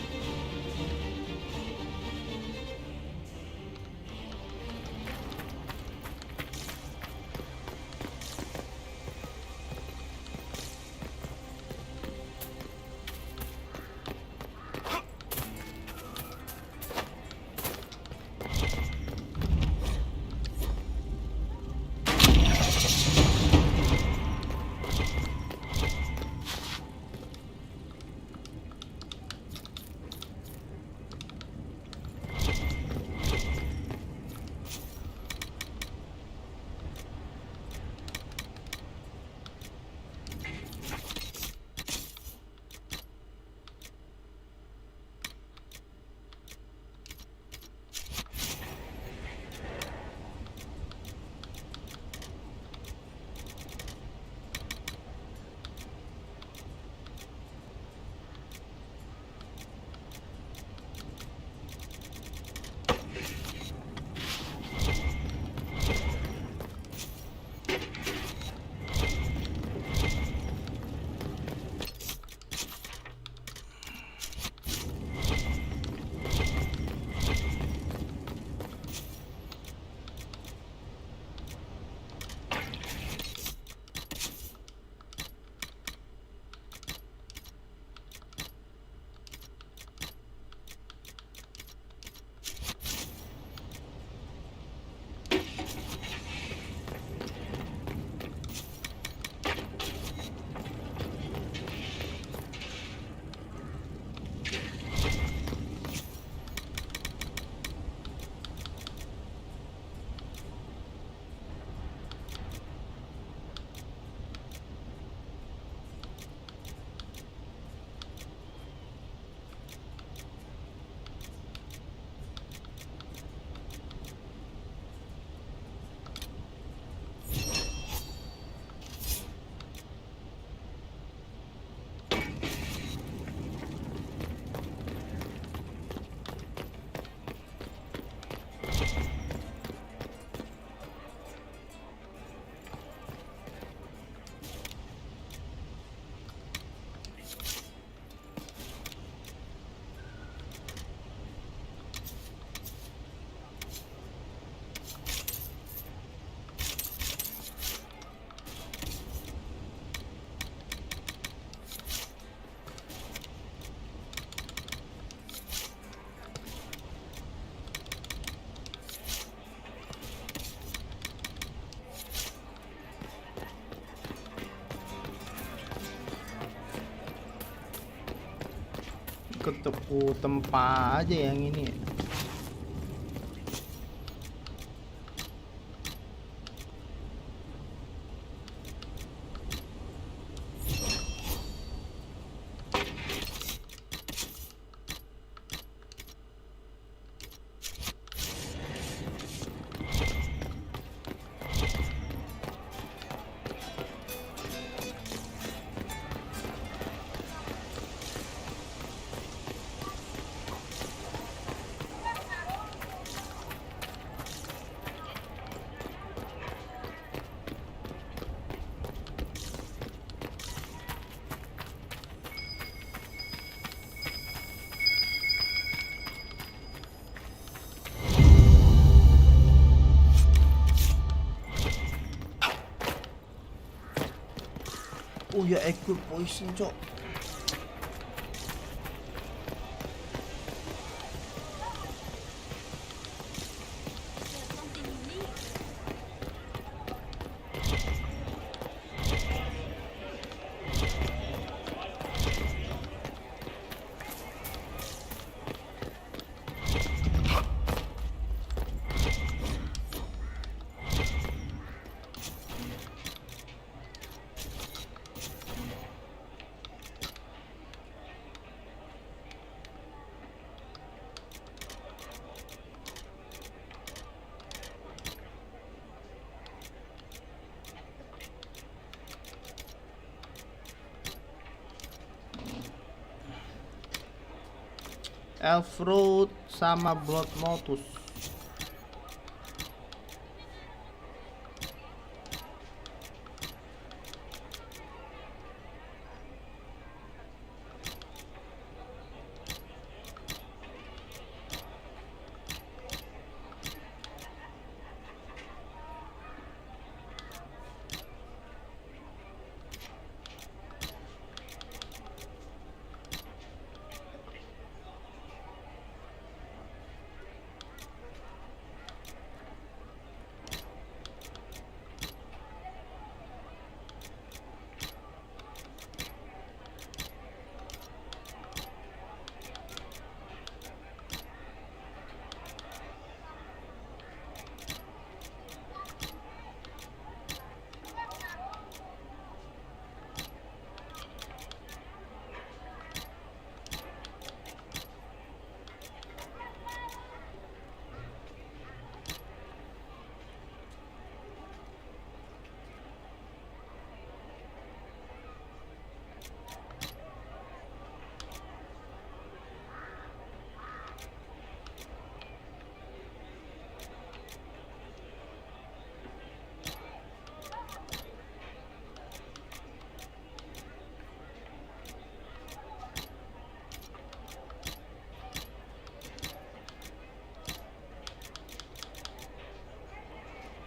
Ketepku tempa aja yang ini. Oh ya, equip poison, cok. Elf Road sama Blood Motus.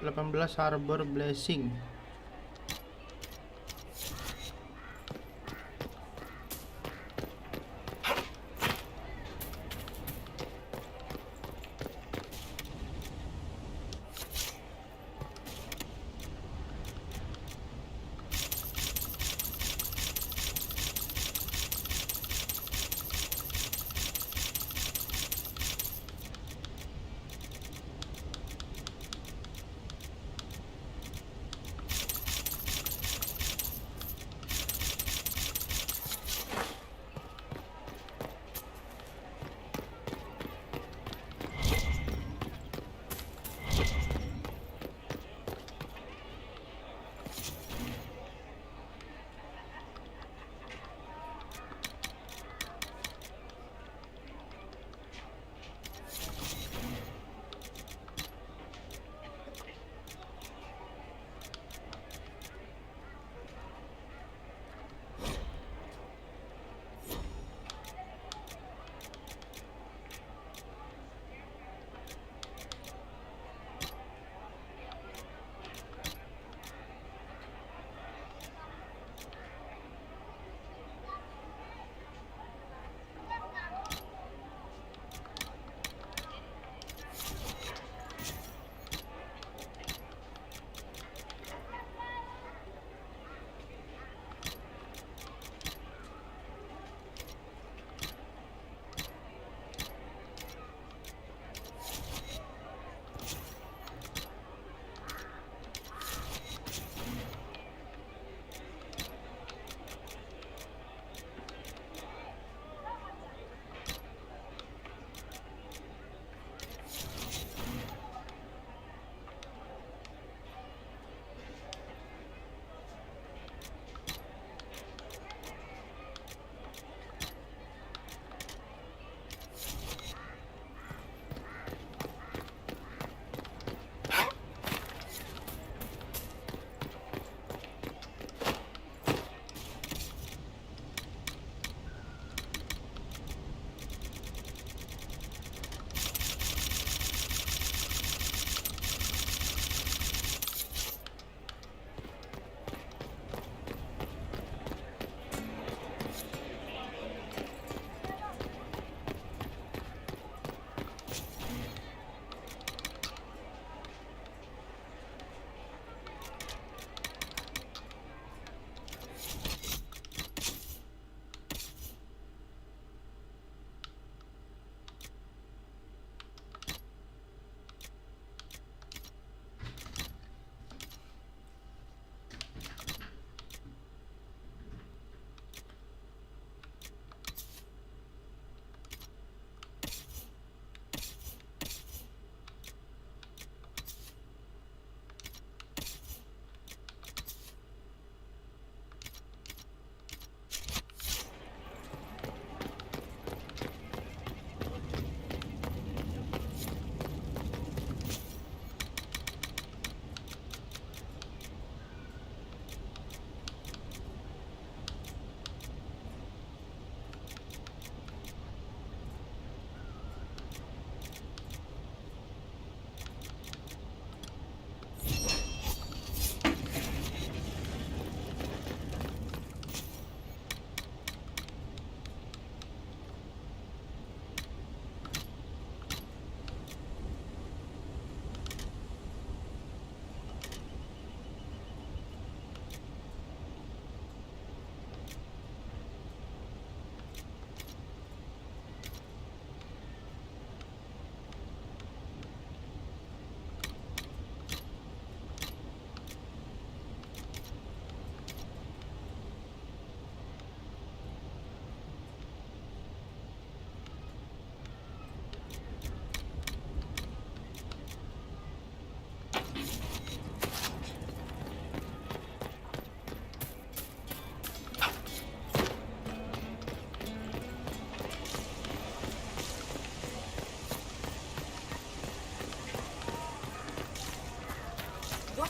(18) Harbor Blessing.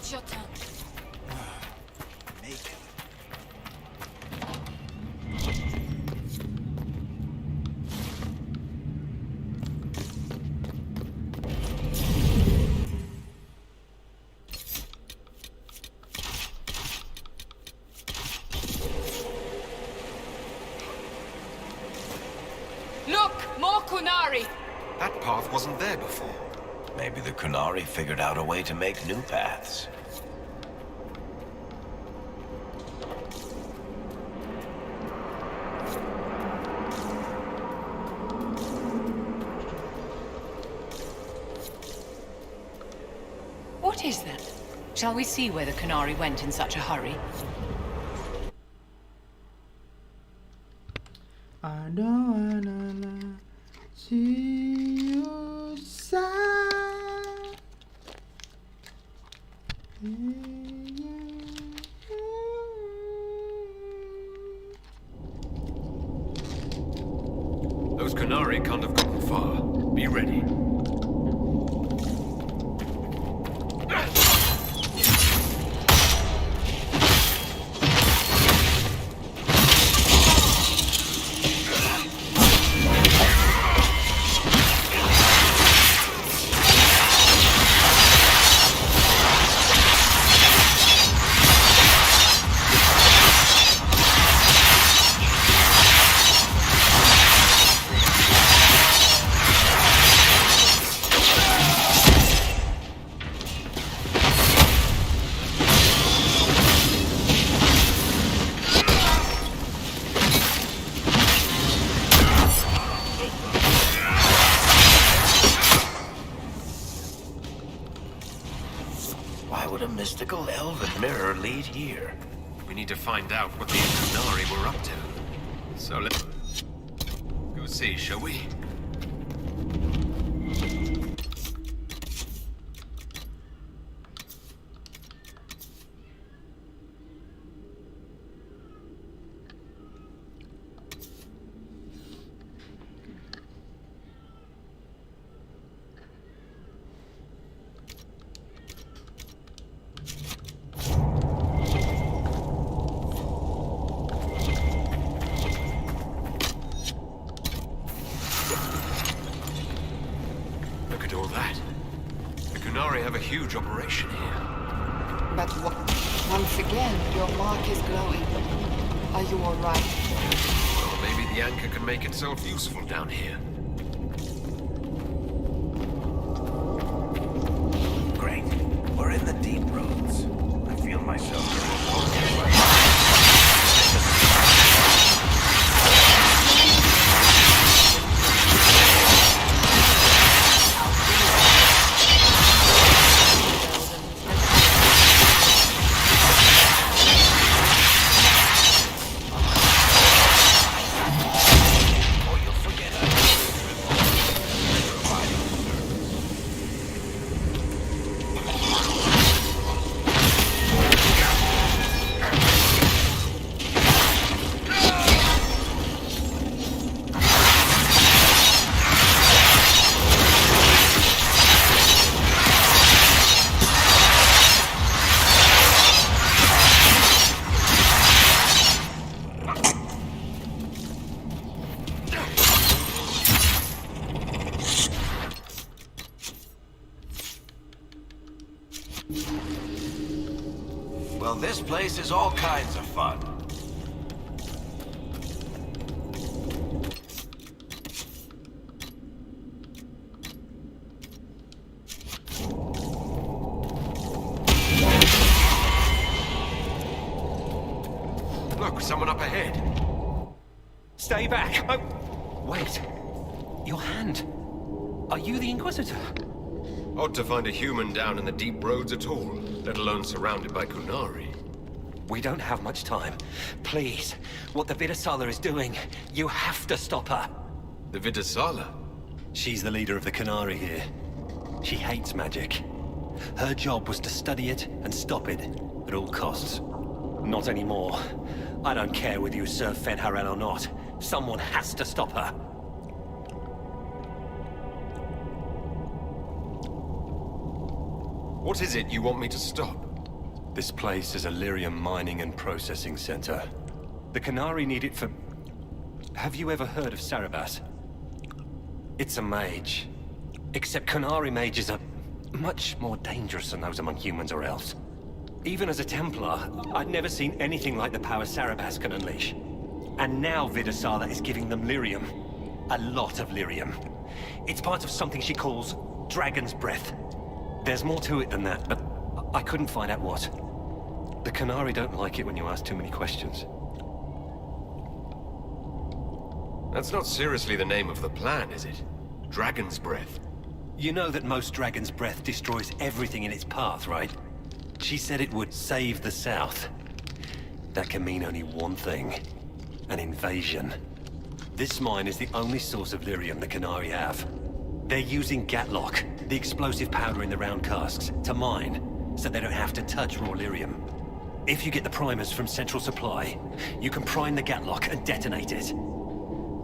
Watch your tongue. Make it. Look! More Kunari! That path wasn't there before. Maybe the Kunari figured out a way to make new paths. What is that? Shall we see where the Kunari went in such a hurry? I don't wanna see you sad. Those Kunari can't have gotten far. Be ready. Why would a mystical elven mirror lead here? We need to find out what the Kunari were up to. So let's go see, shall we? Look at all that. The Kunari have a huge operation here. But once again, your mark is glowing. Are you all right? Well, maybe the anchor can make itself useful down here. Great. We're in the deep roads. I feel myself. Well, this place is all kinds of fun. Look, someone up ahead. Stay back! Oh, wait. Your hand. Are you the Inquisitor? Odd to find a human down in the deep roads at all, let alone surrounded by Kunari. We don't have much time. Please, what the Vidasala is doing, you have to stop her. The Vidasala? She's the leader of the Kunari here. She hates magic. Her job was to study it and stop it at all costs. Not anymore. I don't care whether you serve Fenharel or not. Someone has to stop her. What is it you want me to stop? This place is a lyrium mining and processing center. The Qunari need it for... Have you ever heard of Sarabas? It's a mage. Except Qunari mages are much more dangerous than those among humans or elves. Even as a Templar, I'd never seen anything like the power Sarabas can unleash. And now Vidasala is giving them lyrium. A lot of lyrium. It's part of something she calls Dragon's Breath. There's more to it than that, but I couldn't find out what. The Qunari don't like it when you ask too many questions. That's not seriously the name of the plan, is it? Dragon's Breath. You know that most Dragon's Breath destroys everything in its path, right? She said it would save the South. That can mean only one thing. An invasion. This mine is the only source of lyrium the Qunari have. They're using Gatlock, the explosive powder in the round casks, to mine, so they don't have to touch raw lyrium. If you get the primers from Central Supply, you can prime the Gatlock and detonate it.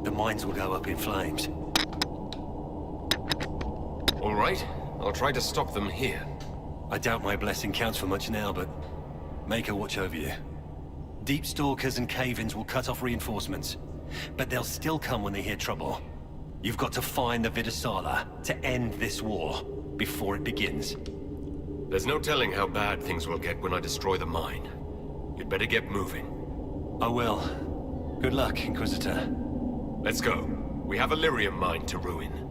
The mines will go up in flames. All right, I'll try to stop them here. I doubt my blessing counts for much now, but make her watch over you. Deep Stalkers and cave-ins will cut off reinforcements, but they'll still come when they hear trouble. You've got to find the Vidasala to end this war before it begins. There's no telling how bad things will get when I destroy the mine. You'd better get moving. I will. Good luck, Inquisitor. Let's go. We have a lyrium mine to ruin.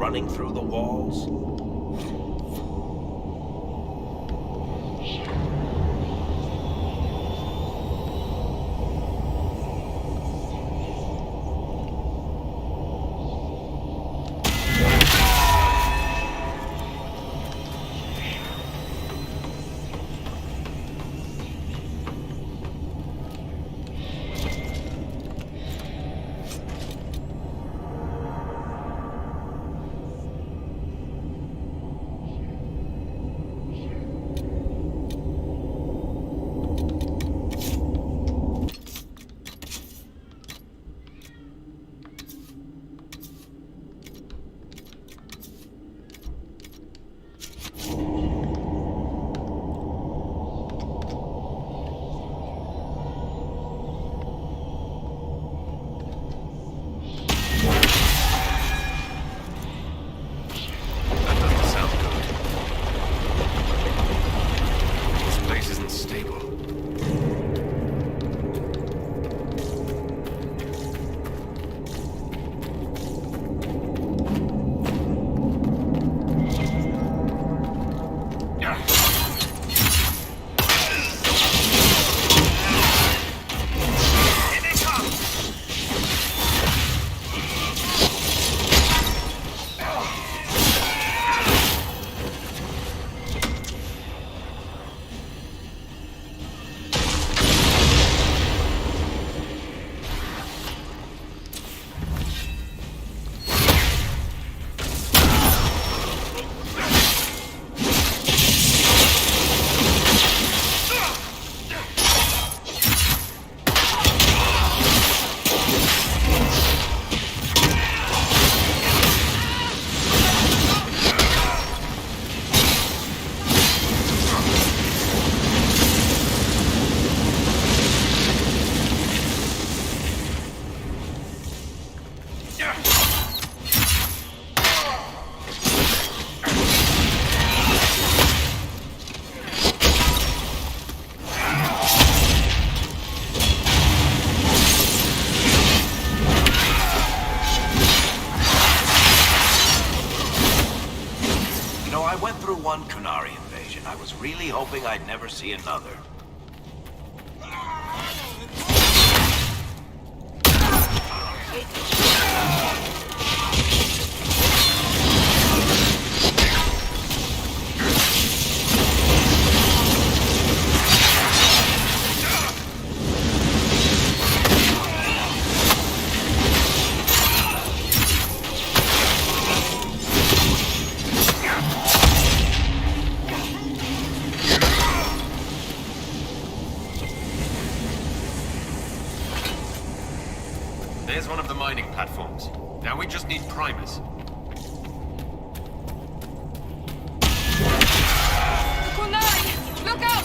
Running through the walls. I went through one Kunari invasion, I was really hoping I'd never see another. There's one of the mining platforms. Now we just need primers. Kunari, look out!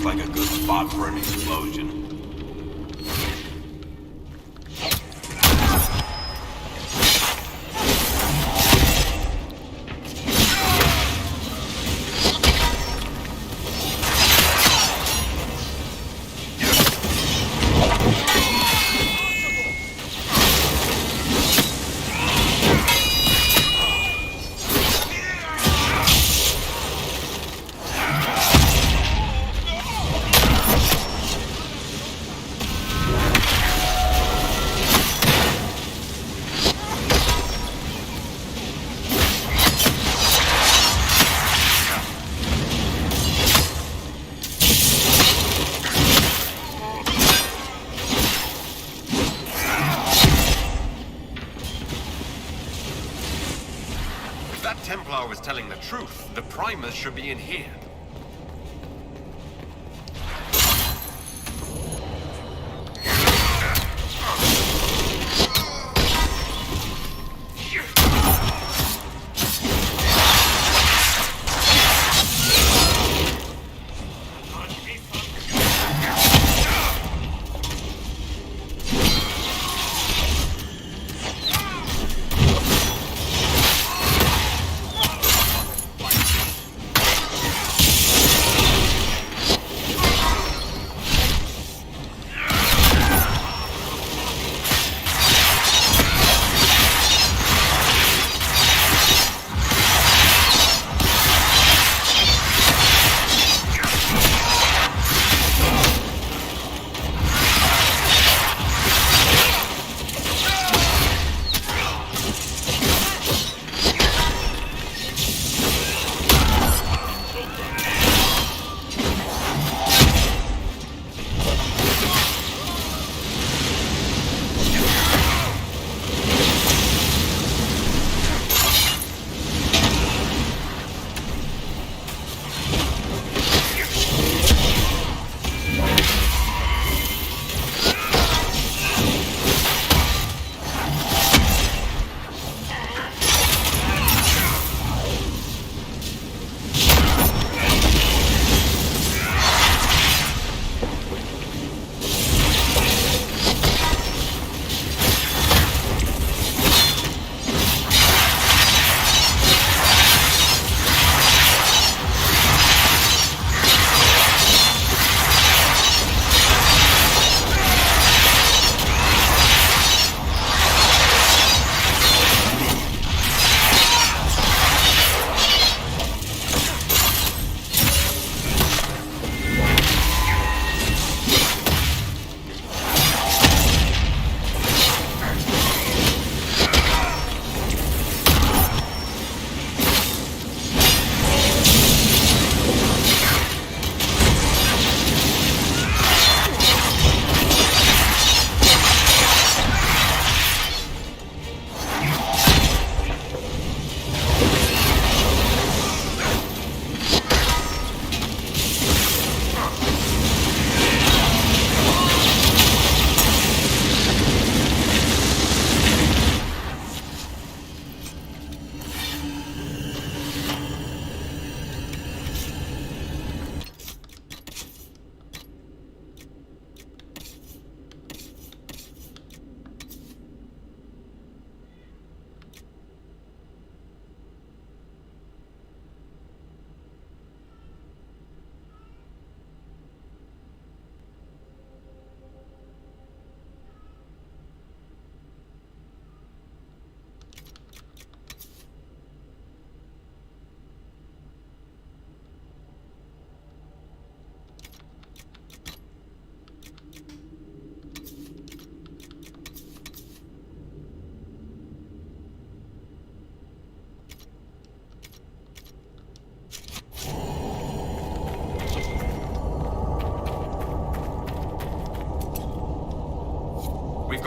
Like a good spot for an explosion. Templar was telling the truth. The primers should be in here.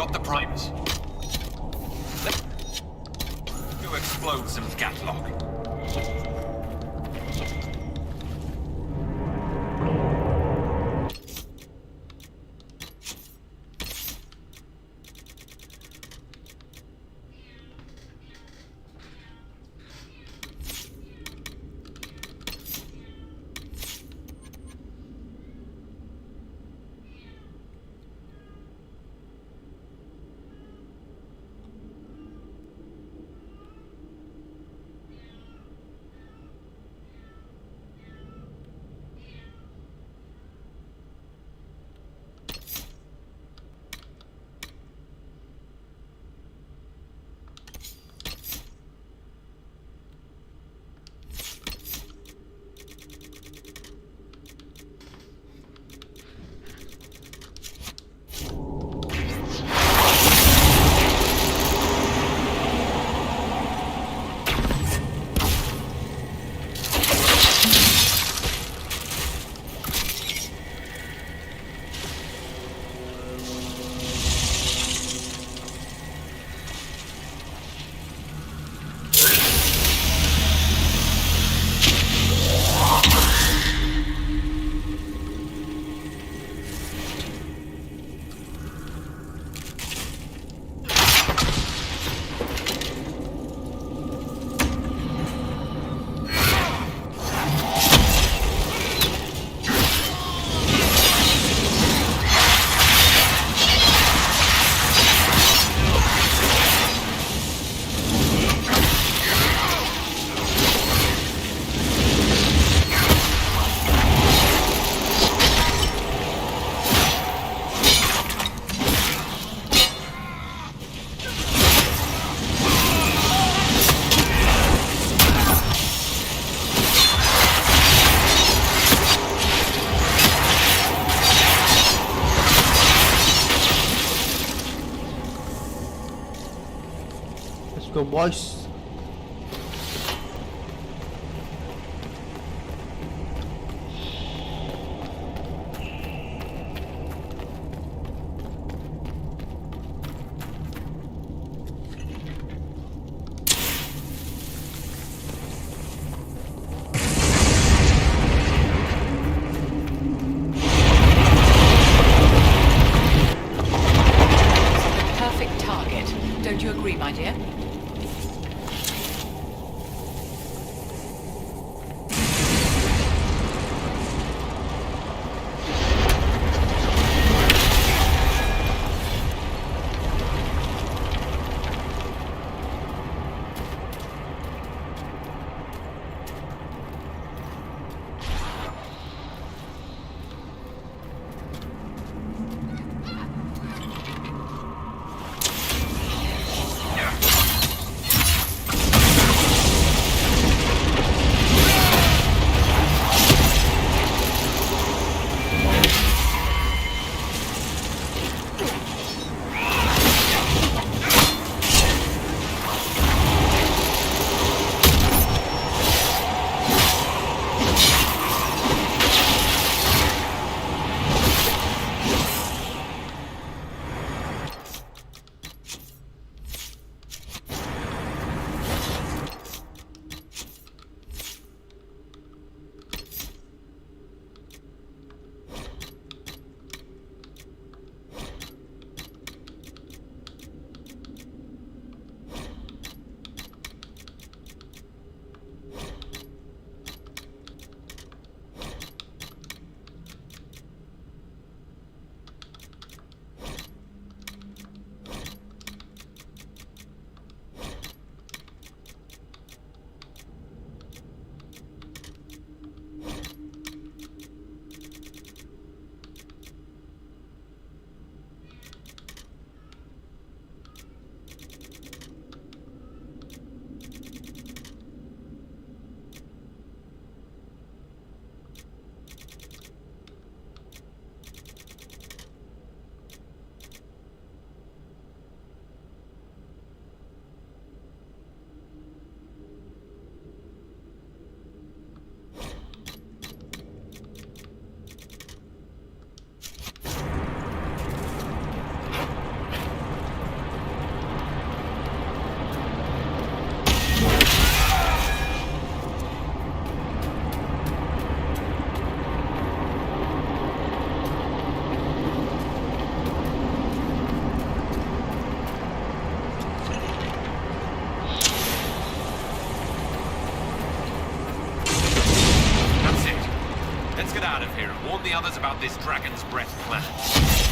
got the primers. Let's go explode some Gatlock. Go, boys. Perfect target. Don't you agree, my dear? get out of here and warn the others about this Dragon's Breath plan.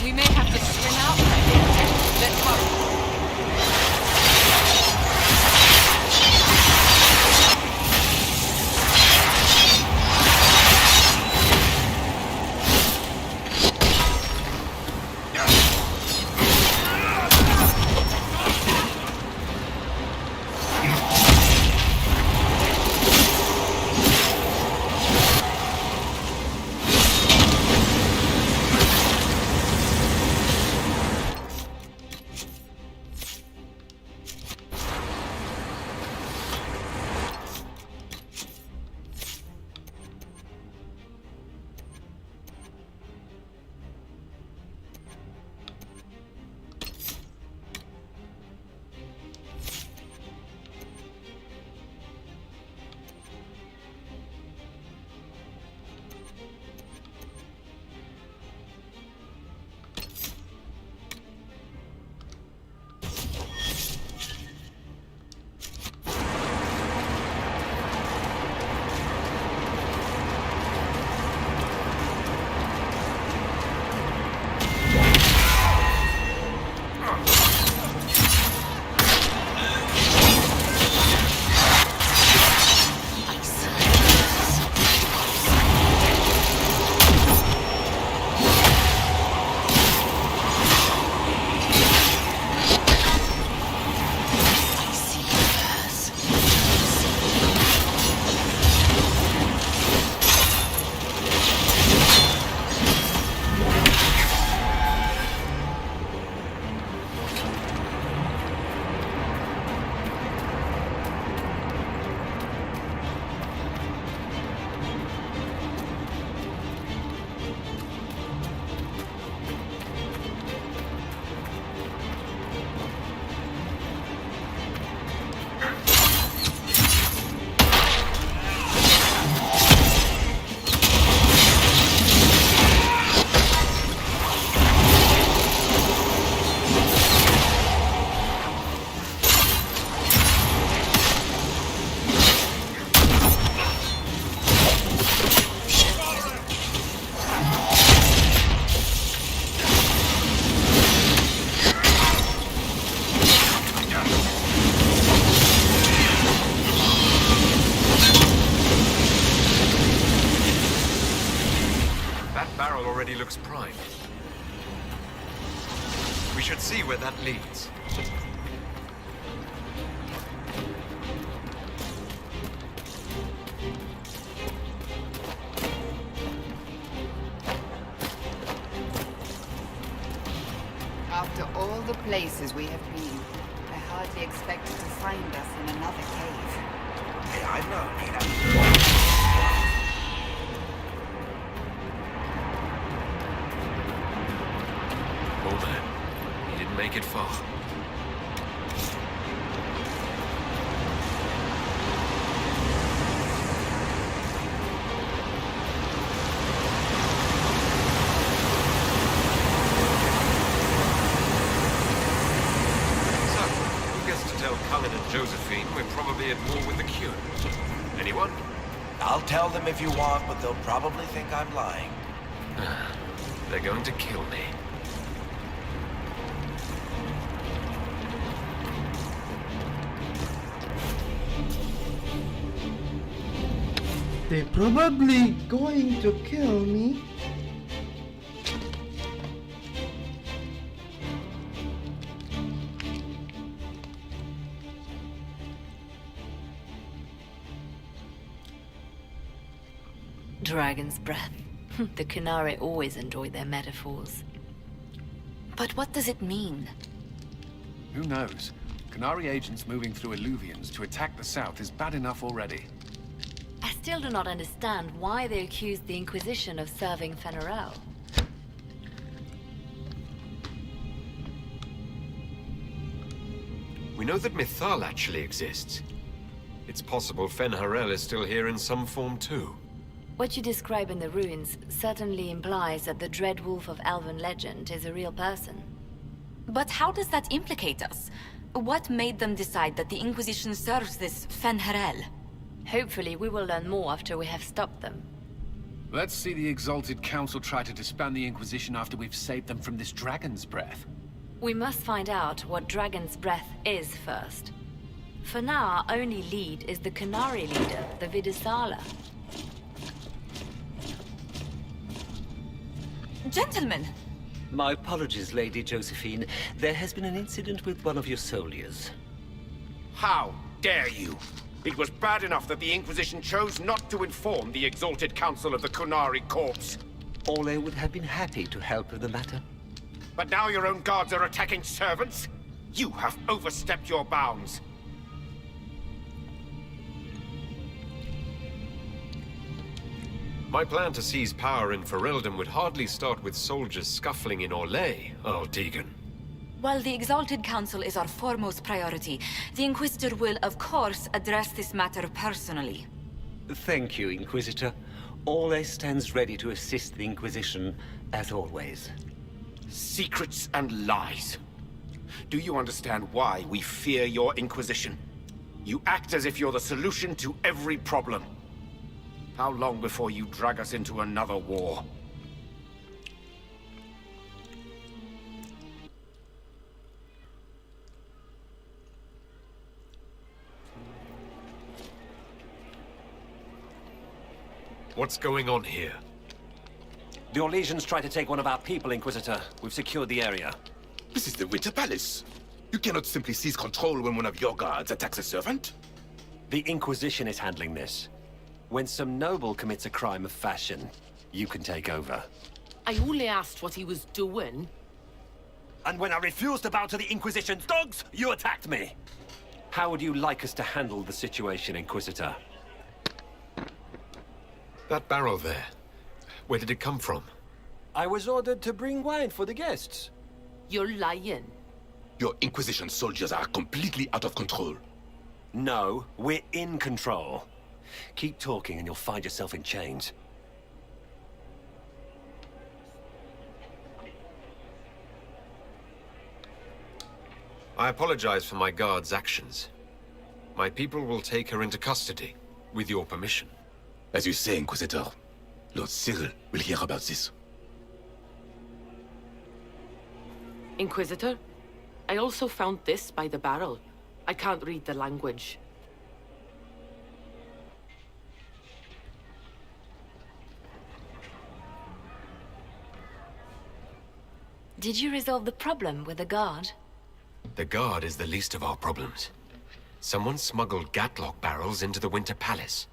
We may have to swim out there. Let's hurry. looks prime. We should see where that leads. After all the places we have been, I hardly expected to find us in another cave. Hey, I know. Oh man, he didn't make it far. Josephine, we're probably at war with the Cure. Anyone? I'll tell them if you want, but they'll probably think I'm lying. They're going to kill me. They're probably going to kill me. Dragon's breath. The Qunari always enjoyed their metaphors. But what does it mean? Who knows? Qunari agents moving through Illuvians to attack the south is bad enough already. I still do not understand why they accused the Inquisition of serving Fen'Harel. We know that Mythal actually exists. It's possible Fen'Harel is still here in some form too. What you describe in the ruins certainly implies that the Dread Wolf of Elven legend is a real person. But how does that implicate us? What made them decide that the Inquisition serves this Fen'Harel? Hopefully we will learn more after we have stopped them. Let's see the Exalted Council try to disband the Inquisition after we've saved them from this dragon's breath. We must find out what Dragon's Breath is first. For now, our only lead is the Qunari leader, the Vidisala. Gentlemen! My apologies, Lady Josephine. There has been an incident with one of your soldiers. How dare you? It was bad enough that the Inquisition chose not to inform the Exalted Council of the Qunari corpse. Ole would have been happy to help with the matter. But now your own guards are attacking servants? You have overstepped your bounds. My plan to seize power in Ferelden would hardly start with soldiers scuffling in Orlais, Earl Deegan. While the Exalted Council is our foremost priority, the Inquisitor will, of course, address this matter personally. Thank you, Inquisitor. Ole stands ready to assist the Inquisition, as always. Secrets and lies. Do you understand why we fear your Inquisition? You act as if you're the solution to every problem. How long before you drag us into another war? What's going on here? The Orlesians tried to take one of our people, Inquisitor. We've secured the area. This is the Winter Palace. You cannot simply seize control when one of your guards attacks a servant. The Inquisition is handling this. When some noble commits a crime of fashion, you can take over. I only asked what he was doing. And when I refused to bow to the Inquisition's dogs, you attacked me! How would you like us to handle the situation, Inquisitor? That barrel there, where did it come from? I was ordered to bring wine for the guests. You're lying. Your Inquisition soldiers are completely out of control. No, we're in control. Keep talking and you'll find yourself in chains. I apologize for my guard's actions. My people will take her into custody, with your permission. As you say, Inquisitor, Lord Cyril will hear about this. Inquisitor, I also found this by the barrel. I can't read the language. Did you resolve the problem with the guard? The guard is the least of our problems. Someone smuggled Gatlock barrels into the Winter Palace.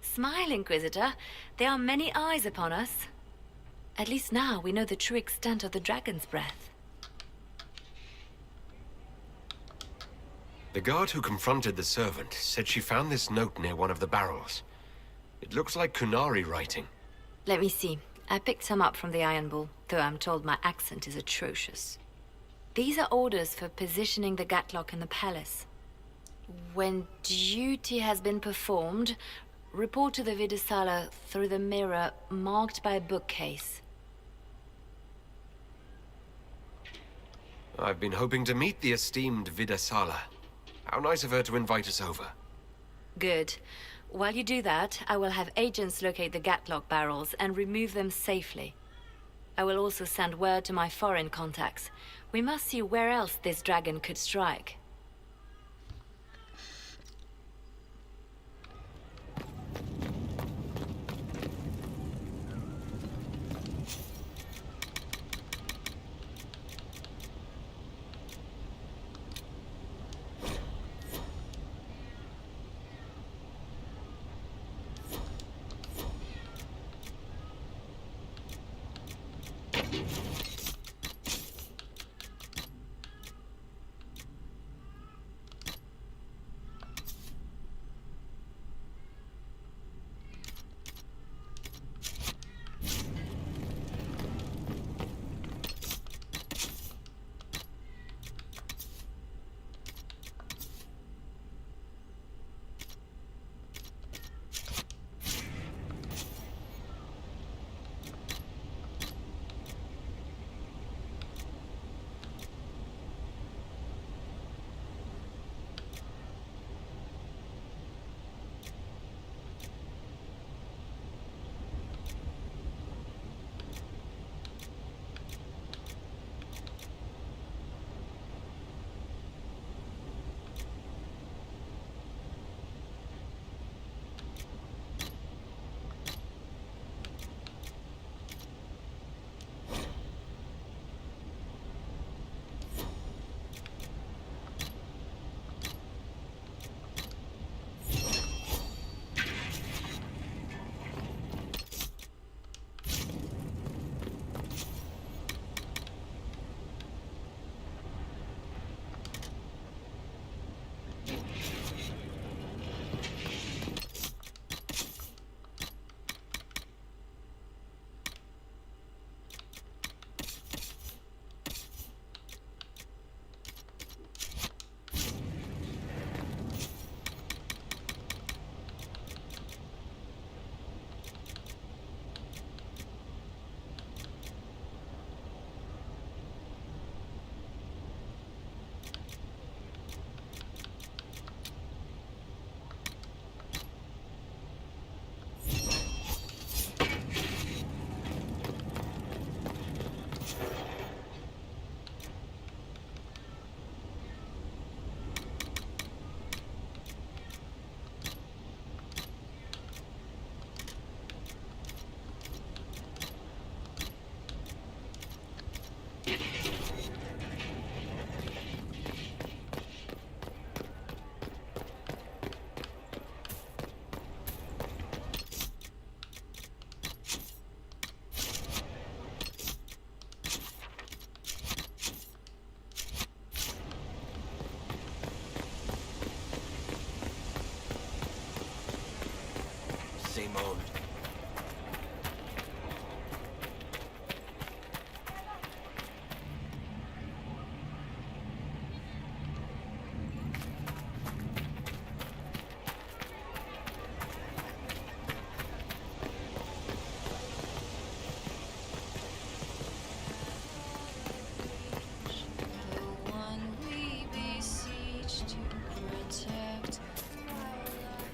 Smile, Inquisitor. There are many eyes upon us. At least now we know the true extent of the Dragon's Breath. The guard who confronted the servant said she found this note near one of the barrels. It looks like Qunari writing. Let me see. I picked some up from the Iron Bull, though I'm told my accent is atrocious. These are orders for positioning the Gatlock in the palace. When duty has been performed, report to the Vidisala through the mirror marked by a bookcase. I've been hoping to meet the esteemed Vidisala. How nice of her to invite us over. Good. While you do that, I will have agents locate the Gatlock barrels and remove them safely. I will also send word to my foreign contacts. We must see where else this dragon could strike. Simon. The one we beseech to protect our lives.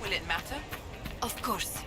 Will it matter? Of course.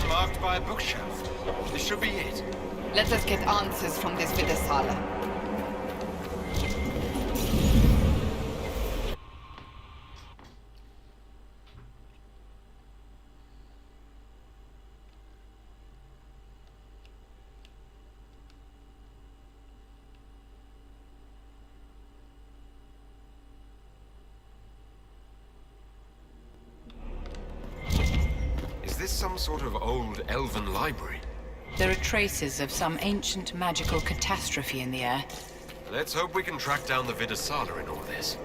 Marked by a bookshelf. This should be it. Let us get answers from this Vidasala. Is this some sort of old elven library? There are traces of some ancient magical catastrophe in the air. Let's hope we can track down the Vidasala in all this.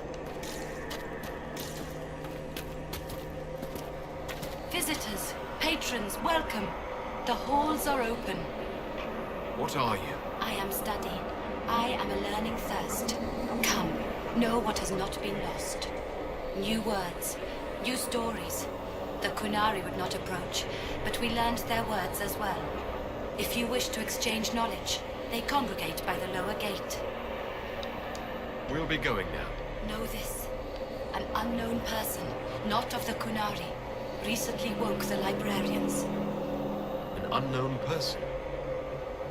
Visitors, patrons, welcome. The halls are open. What are you? I am study. I am a learning thirst. Come, know what has not been lost. New words, new stories. The Qunari would not approach, but we learned their words as well. If you wish to exchange knowledge, they congregate by the lower gate. We'll be going now. Know this. An unknown person, not of the Qunari, recently woke the librarians. An unknown person?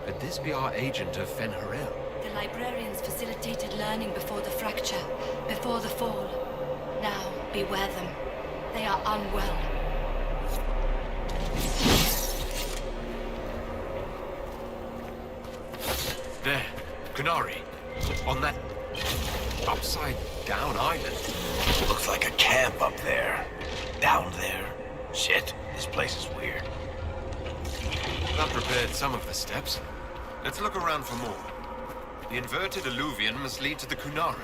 Could this be our agent of Fen'Harel? The librarians facilitated learning before the fracture, before the fall. Now, beware them. They are unwell. There, Kunari. On that upside-down island. Looks like a camp up there. Down there. Shit, this place is weird. That prepared some of the steps. Let's look around for more. The inverted alluvion must lead to the Kunari.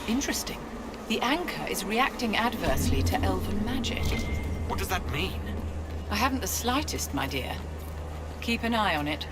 Interesting. The anchor is reacting adversely to elven magic. What does that mean? I haven't the slightest, my dear. Keep an eye on it.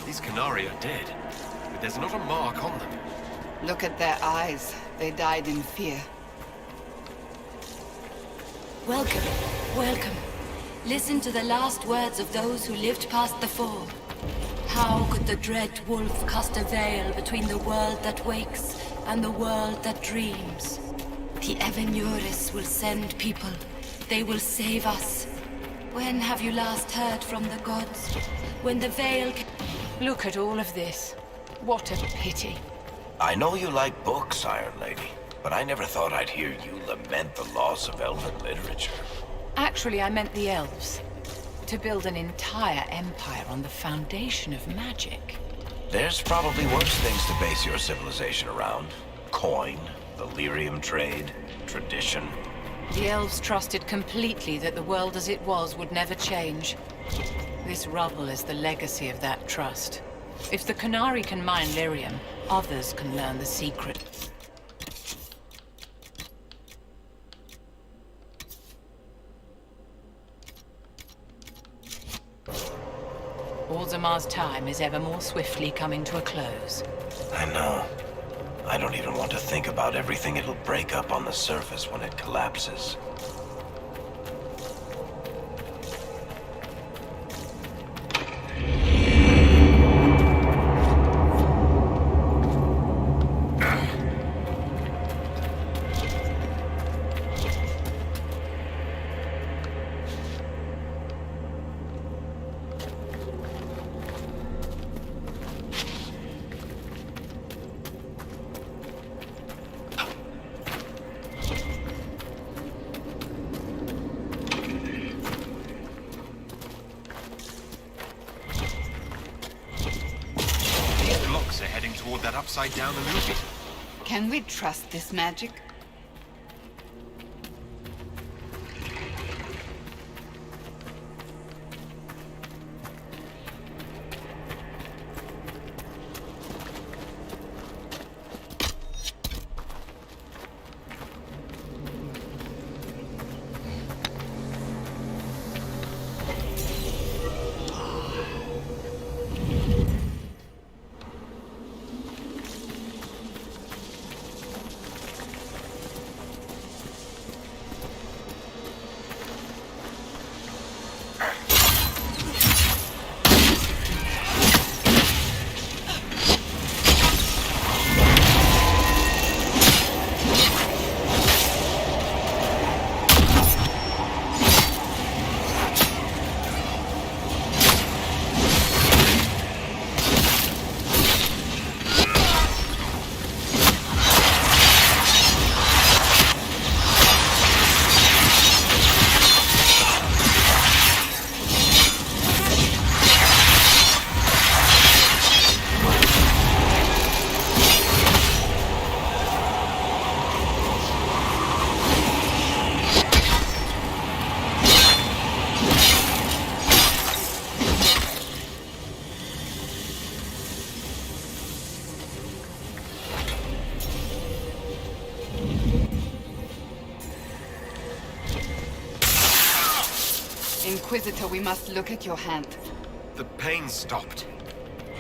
These Kunari are dead, but there's not a mark on them. Look at their eyes. They died in fear. Welcome, welcome. Listen to the last words of those who lived past the fall. How could the dread wolf cast a veil between the world that wakes and the world that dreams? The Evenures will send people. They will save us. When have you last heard from the gods? When the veil... Look at all of this. What a pity. I know you like books, Iron Lady, but I never thought I'd hear you lament the loss of elven literature. Actually, I meant the elves. To build an entire empire on the foundation of magic. There's probably worse things to base your civilization around. Coin, the lyrium trade, tradition. The elves trusted completely that the world as it was would never change. This rubble is the legacy of that trust. If the Kunari can mine lyrium, others can learn the secret. Orzamar's time is ever more swiftly coming to a close. I know. I don't even want to think about everything it'll break up on the surface when it collapses. Toward that upside-down illusion. Can we trust this magic? Inquisitor, we must look at your hand. The pain stopped.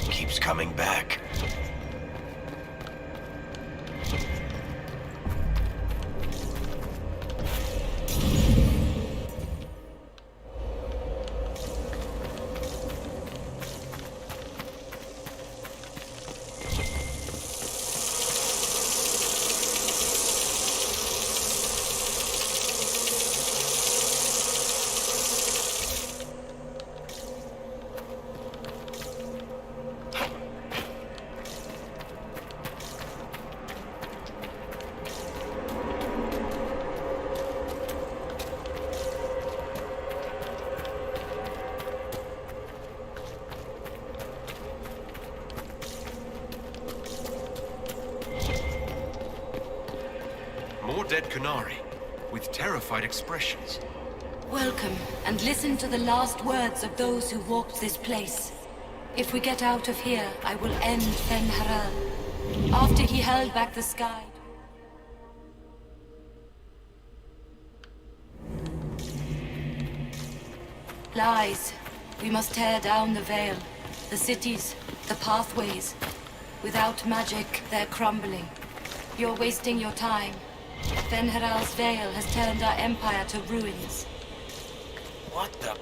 Keeps coming back. More dead Qunari, with terrified expressions. Welcome, and listen to the last words of those who walked this place. If we get out of here, I will end Fen'Harel. After he held back the sky. Lies. We must tear down the veil, the cities, the pathways. Without magic, they're crumbling. You're wasting your time. Fen'Harel's veil has turned our empire to ruins. What the?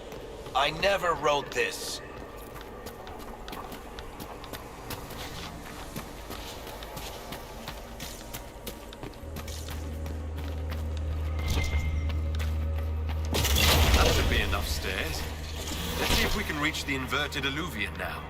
I never wrote this. That should be enough stairs. Let's see if we can reach the inverted alluvion now.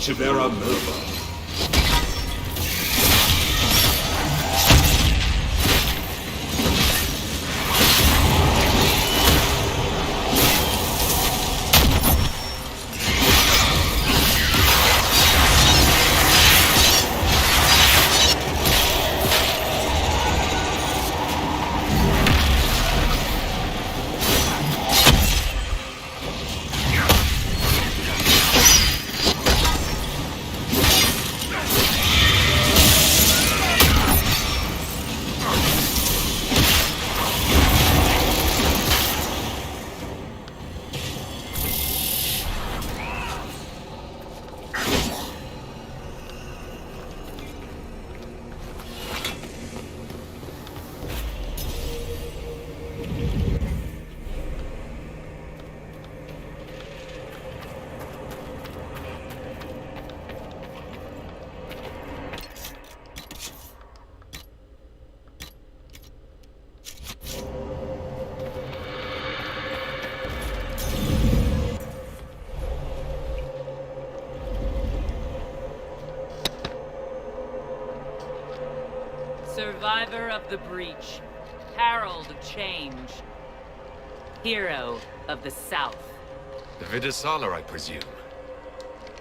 Chivera Milva. Father of the Breach, Herald of Change, Hero of the South. The Vidasala, I presume.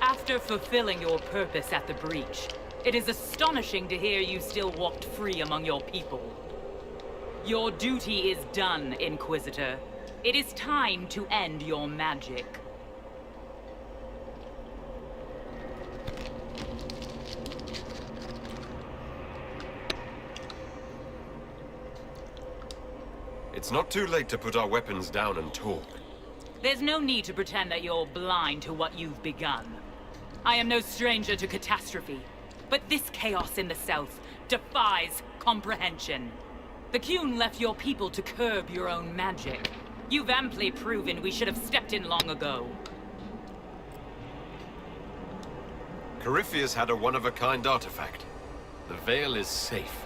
After fulfilling your purpose at the Breach, it is astonishing to hear you still walked free among your people. Your duty is done, Inquisitor. It is time to end your magic. It's not too late to put our weapons down and talk. There's no need to pretend that you're blind to what you've begun. I am no stranger to catastrophe, but this chaos in the south defies comprehension. The Qun left your people to curb your own magic. You've amply proven we should have stepped in long ago. Corypheus had a one-of-a-kind artifact. The Veil is safe.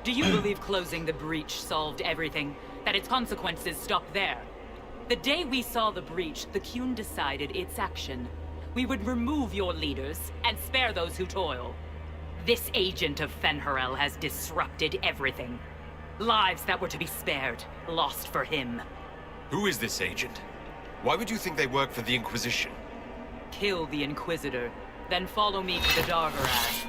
Do you believe closing the breach solved everything? That its consequences stopped there? The day we saw the breach, the Qun decided its action. We would remove your leaders and spare those who toil. This agent of Fen'Harel has disrupted everything. Lives that were to be spared, lost for him. Who is this agent? Why would you think they work for the Inquisition? Kill the Inquisitor, then follow me to the Dargarad.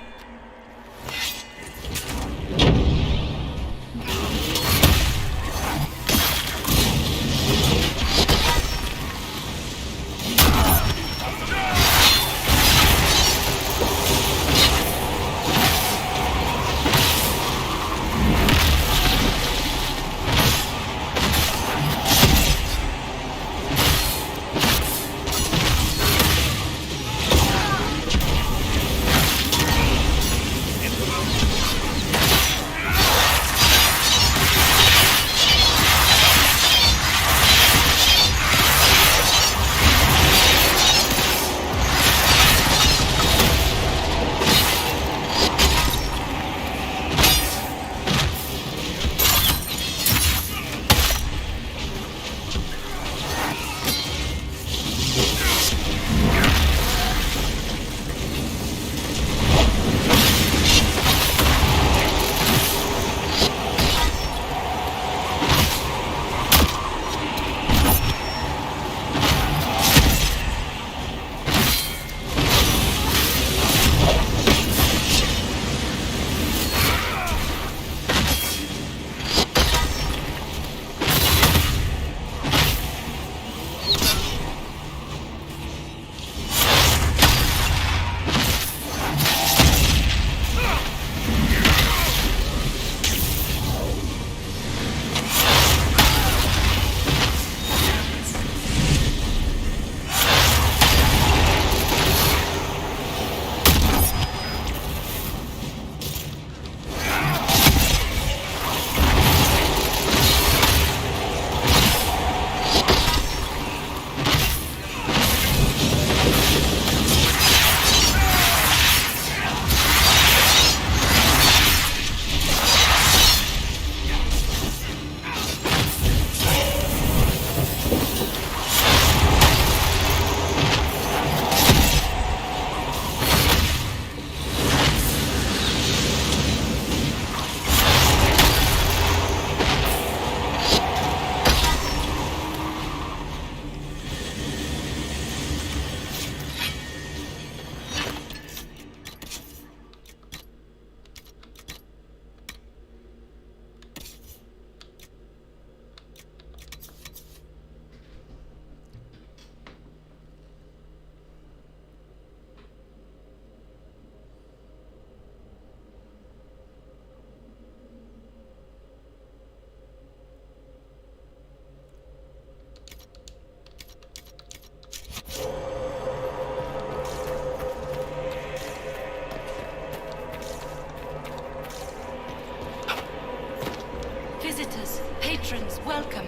Visitors, patrons, welcome.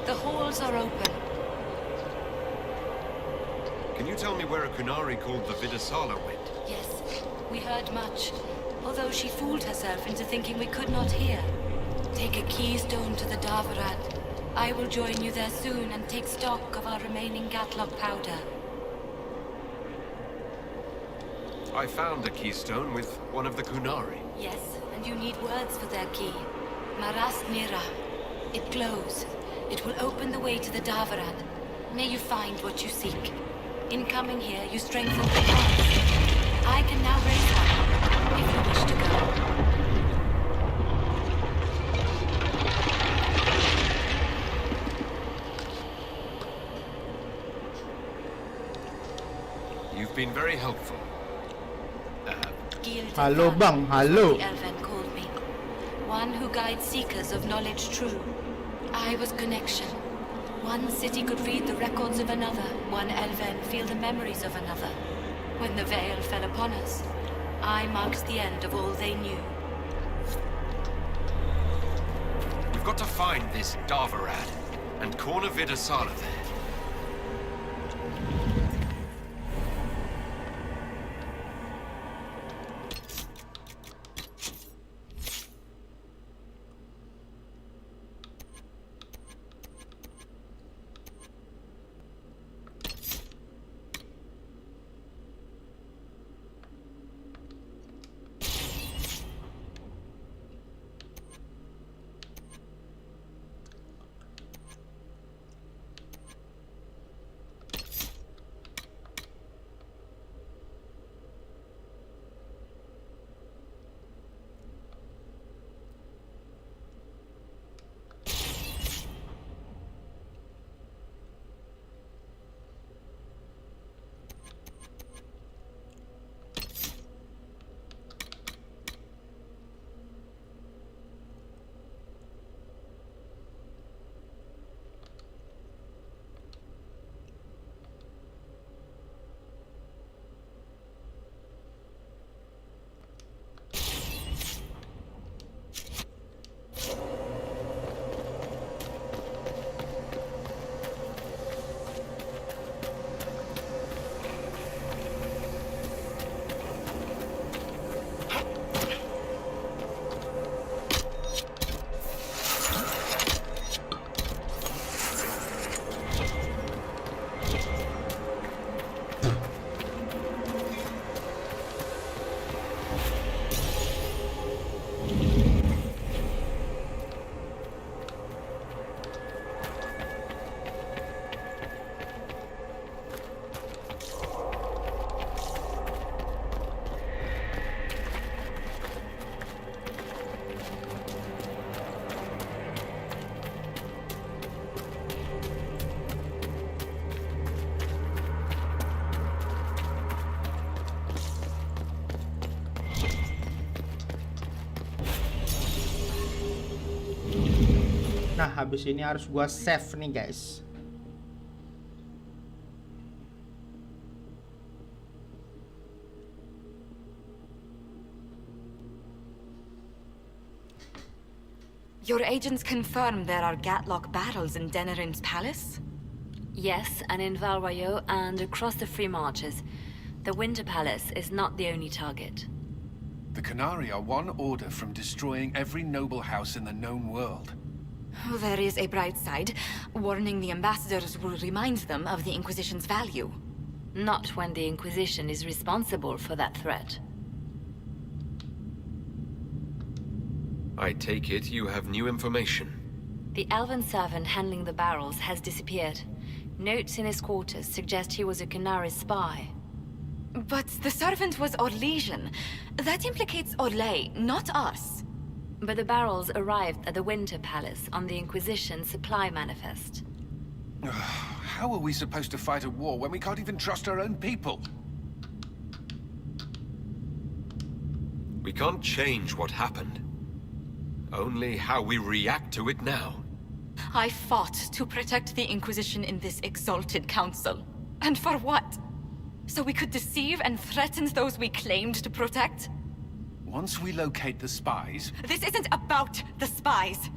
The halls are open. Can you tell me where a Kunari called the Vidasala went? Yes, we heard much. Although she fooled herself into thinking we could not hear. Take a keystone to the Dargarad. I will join you there soon and take stock of our remaining Gatlock powder. I found a keystone with one of the Kunari. Yes, and you need words for their key. Maras Mira. It glows. It will open the way to the Davaran. May you find what you seek. In coming here, you strengthen the bonds. I can now raise one, if you wish to go. You've been very helpful. Halo bang, halo. The Elven called me. One who guides seekers of knowledge true. I was connection. One city could read the records of another. One Elven feel the memories of another. When the veil fell upon us, I marked the end of all they knew. We've got to find this Davarad and corner Vidasala there. Nah, habis ini harus gua save nih, guys. Your agents confirm there are Gatlock battles in Denerim's palace? Yes, and in Valrayo and across the Free Marches. The Winter Palace is not the only target. The Canari are one order from destroying every noble house in the known world. There is a bright side. Warning the ambassadors will remind them of the Inquisition's value. Not when the Inquisition is responsible for that threat. I take it you have new information. The elven servant handling the barrels has disappeared. Notes in his quarters suggest he was a Canari spy. But the servant was Orlesian. That implicates Orlais, not us. But the barrels arrived at the Winter Palace on the Inquisition supply manifest. How are we supposed to fight a war when we can't even trust our own people? We can't change what happened. Only how we react to it now. I fought to protect the Inquisition in this exalted council. And for what? So we could deceive and threaten those we claimed to protect? Once we locate the spies... This isn't about the spies.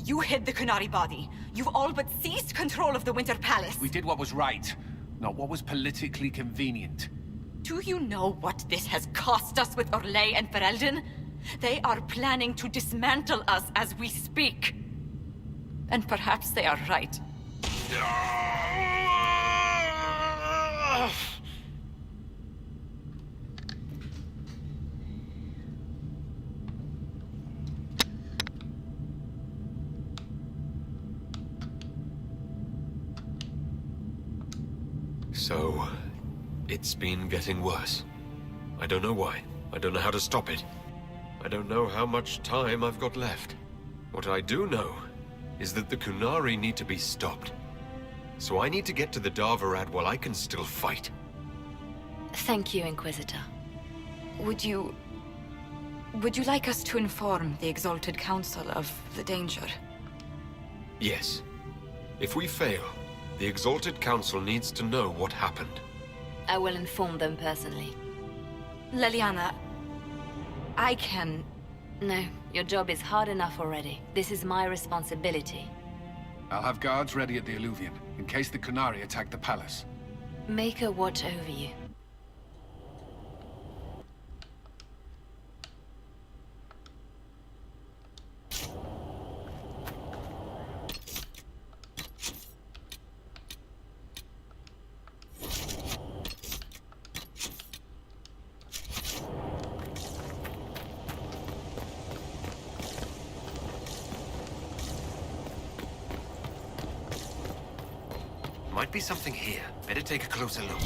You hid the Canari body. You've all but seized control of the Winter Palace. We did what was right, not what was politically convenient. Do you know what this has cost us with Orlais and Ferelden? They are planning to dismantle us as we speak. And perhaps they are right. So, it's been getting worse. I don't know why. I don't know how to stop it. I don't know how much time I've got left. What I do know is that the Kunari need to be stopped. So I need to get to the Darvarad while I can still fight. Thank you, Inquisitor. Would you like us to inform the Exalted Council of the danger? Yes. If we fail, the Exalted Council needs to know what happened. I will inform them personally. Leliana, I can... No, your job is hard enough already. This is my responsibility. I'll have guards ready at the Alluvion, in case the Kunari attack the palace. Make her watch over you. Might be something here. Better take a closer look.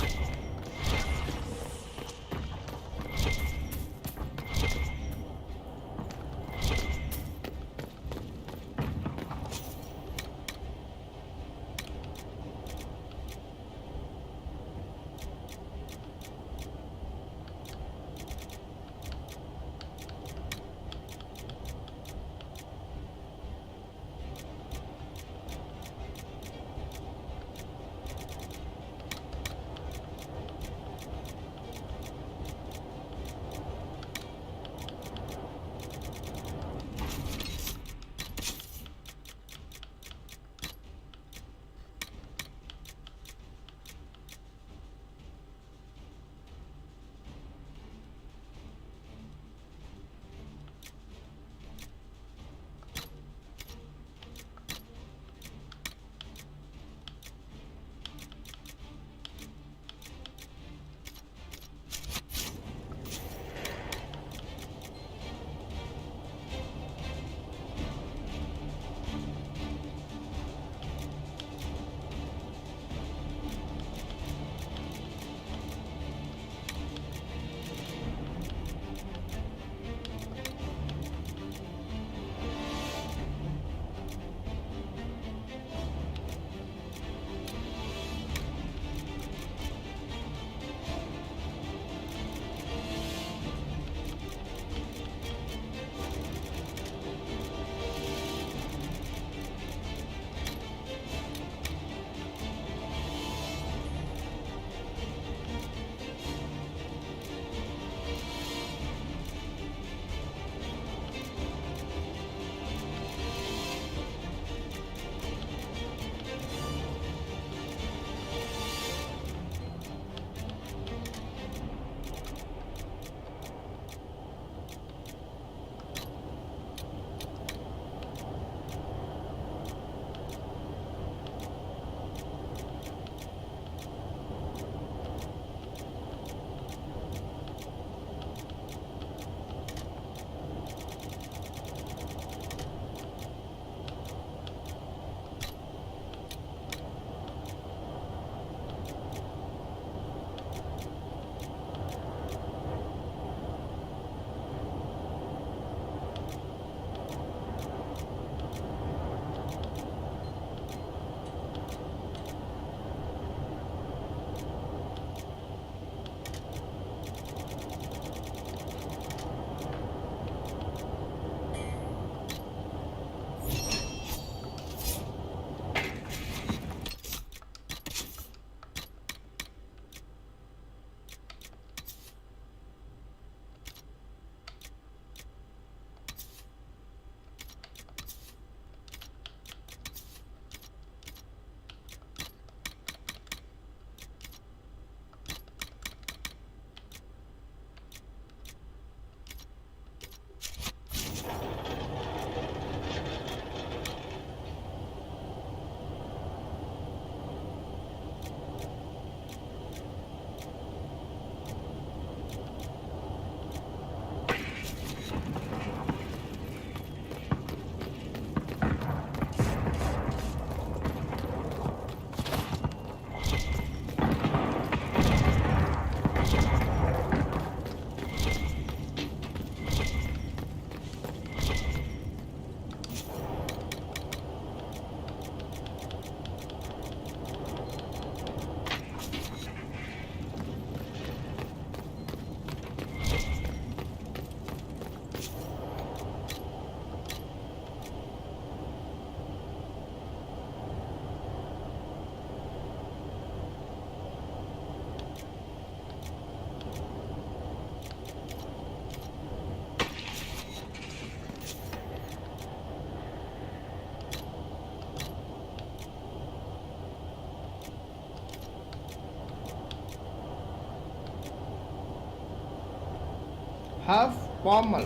half pommel.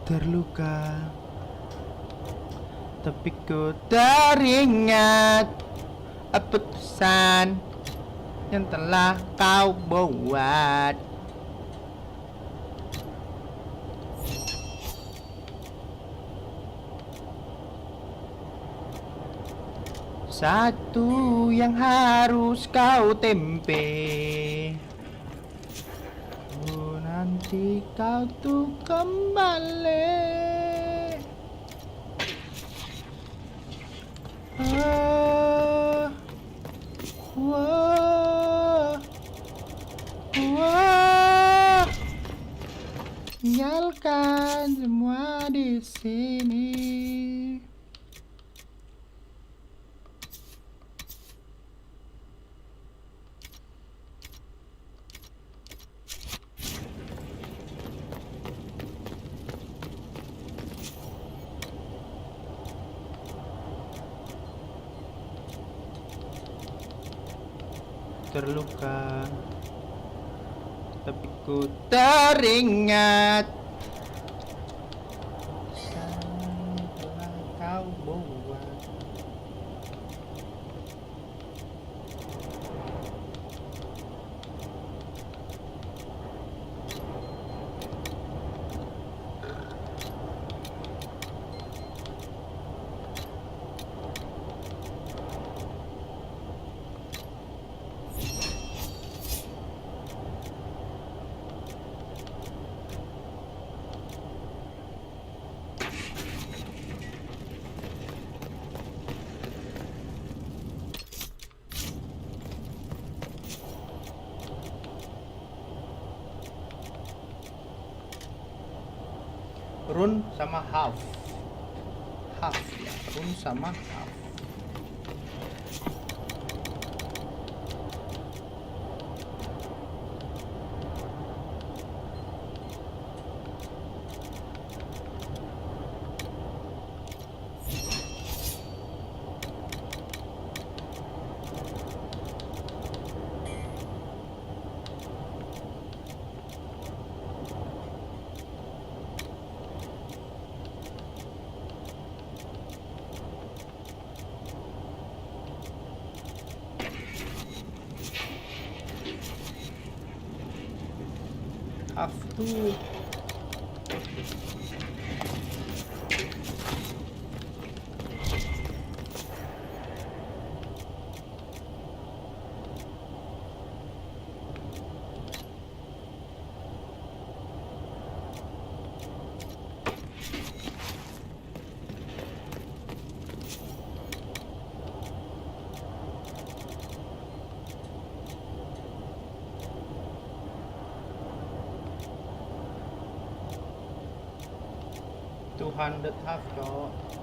Terluka, tapi ku teringat keputusan yang telah kau buat. Satu yang harus kau tempe. Oh, nanti kau tuh kembali. Tinggalkan semua di sini. Terluka, tapi ku teringat yang telah kau buat. Run sama half ya, run sama half. Have to. 200 half, cok.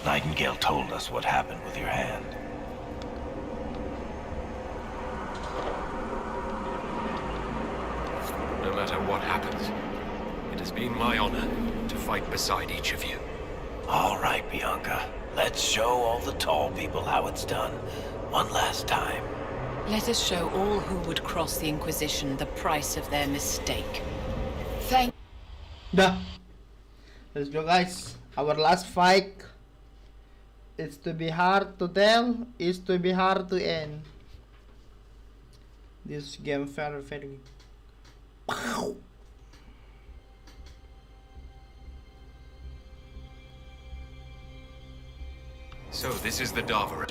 Nightingale told us what happened with your hand. No matter what happens, it has been my honor to fight beside each of you. All right, Bianca. Let's show all the tall people how it's done. One last time. Let us show all who would cross the Inquisition the price of their mistake. Thank. Dah. Let's go, guys. Our last fight. It's to be hard to tell, it's to be hard to end. This game very Pow! So this is the Davara.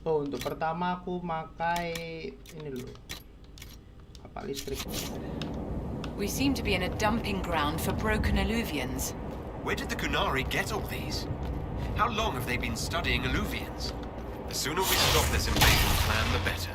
Oh, untuk pertama aku pakai ini dulu. Kapal listrik. We seem to be in a dumping ground for broken alluvians. Where did the Kunari get all these? How long have they been studying alluvians? The sooner we stop this invasion plan, the better.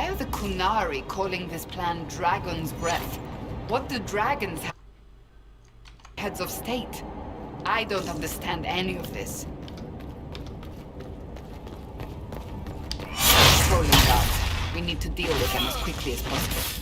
Why are the Kunari calling this plan Dragon's Breath? What do dragons have? Heads of state? I don't understand any of this. Trolling guards. We need to deal with them as quickly as possible.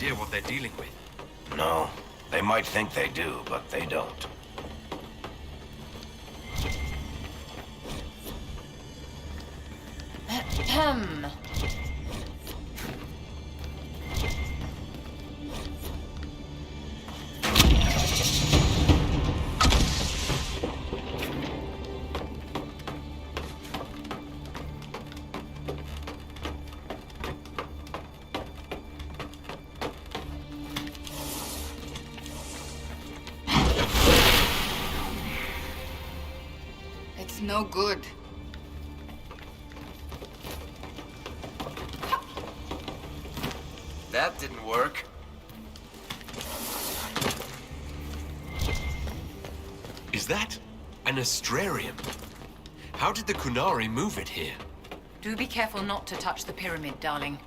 idea what they're dealing with? No. They might think they do, but they don't. Ahem. It's no good. That didn't work. Is that an astrarium? How did the Kunari move it here? Do be careful not to touch the pyramid, darling.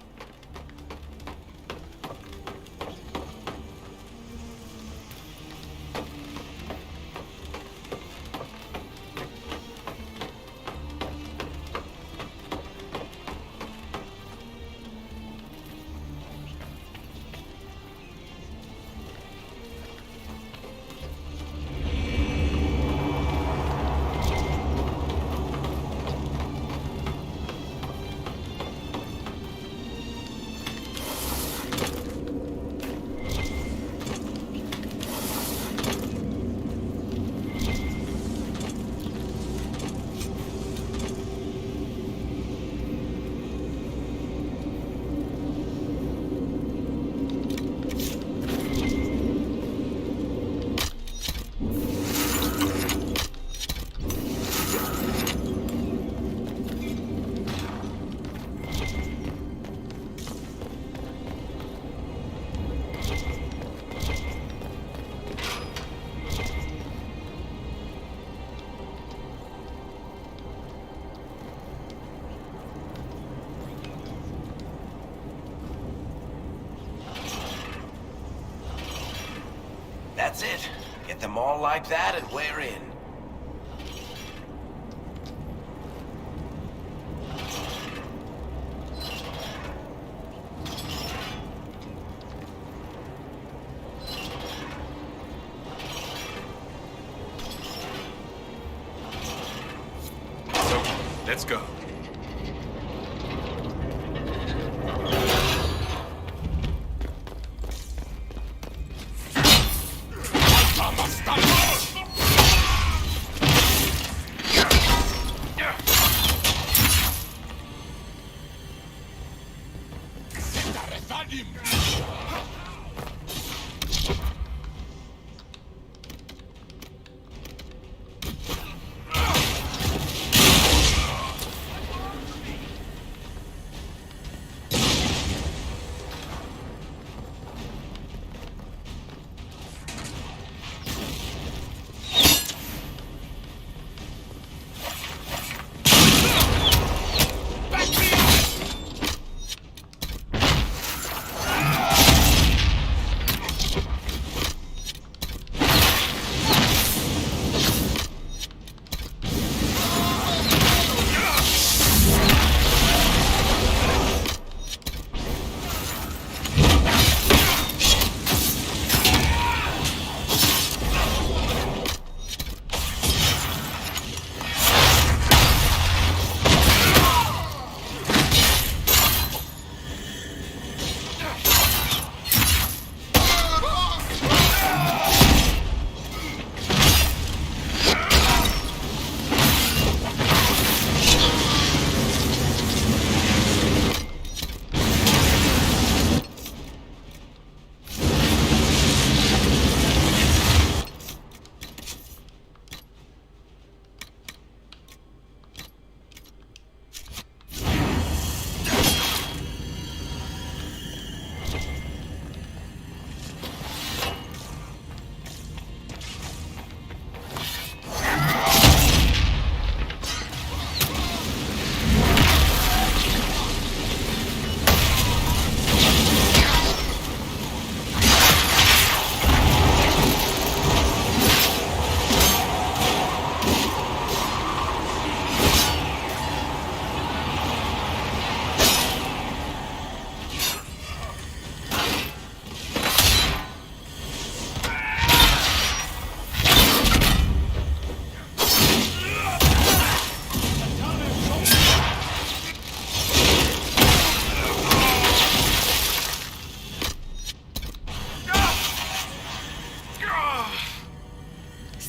all like that, and we're in. So, let's go.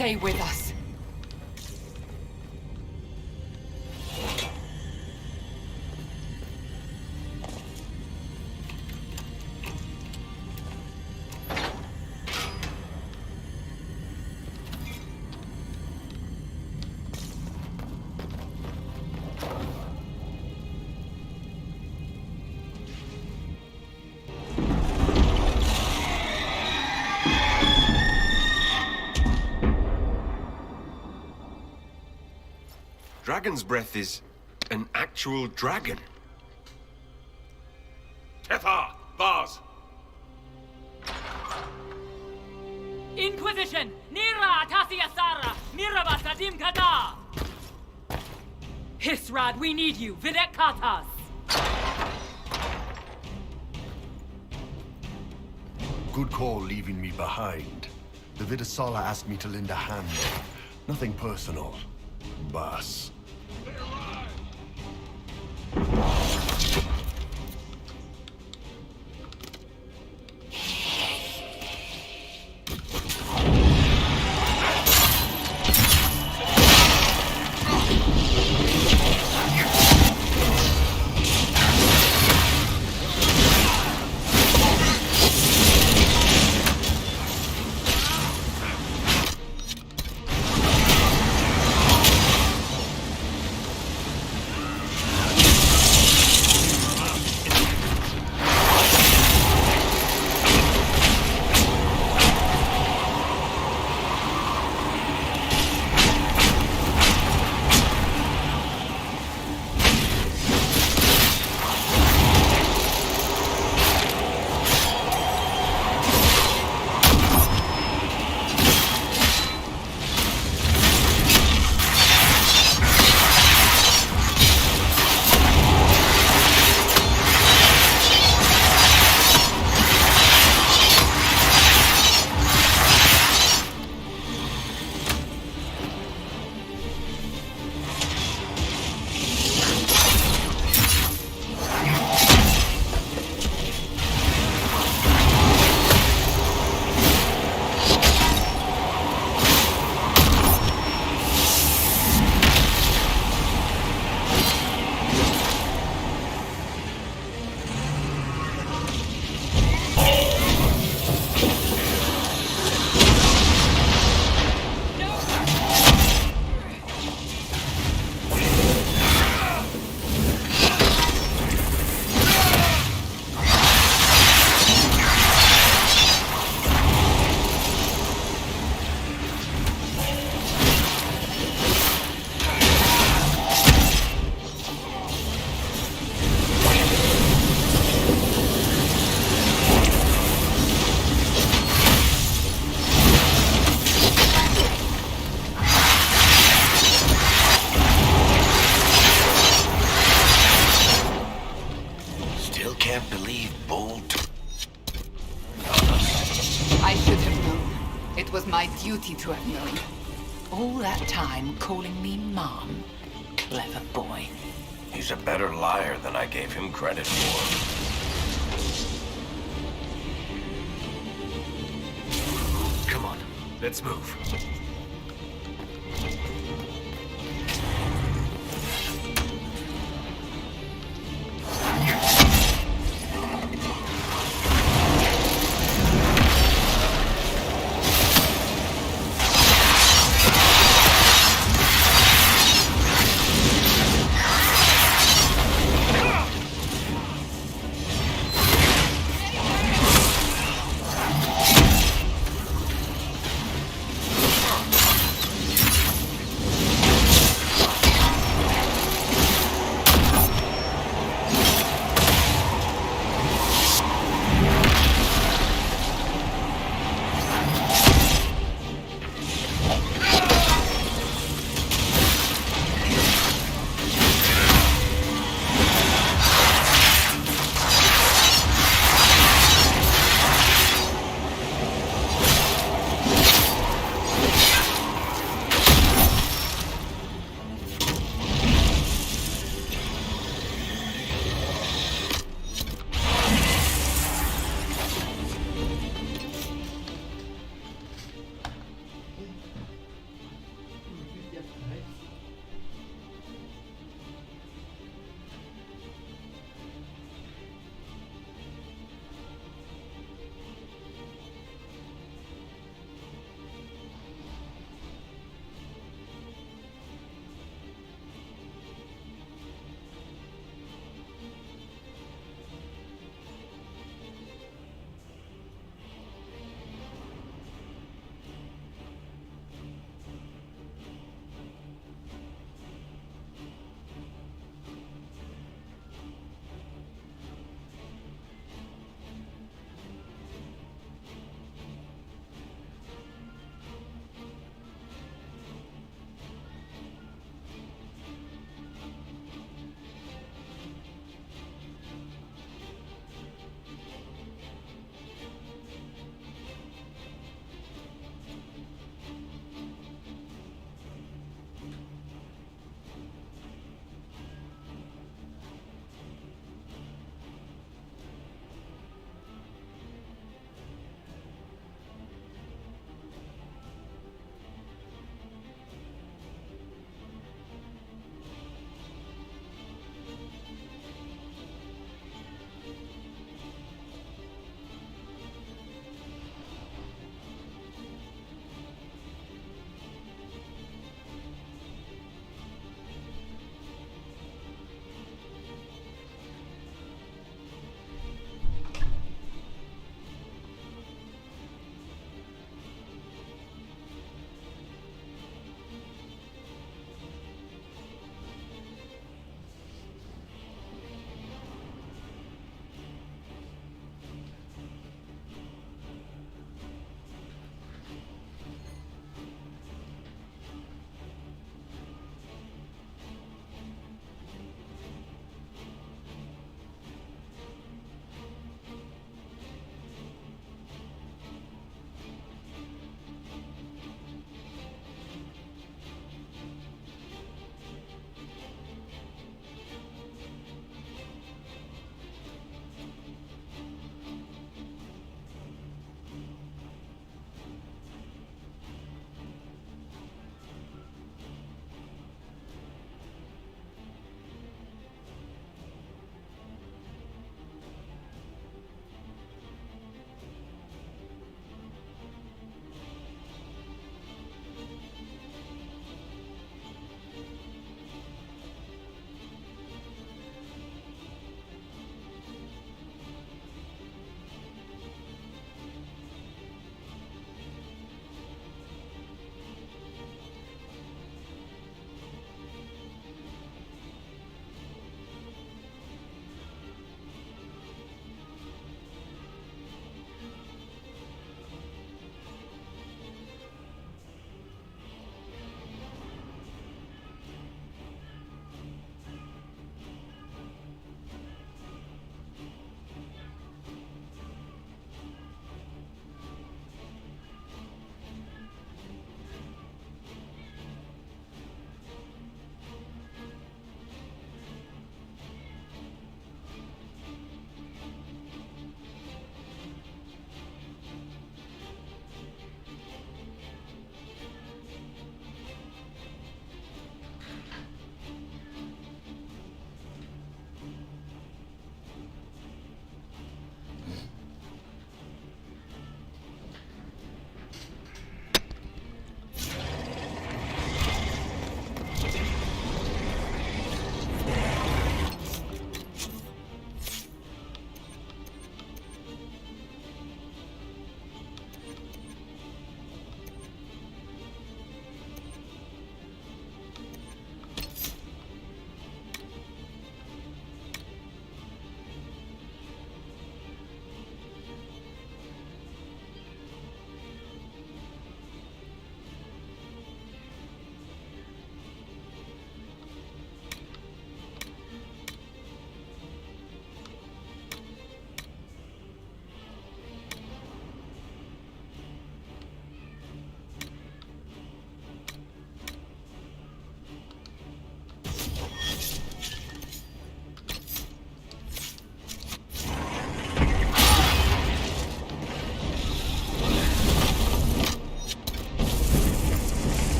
Stay with us. Dragon's breath is an actual dragon. Tethar! Bars! Inquisition! Nira Tasiasara! Miraba Sadim Kada! Hisrad, we need you! Videk Katas! Good call leaving me behind. The Vidasala asked me to lend a hand. Nothing personal. Boss. duty to have known. All that time calling me Mom. Clever boy. He's a better liar than I gave him credit for. Come on, let's move.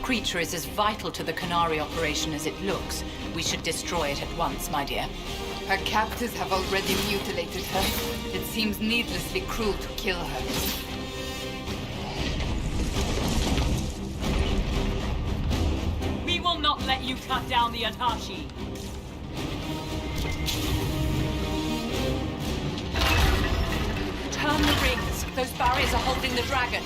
creature is as vital to the Canary operation as it looks, we should destroy it at once, my dear. Her captors have already mutilated her. It seems needlessly cruel to kill her. We will not let you cut down the Atashi. Turn the rings. Those barriers are holding the dragon.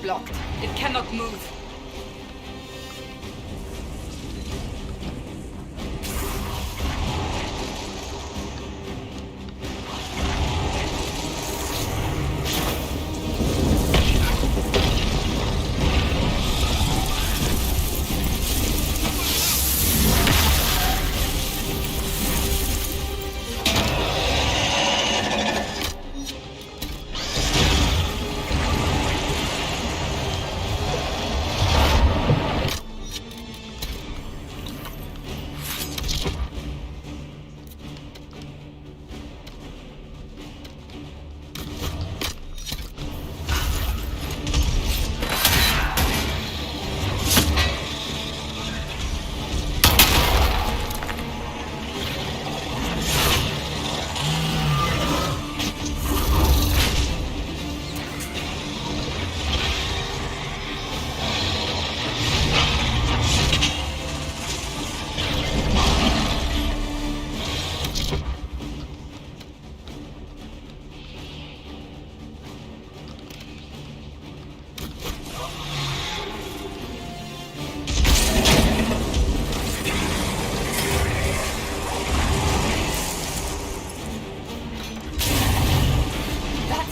Blocked. It cannot move.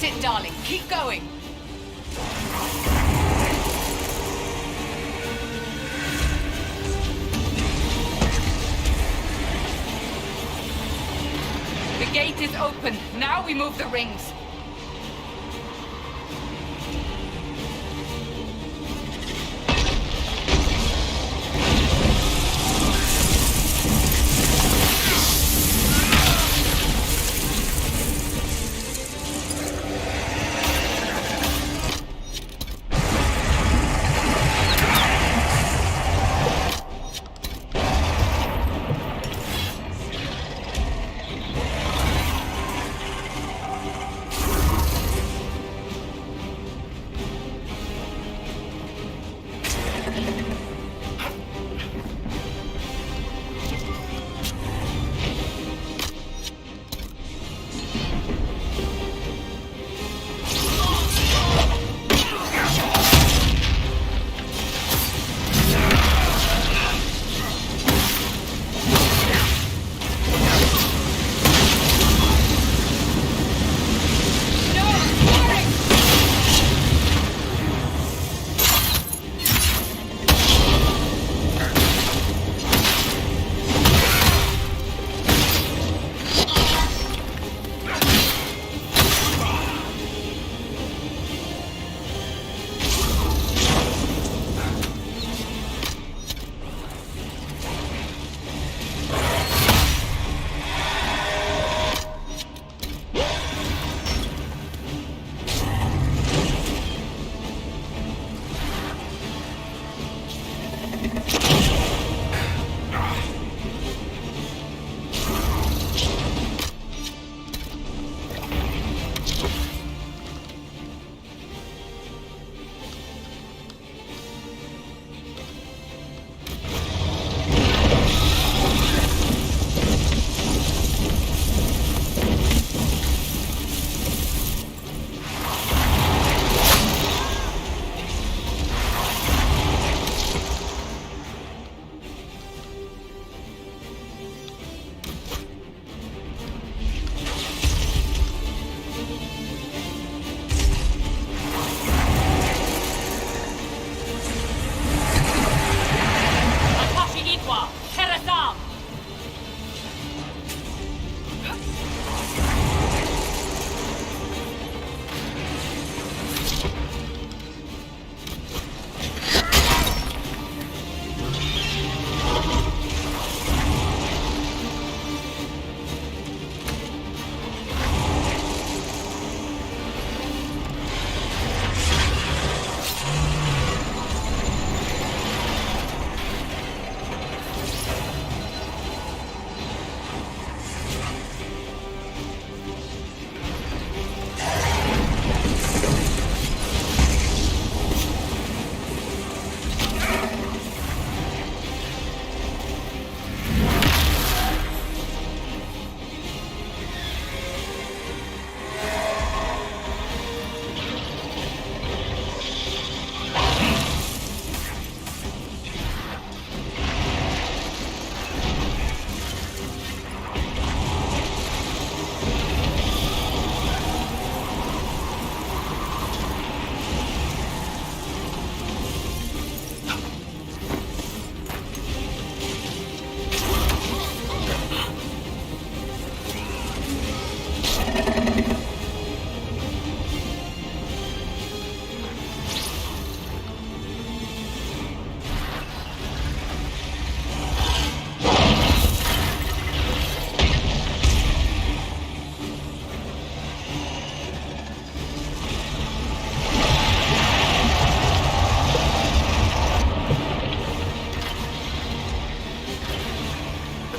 That's it, darling. Keep going. The gate is open. Now we move the rings.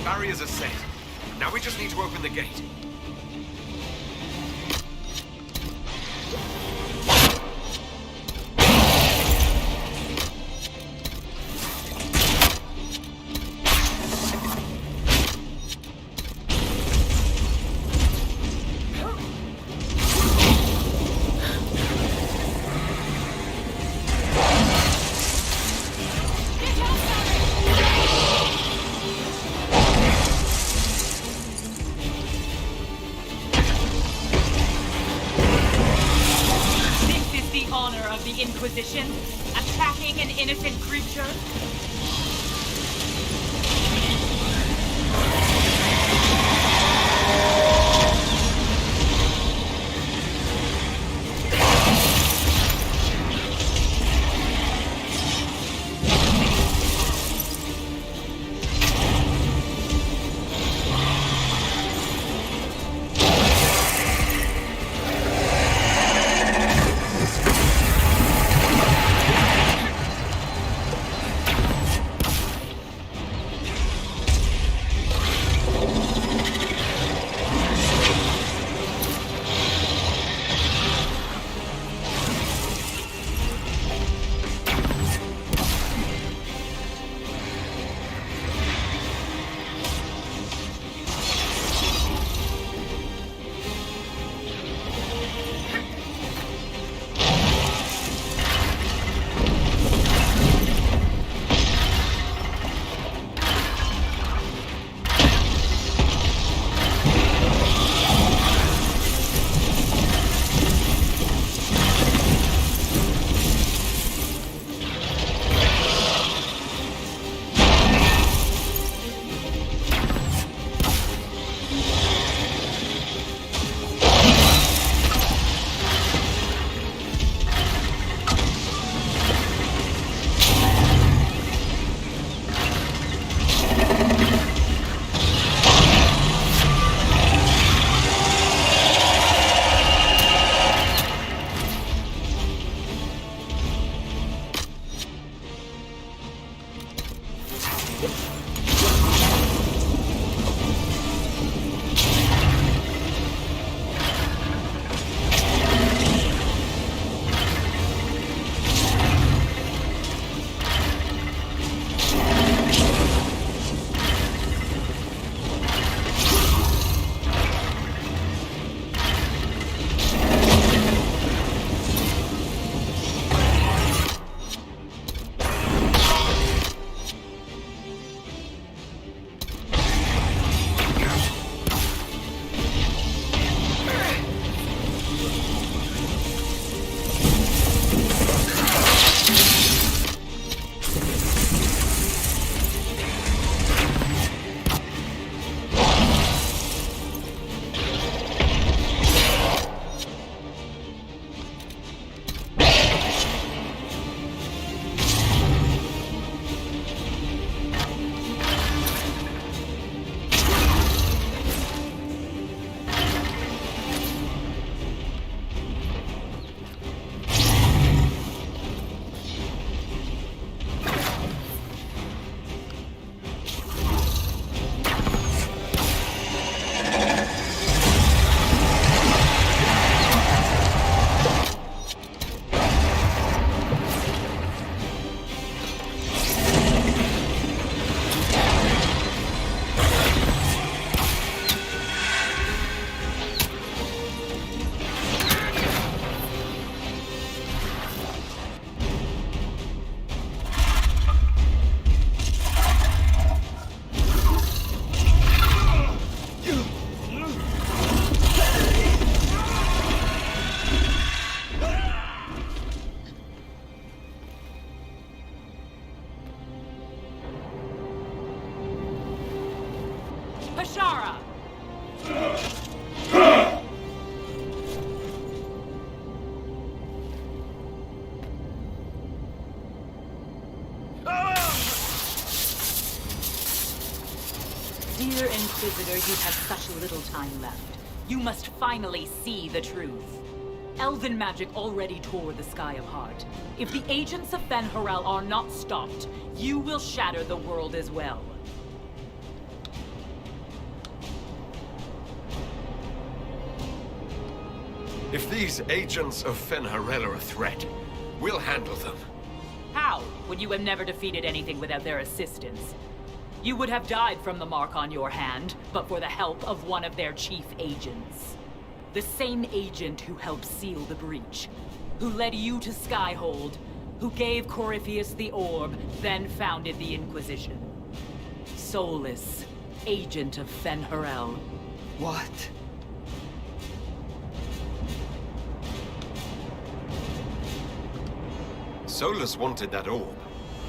barriers are set. Now we just need to open the gate. Inquisition? Attacking an innocent creature? Dear Inquisitor, you have such little time left. You must finally see the truth. Elven magic already tore the Sky apart. If the agents of Fen'Harel are not stopped, you will shatter the world as well. If these agents of Fenharel are a threat, we'll handle them. How, when you have never defeated anything without their assistance? You would have died from the mark on your hand, but for the help of one of their chief agents. The same agent who helped seal the breach, who led you to Skyhold, who gave Corypheus the orb, then founded the Inquisition. Solus, agent of Fenharel. What? Solus wanted that orb.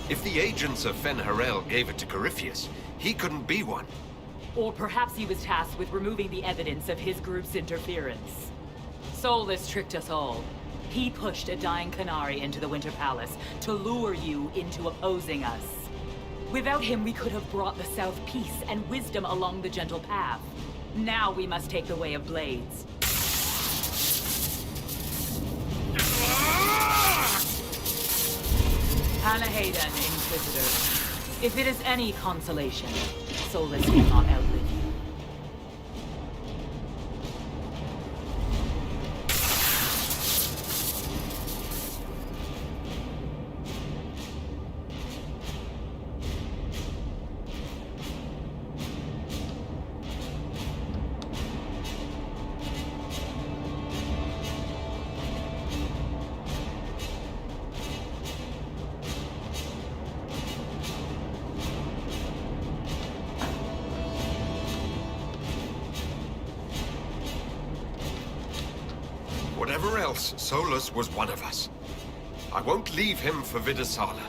If the agents of Fenharel gave it to Corypheus, he couldn't be one. Or perhaps he was tasked with removing the evidence of his group's interference. Solus tricked us all. He pushed a dying Qunari into the Winter Palace to lure you into opposing us. Without him, we could have brought the South peace and wisdom along the gentle path. Now we must take the way of blades. Hanahadan, Inquisitor. If it is any consolation, Solus will not outlive you. Whatever else, Solus was one of us. I won't leave him for Vidasala.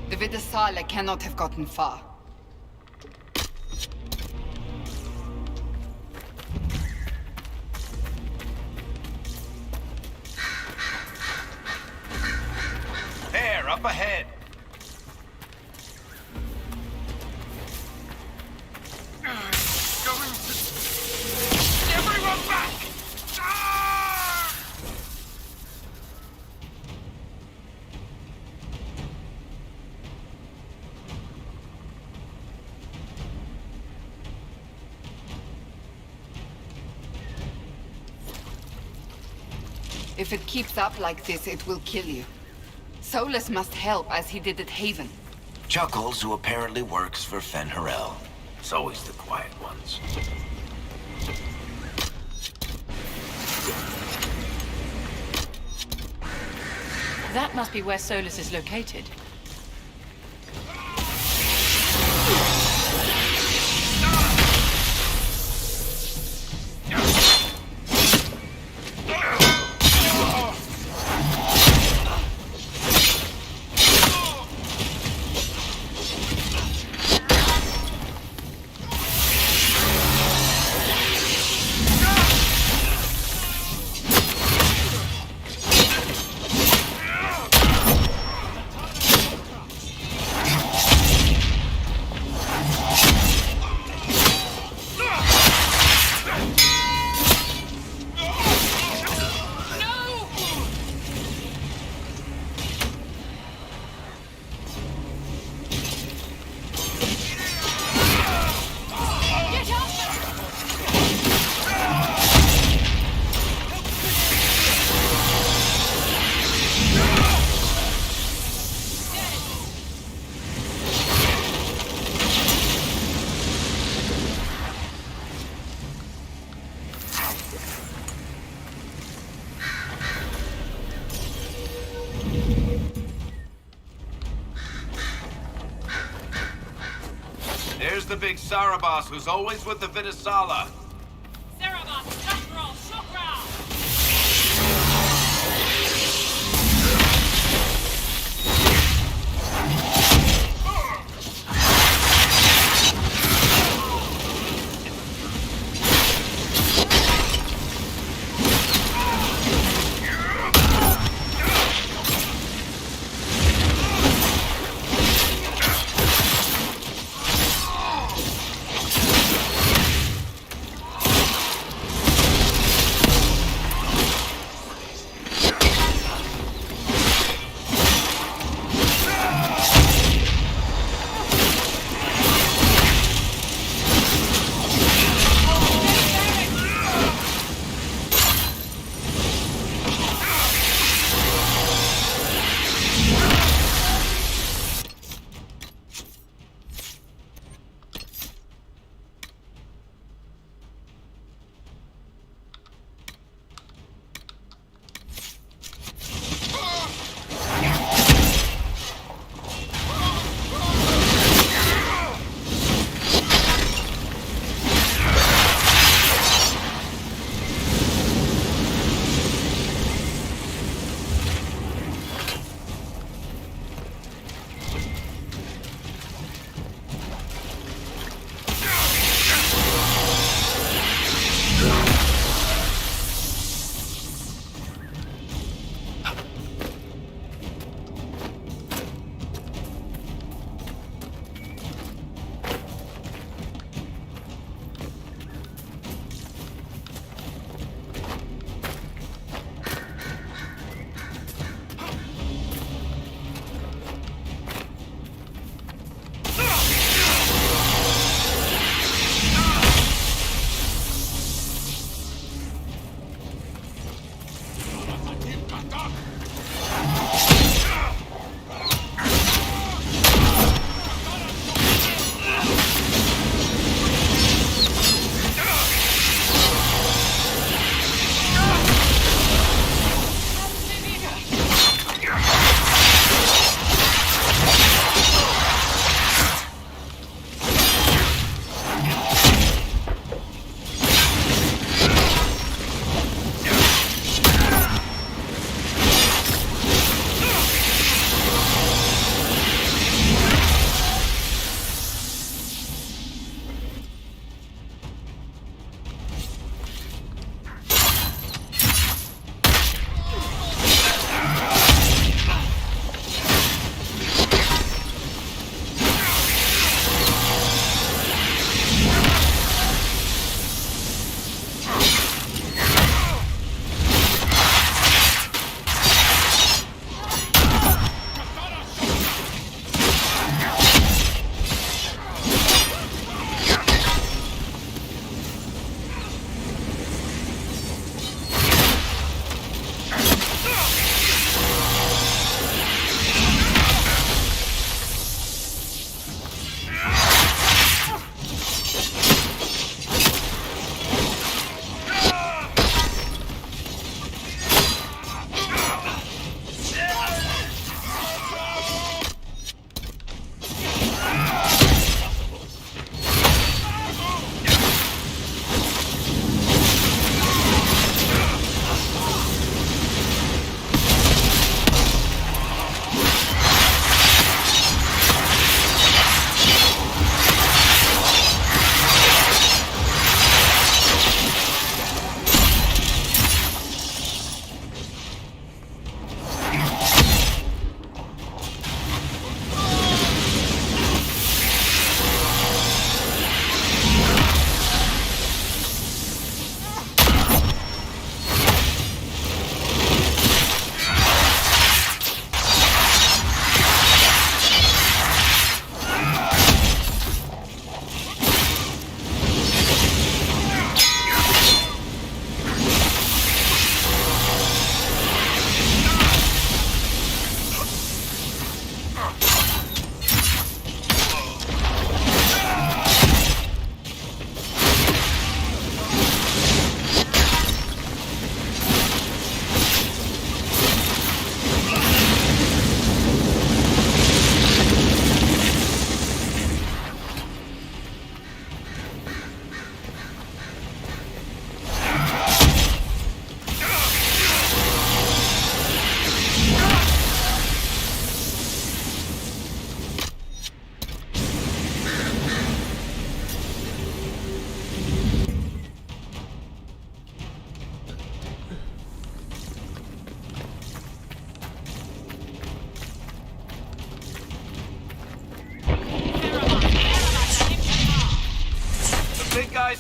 The Vidasala cannot have gotten far. There, up ahead. Everyone back! If it keeps up like this, it will kill you. Solus must help, as he did at Haven. Chuckles, who apparently works for Fenharel. It's always the quiet ones. That must be where Solus is located. There's the big Sarabas who's always with the Vidasala.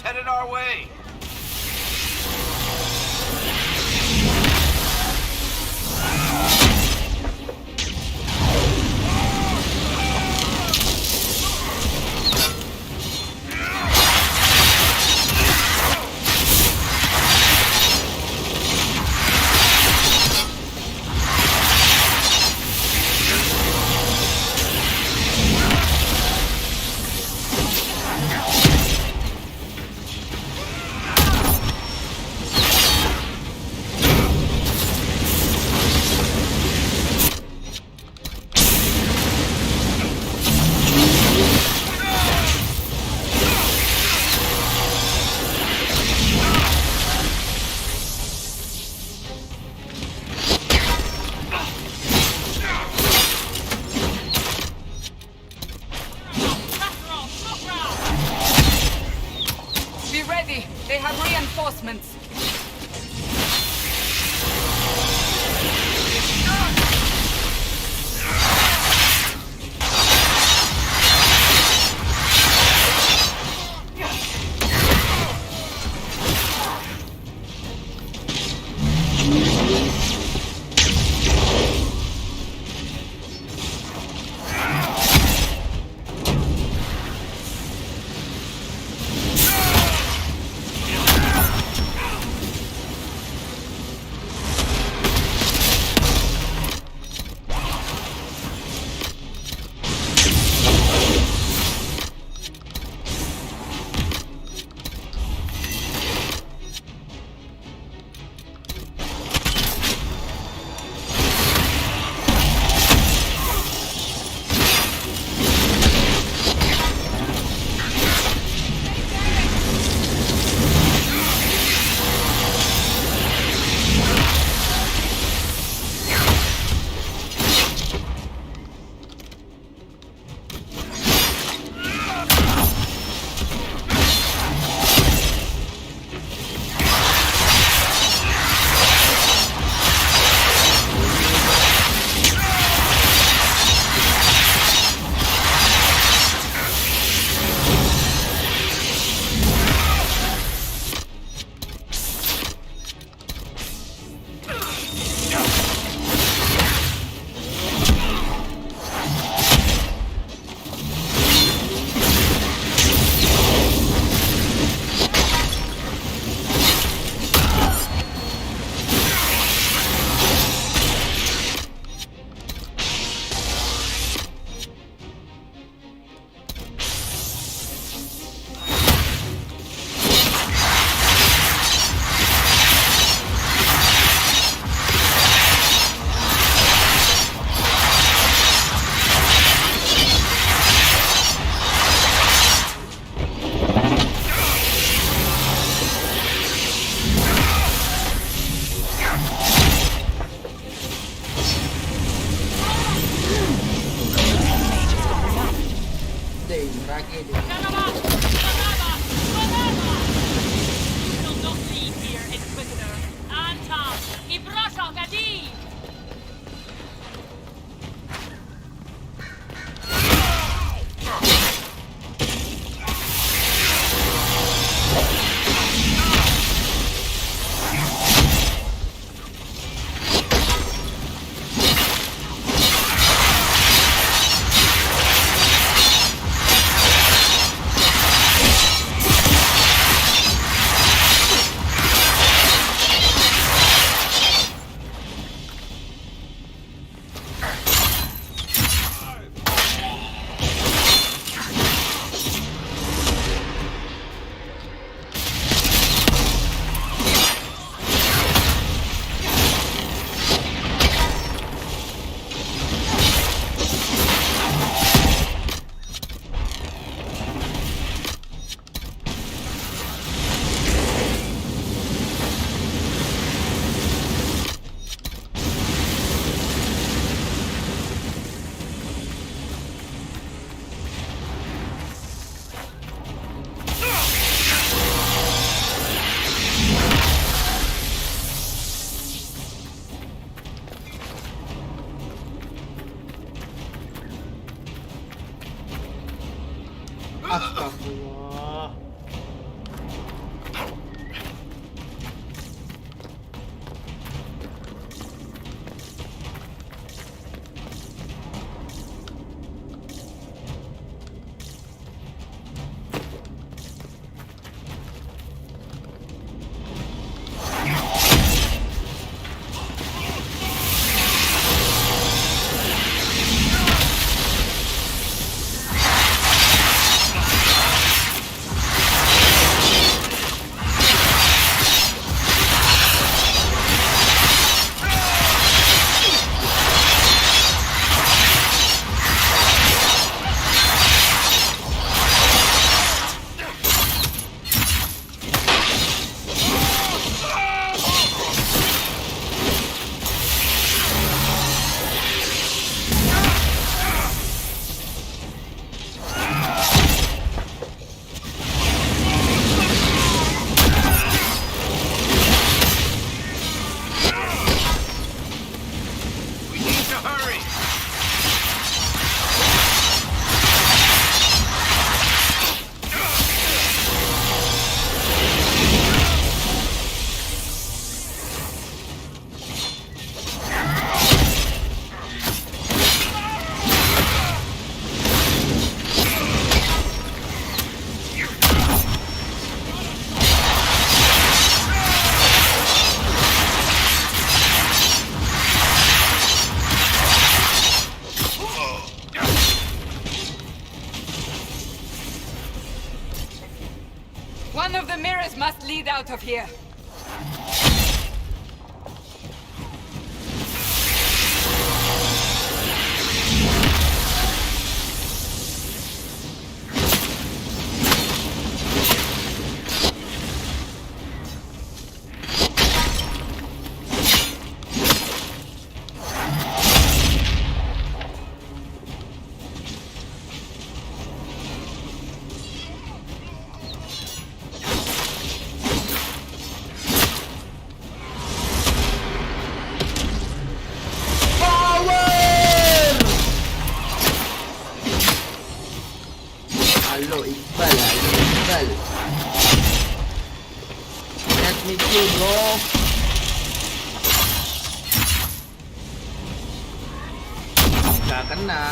headed our way. They have reinforcements. Astagfirullah. Doors must lead out of here. Halo Iqbal. Let me kill, bro. Gak kena.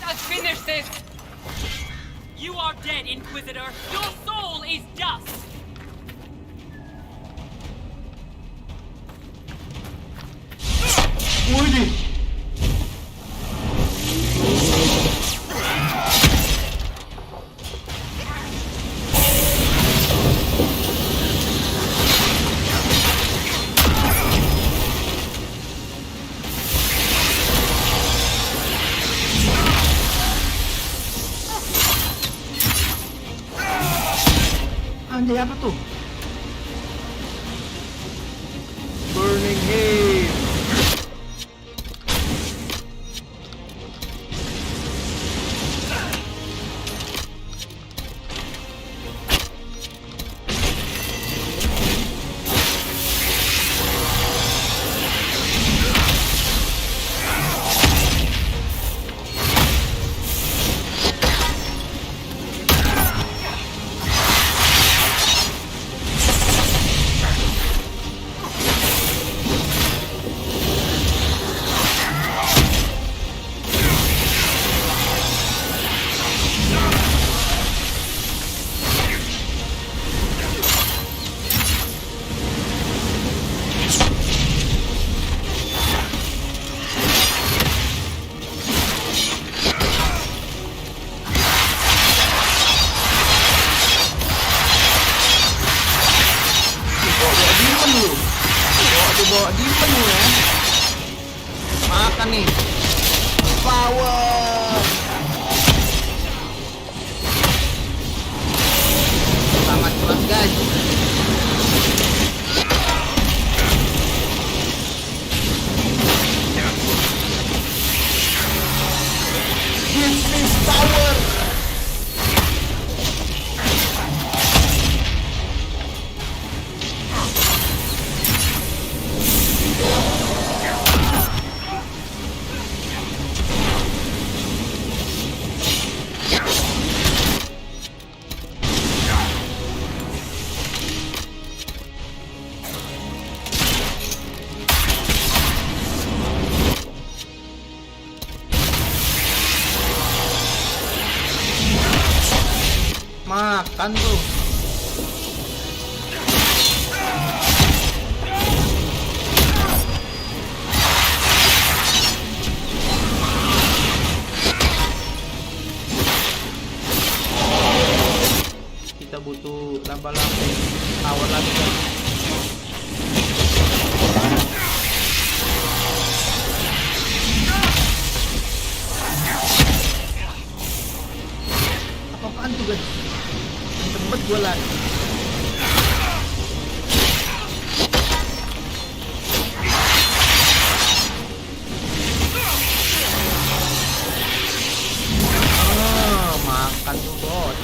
Let's finish this! You are dead, Inquisitor! Your soul is dust! Wih. Anjay, apa tuh? Burning Haze. Bawa demon lu ya. Makan nih. Power. Sangat keras, guys. Give me power. Makan tuh. Kita butuh laba-laba tower lagi kan. Apaan tuh guys? Cepet gue lagi. Makan tuh bot.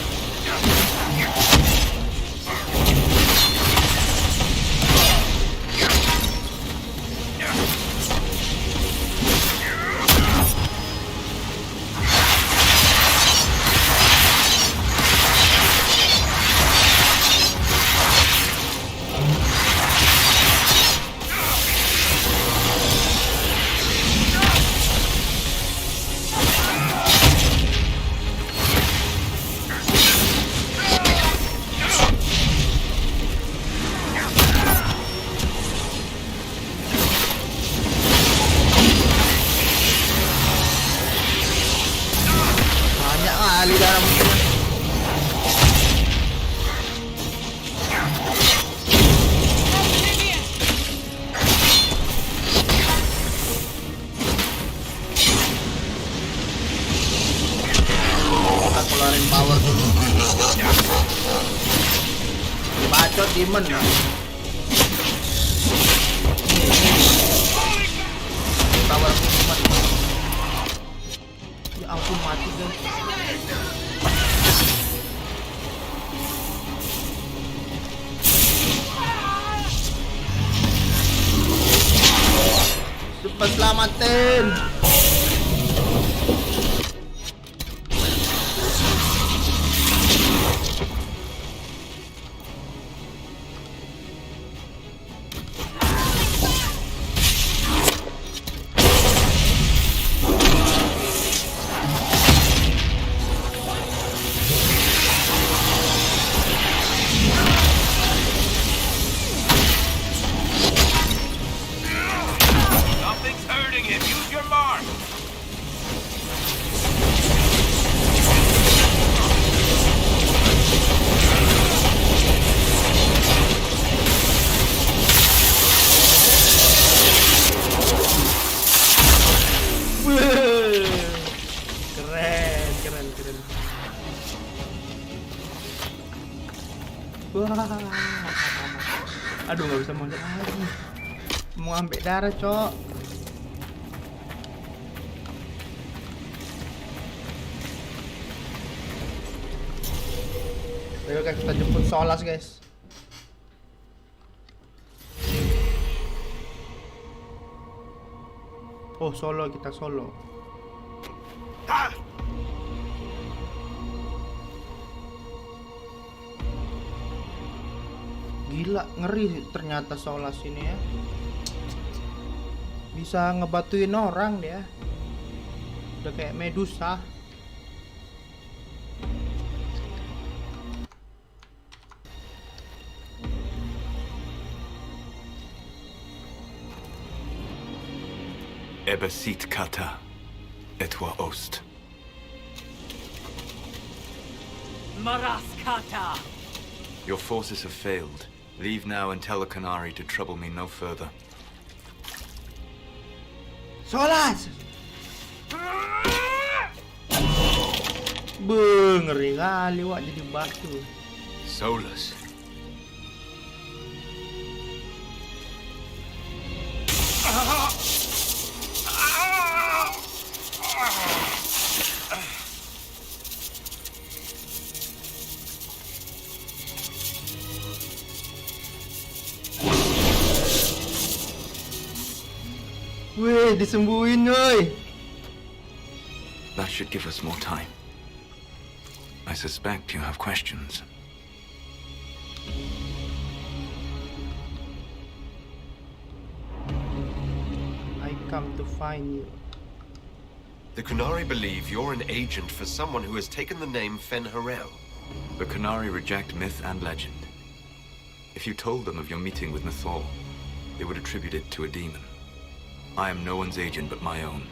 demon. Tower of demon. Ya ampun, mati guys. Cepat selamatin. Nothing's hurting him. Use your mark. Keren. Wah. Aduh, nggak bisa loncat lagi. Mau ambil darah, cok. Ayo guys, kita jemput Solas guys. Oh, solo, kita solo. Gila, ngeri ternyata Solas ini ya. Bisa ngebatuin orang dia. Udah kayak Medusa. Ebasit kata, etwa ost. Maras kata. Your forces have failed. Leave now and tell the Canary to trouble me no further. Solas! Ngeri kali wak jadi batu. Solus. Wih, disembuhin woi. That should give us more time. I suspect you have questions. I come to find you. The Canary believe you're an agent for someone who has taken the name Fen'Harel. The Canary reject myth and legend. If you told them of your meeting with Nathal, they would attribute it to a demon. I am no one's agent but my own.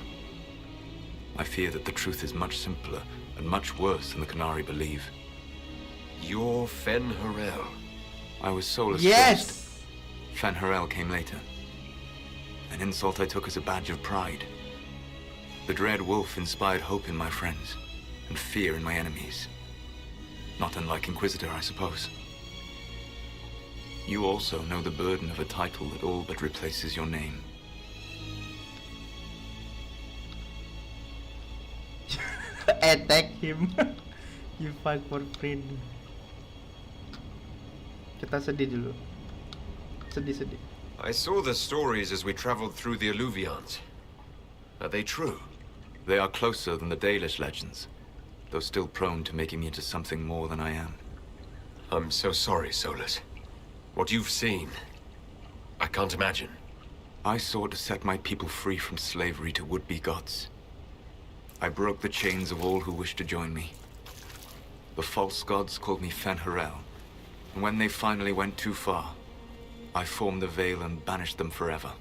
I fear that the truth is much simpler and much worse than the Canary believe. You're Fen'Harel. I was Solus Yes! first. Fen'Harel came later. An insult I took as a badge of pride. The dread wolf inspired hope in my friends, and fear in my enemies. Not unlike Inquisitor, I suppose. You also know the burden of a title that all but replaces your name. Attack him. You fight for freedom. Kita sedih dulu. Sedih. I saw the stories as we traveled through the Alluvions. Are they true? They are closer than the Dalish legends, though still prone to making me into something more than I am. I'm so sorry, Solus. What you've seen, I can't imagine. I sought to set my people free from slavery to would-be gods. I broke the chains of all who wished to join me. The false gods called me Fen'Harel, and when they finally went too far, I formed the veil and banished them forever.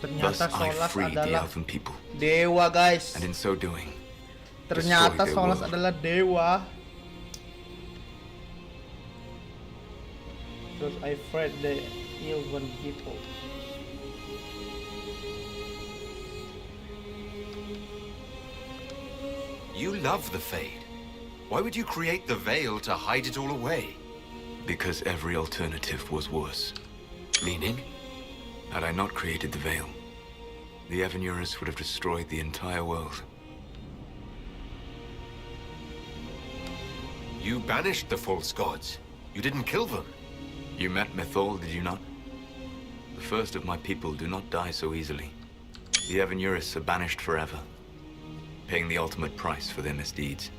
Thus Ternyata I Solas freed the adalah elven people. dewa, guys. And in so doing, Ternyata destroyed their Solas world. adalah dewa. Because I freed the elven people. You love the Fade. Why would you create the veil to hide it all away? Because every alternative was worse. Meaning? Had I not created the Veil, the Avenurus would have destroyed the entire world. You banished the false gods. You didn't kill them. You met Mythal, did you not? The first of my people do not die so easily. The Avenurus are banished forever, paying the ultimate price for their misdeeds.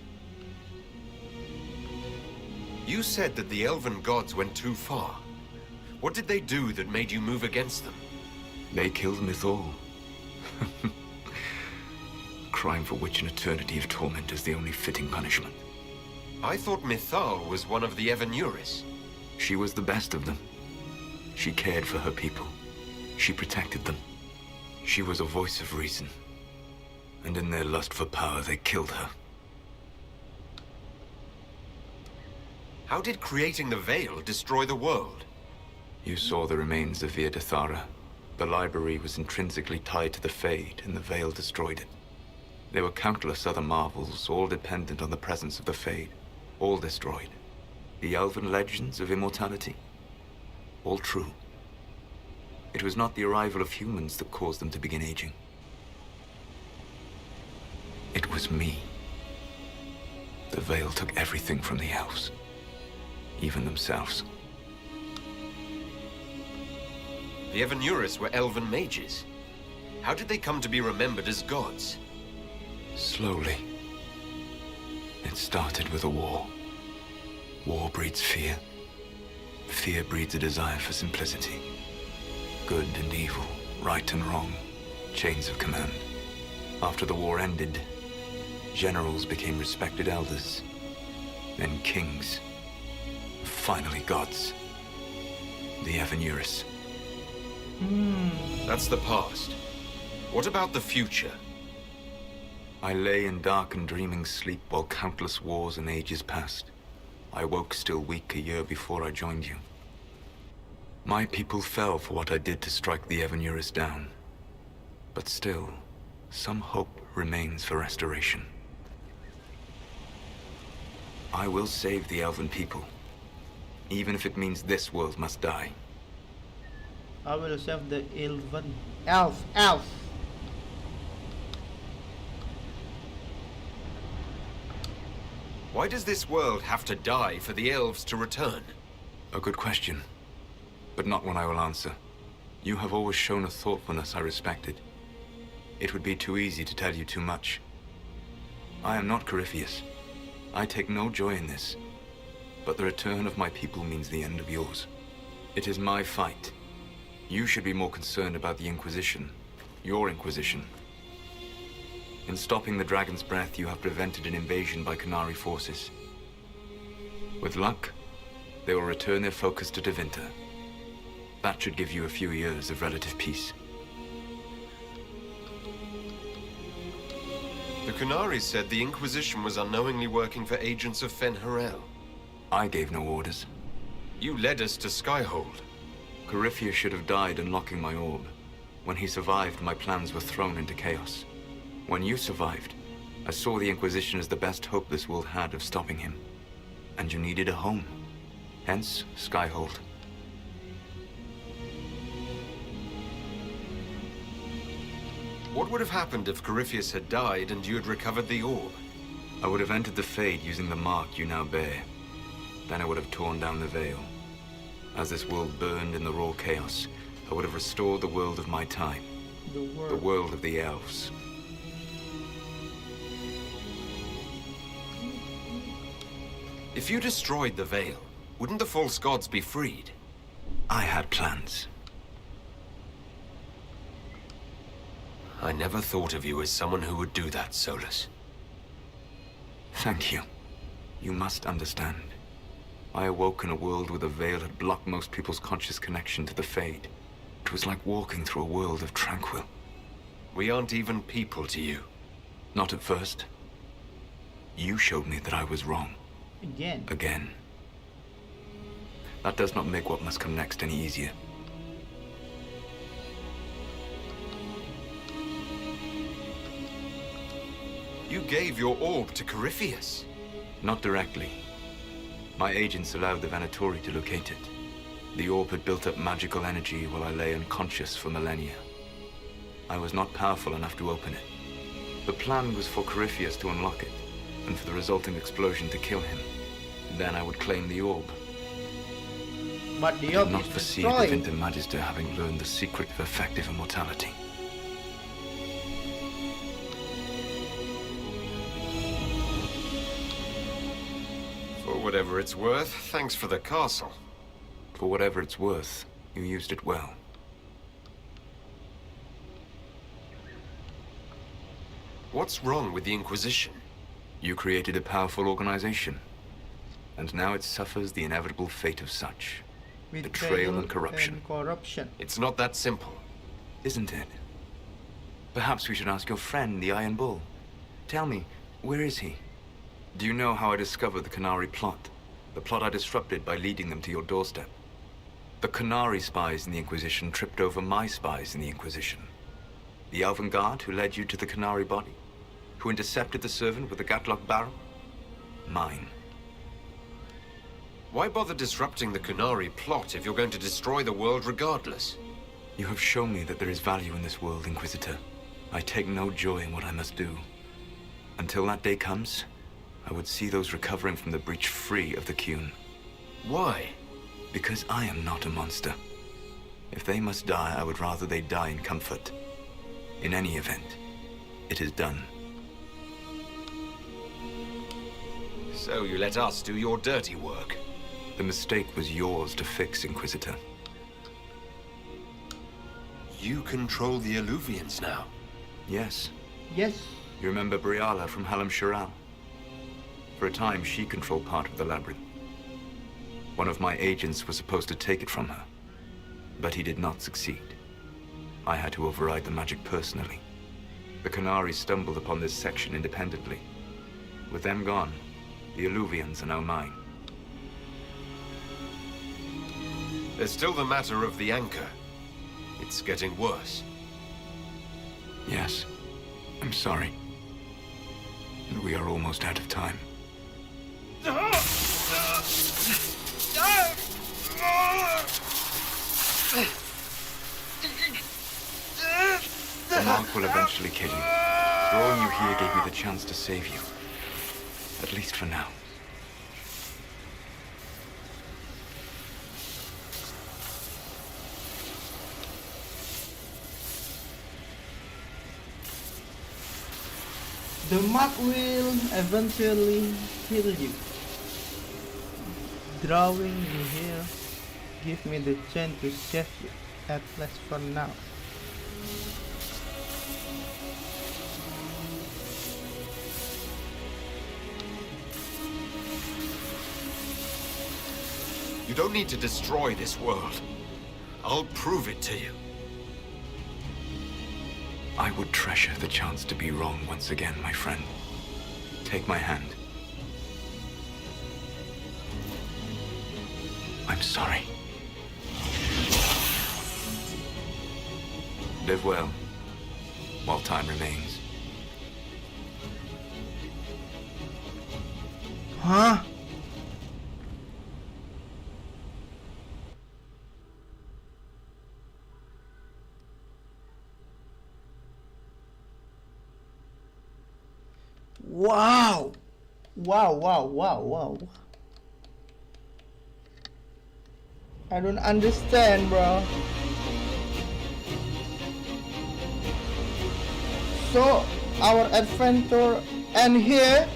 You said that the elven gods went too far. What did they do that made you move against them? They killed Mythal. Crime for which an eternity of torment is the only fitting punishment. I thought Mythal was one of the Avenurus. She was the best of them. She cared for her people. She protected them. She was a voice of reason. And in their lust for power, they killed her. How did creating the Veil destroy the world? You saw the remains of Via Dethara. The library was intrinsically tied to the Fade, and the Veil destroyed it. There were countless other marvels, all dependent on the presence of the Fade, all destroyed. The elven legends of immortality, all true. It was not the arrival of humans that caused them to begin aging. It was me. The Veil took everything from the elves, even themselves. The Avenurus were elven mages. How did they come to be remembered as gods? Slowly. It started with a war. War breeds fear. Fear breeds a desire for simplicity. Good and evil, right and wrong, chains of command. After the war ended, generals became respected elders, then kings, finally gods. The Avenurus. That's the past. What about the future? I lay in dark and dreaming sleep while countless wars and ages passed. I woke still weak a year before I joined you. My people fell for what I did to strike the Avenurus down. But still, some hope remains for restoration. I will save the elven people, even if it means this world must die. I will save the elf. Why does this world have to die for the elves to return? A good question, but not one I will answer. You have always shown a thoughtfulness I respected. It would be too easy to tell you too much. I am not Corypheus. I take no joy in this, but the return of my people means the end of yours. It is my fight. You should be more concerned about the Inquisition, your Inquisition. In stopping the Dragon's Breath, you have prevented an invasion by Qunari forces. With luck, they will return their focus to Tevinter. That should give you a few years of relative peace. The Qunari said the Inquisition was unknowingly working for agents of Fen'Harel. I gave no orders. You led us to Skyhold. Corypheus should have died unlocking my orb. When he survived, my plans were thrown into chaos. When you survived, I saw the Inquisition as the best hope this world had of stopping him. And you needed a home. Hence, Skyhold. What would have happened if Corypheus had died and you had recovered the orb? I would have entered the Fade using the mark you now bear. Then I would have torn down the veil. As this world burned in the raw chaos, I would have restored the world of my time. The world of the elves. If you destroyed the Veil, wouldn't the false gods be freed? I had plans. I never thought of you as someone who would do that, Solus. Thank you. You must understand. I awoke in a world where the Veil had blocked most people's conscious connection to the Fade. It was like walking through a world of tranquil. We aren't even people to you. Not at first. You showed me that I was wrong. Again. That does not make what must come next any easier. You gave your orb to Corypheus. Not directly. My agents allowed the Venatori to locate it. The orb had built up magical energy while I lay unconscious for millennia. I was not powerful enough to open it. The plan was for Corypheus to unlock it, and for the resulting explosion to kill him. Then I would claim the orb. But the I orb did not is foresee the destroyed. Vinter Magister having learned the secret of effective immortality. For whatever it's worth, thanks for the castle. For whatever it's worth, you used it well. What's wrong with the Inquisition? You created a powerful organization, and now it suffers the inevitable fate of such. Betrayal and corruption. It's not that simple. Isn't it? Perhaps we should ask your friend, the Iron Bull. Tell me, where is he? Do you know how I discovered the Canary plot? The plot I disrupted by leading them to your doorstep. The Canary spies in the Inquisition tripped over my spies in the Inquisition. The Elven Guard who led you to the Canary body? Who intercepted the servant with the Gatlock barrel? Mine. Why bother disrupting the Canary plot if you're going to destroy the world regardless? You have shown me that there is value in this world, Inquisitor. I take no joy in what I must do. Until that day comes, I would see those recovering from the breach free of the Qun. Why? Because I am not a monster. If they must die, I would rather they die in comfort. In any event, it is done. So you let us do your dirty work? The mistake was yours to fix, Inquisitor. You control the Illuvians now? Yes. Yes. You remember Briala from Halam Shiral? For a time, she controlled part of the labyrinth. One of my agents was supposed to take it from her, but he did not succeed. I had to override the magic personally. The Canary stumbled upon this section independently. With them gone, the Illuvians are now mine. There's still the matter of the anchor. It's getting worse. Yes, I'm sorry. And we are almost out of time. The mark will eventually kill you. Drawing you here gave me the chance to save you. At least for now. The mark will eventually kill you. Drawing you here give me the chance to save you, at least for now. You don't need to destroy this world. I'll prove it to you. I would treasure the chance to be wrong once again, my friend. Take my hand. I'm sorry. Live well, while time remains. Huh? Wow. Wow. I don't understand, bro. So, our adventure end here?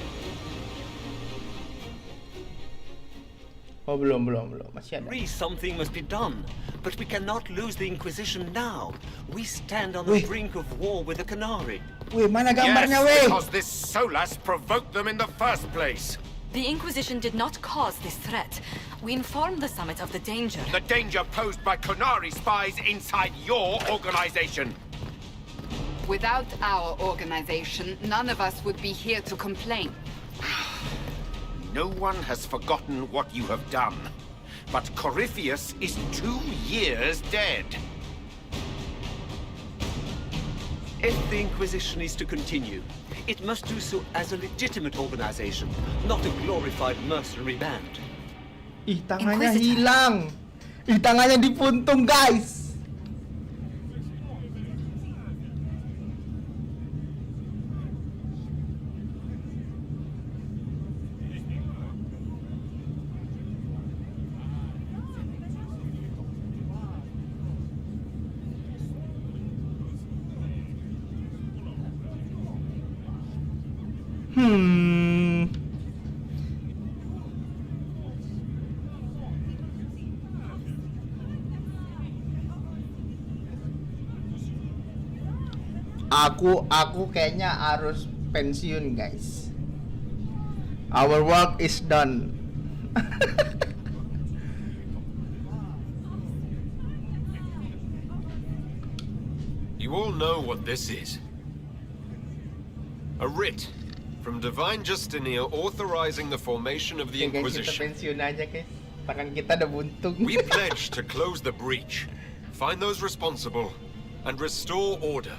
Oh, belum. Masih ada. Something must be done. But we cannot lose the Inquisition now. We stand on the brink of war with the Canary. Weh, mana gambarnya, Yes, weh? because this Solas provoked them in the first place. The Inquisition did not cause this threat. We informed the Summit of the danger. The danger posed by Canary spies inside your organization. Without our organization, none of us would be here to complain. No one has forgotten what you have done. But Corypheus is 2 years dead. If the Inquisition is to continue, it must do so as a legitimate organization, not a glorified mercenary band. Ih, tangannya hilang. Ih, tangannya dipuntung, guys. Aku kayaknya harus pensiun, guys. Our work is done. You all know what this is. A writ from Divine Justinia authorizing the formation of the Oke, guys, kita Inquisition. pensiun aja, guys. Tangan kita udah buntung. We pledge to close the breach, find those responsible, and restore order,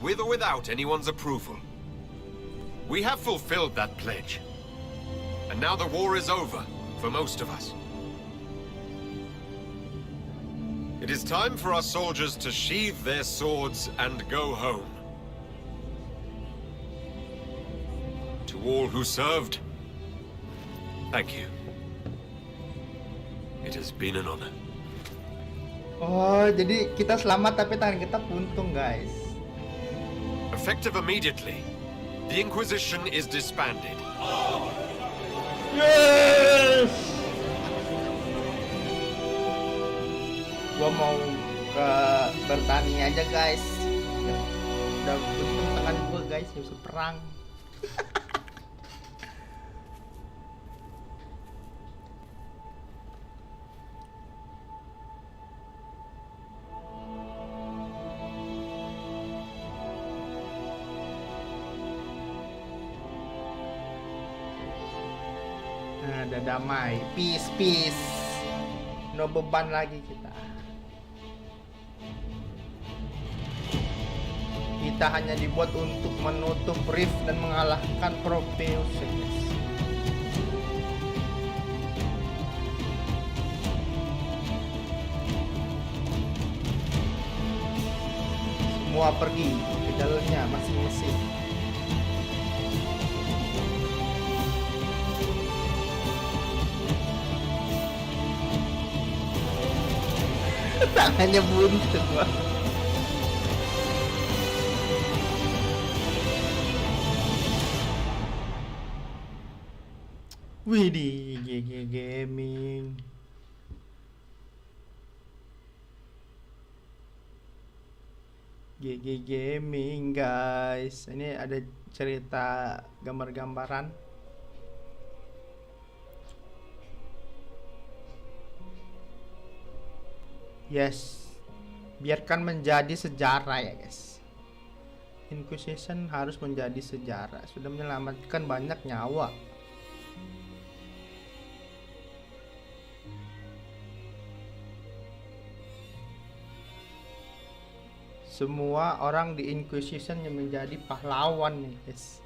with or without anyone's approval. We have fulfilled that pledge. And now the war is over, for most of us. It is time for our soldiers to sheathe their swords and go home. To all who served, thank you. It has been an honor. Oh, jadi kita selamat tapi tangan kita buntung, guys. Effective immediately, the Inquisition is disbanded. Yes! Gua mau ke bertani aja, guys. Udah buntung tangan gua, guys, ya bisa perang. Nah, udah damai, peace. No beban lagi kita. Kita hanya dibuat untuk menutup rift dan mengalahkan Prometheus. Semua pergi ke jalurnya masing-masing. Tangannya buntung, Bang. Widih, GG Gaming. GG Gaming, guys. Ini ada cerita gambar-gambaran. Yes, biarkan menjadi sejarah ya, guys. Inquisition harus menjadi sejarah. Sudah menyelamatkan banyak nyawa. Semua orang di Inquisition yang menjadi pahlawan nih, guys.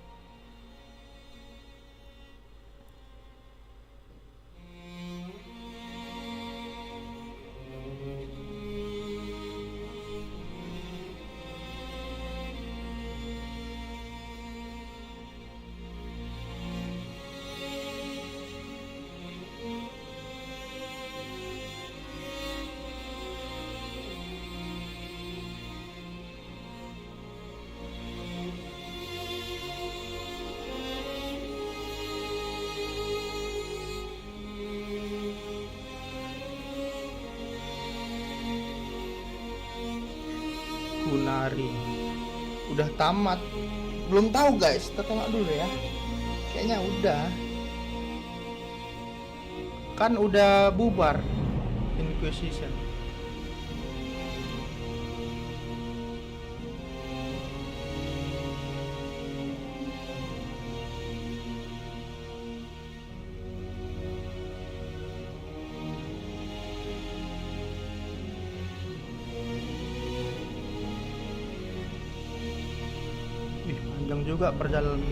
Kunari udah tamat, belum tahu, guys. Kita tengok dulu ya. Kayaknya udah, kan udah bubar Inquisition. Panjang juga perjalanan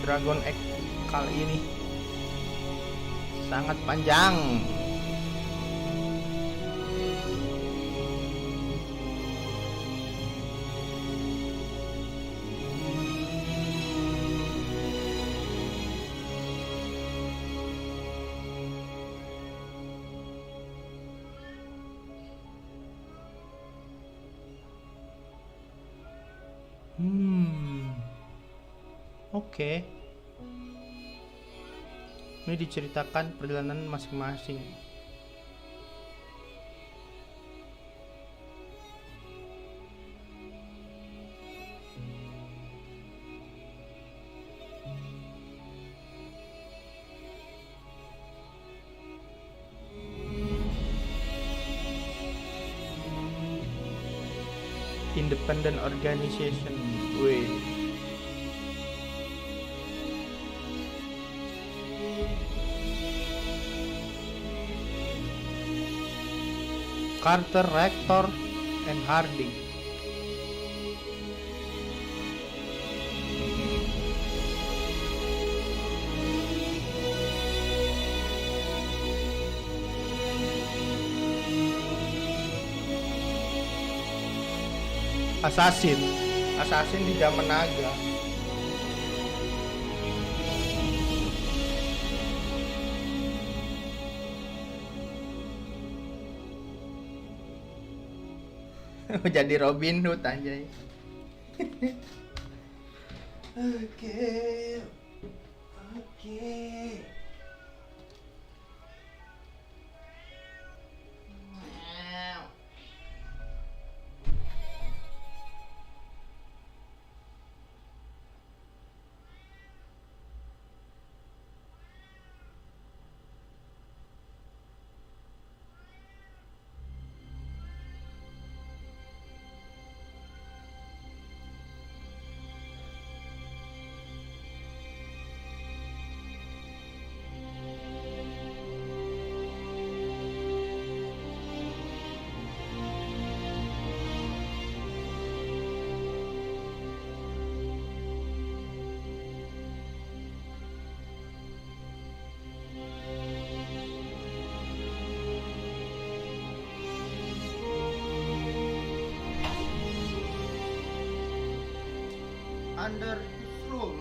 Dragon Age kali ini. sangat panjang. Oke. Ini diceritakan perjalanan masing-masing. Independent organization. Wih. Carter, Rector, and Harding. Assassin di zaman naga. Jadi Robin Hood anjay. Oke. Under his rule,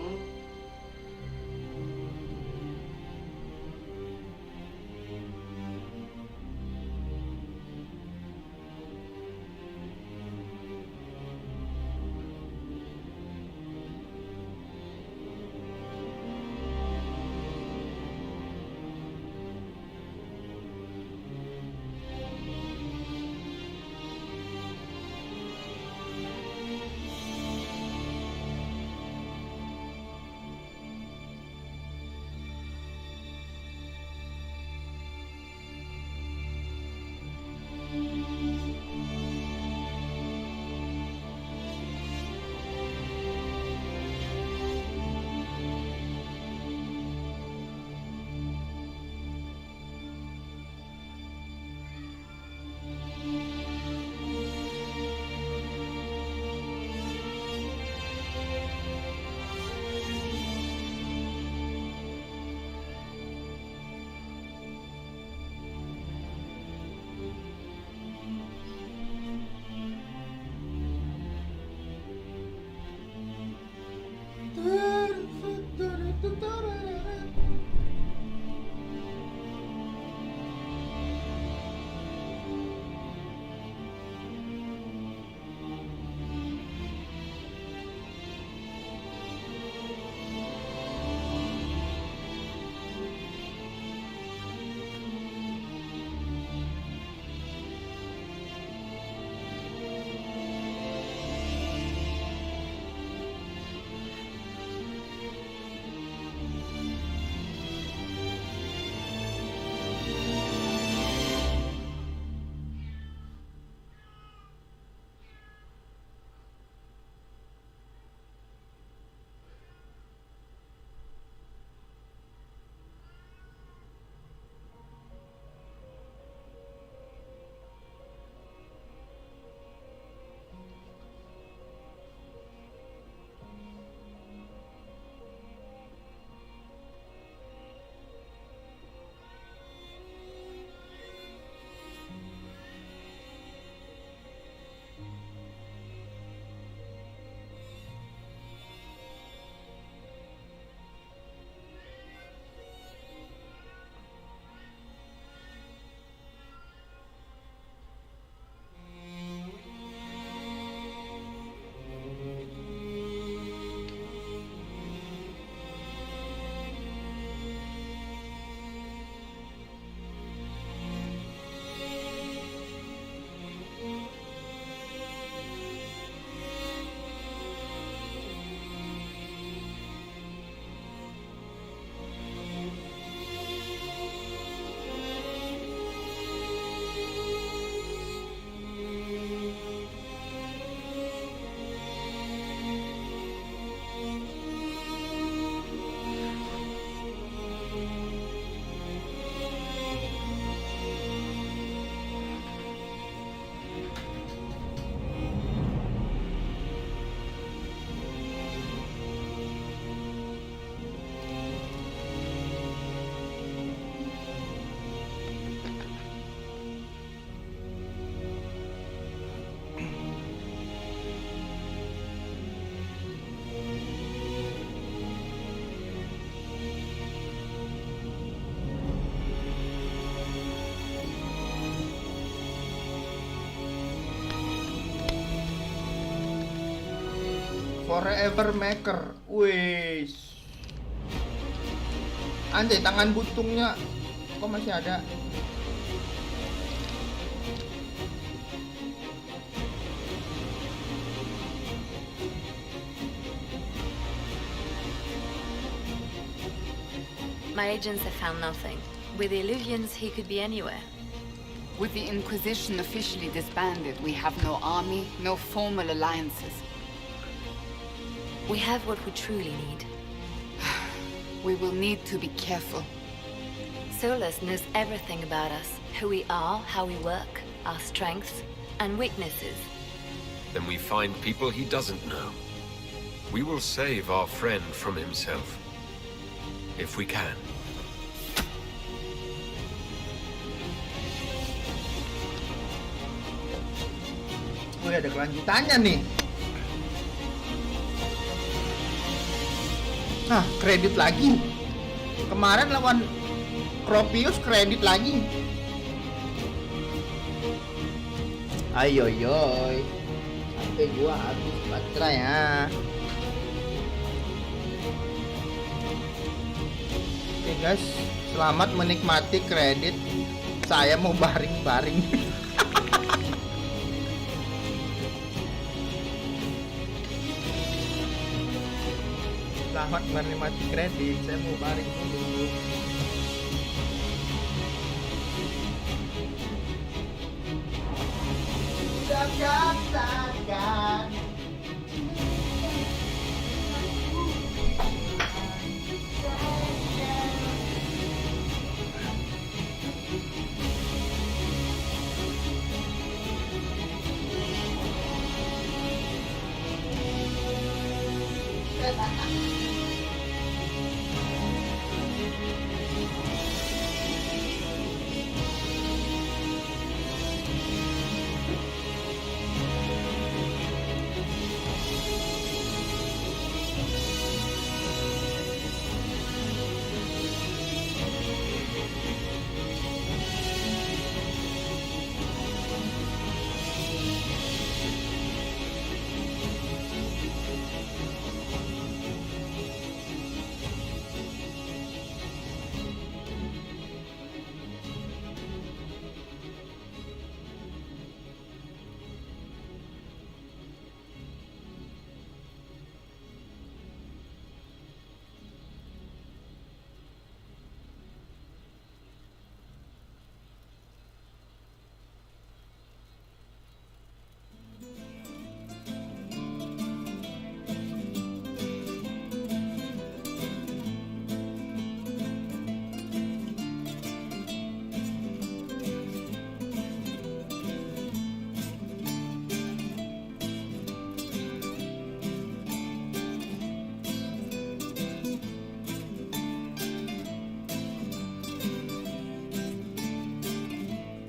Forever Maker. Wih. Anjay, tangan butungnya kok masih ada. My agents have found nothing. With the Illuvians, he could be anywhere. With the Inquisition officially disbanded, we have no army, no formal alliances. We have what we truly need. We will need to be careful. Solus knows everything about us. Who we are, how we work, our strengths and weaknesses. Then we find people he doesn't know. We will save our friend from himself. If we can. Wih, ada kelanjutannya nih. Nah, kredit lagi. Kemarin lawan Cropius kredit lagi. Ayo yoy. Sampai gua habis baterai ya. Oke guys, selamat menikmati kredit. Saya mau baring-baring. Selamat menikmati kredit, saya mau baring dulu. Sudah katakan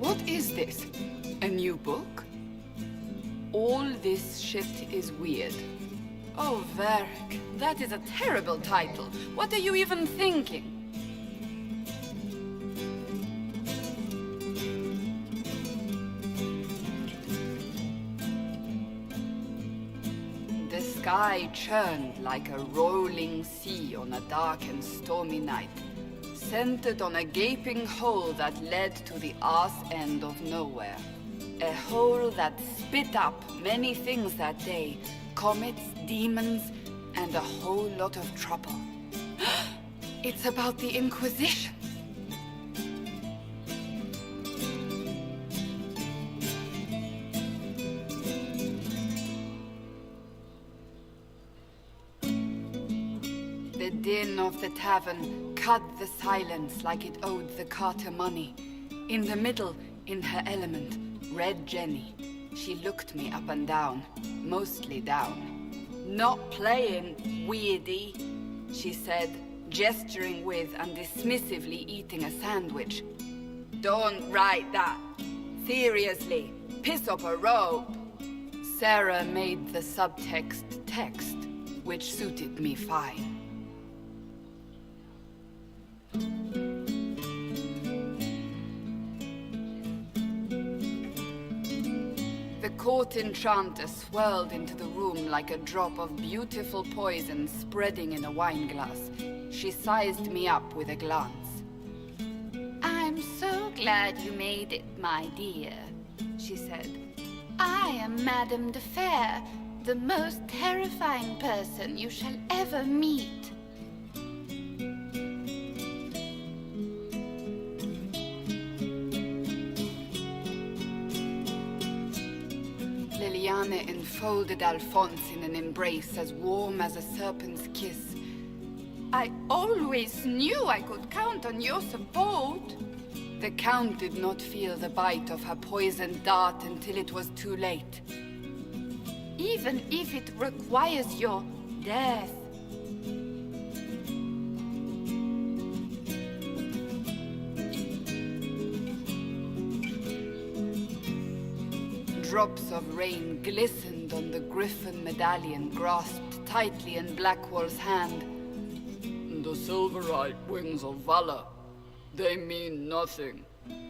What is this? A new book? All this shit is weird. Oh, Varric, that is a terrible title. What are you even thinking? The sky churned like a rolling sea on a dark and stormy night, centered on a gaping hole that led to the arse end of nowhere. A hole that spit up many things that day. Comets, demons, and a whole lot of trouble. It's about the Inquisition. The din of the tavern cut the silence like it owed the carter money. In the middle, in her element, Red Jenny. She looked me up and down, mostly down. Not playing, weirdy, she said, gesturing with and dismissively eating a sandwich. Don't write that. Seriously, piss up a robe. Sarah made the subtext text, which suited me fine. The court enchanter swirled into the room like a drop of beautiful poison spreading in a wineglass. She sized me up with a glance. "I'm so glad you made it, my dear," she said. "I am Madame de Fair, the most terrifying person you shall ever meet." Liliane enfolded Alphonse in an embrace as warm as a serpent's kiss. "I always knew I could count on your support." The Count did not feel the bite of her poisoned dart until it was too late. "Even if it requires your death." Drops of rain glistened on the griffin medallion grasped tightly in Blackwall's hand. "The silverite wings of valor, they mean nothing."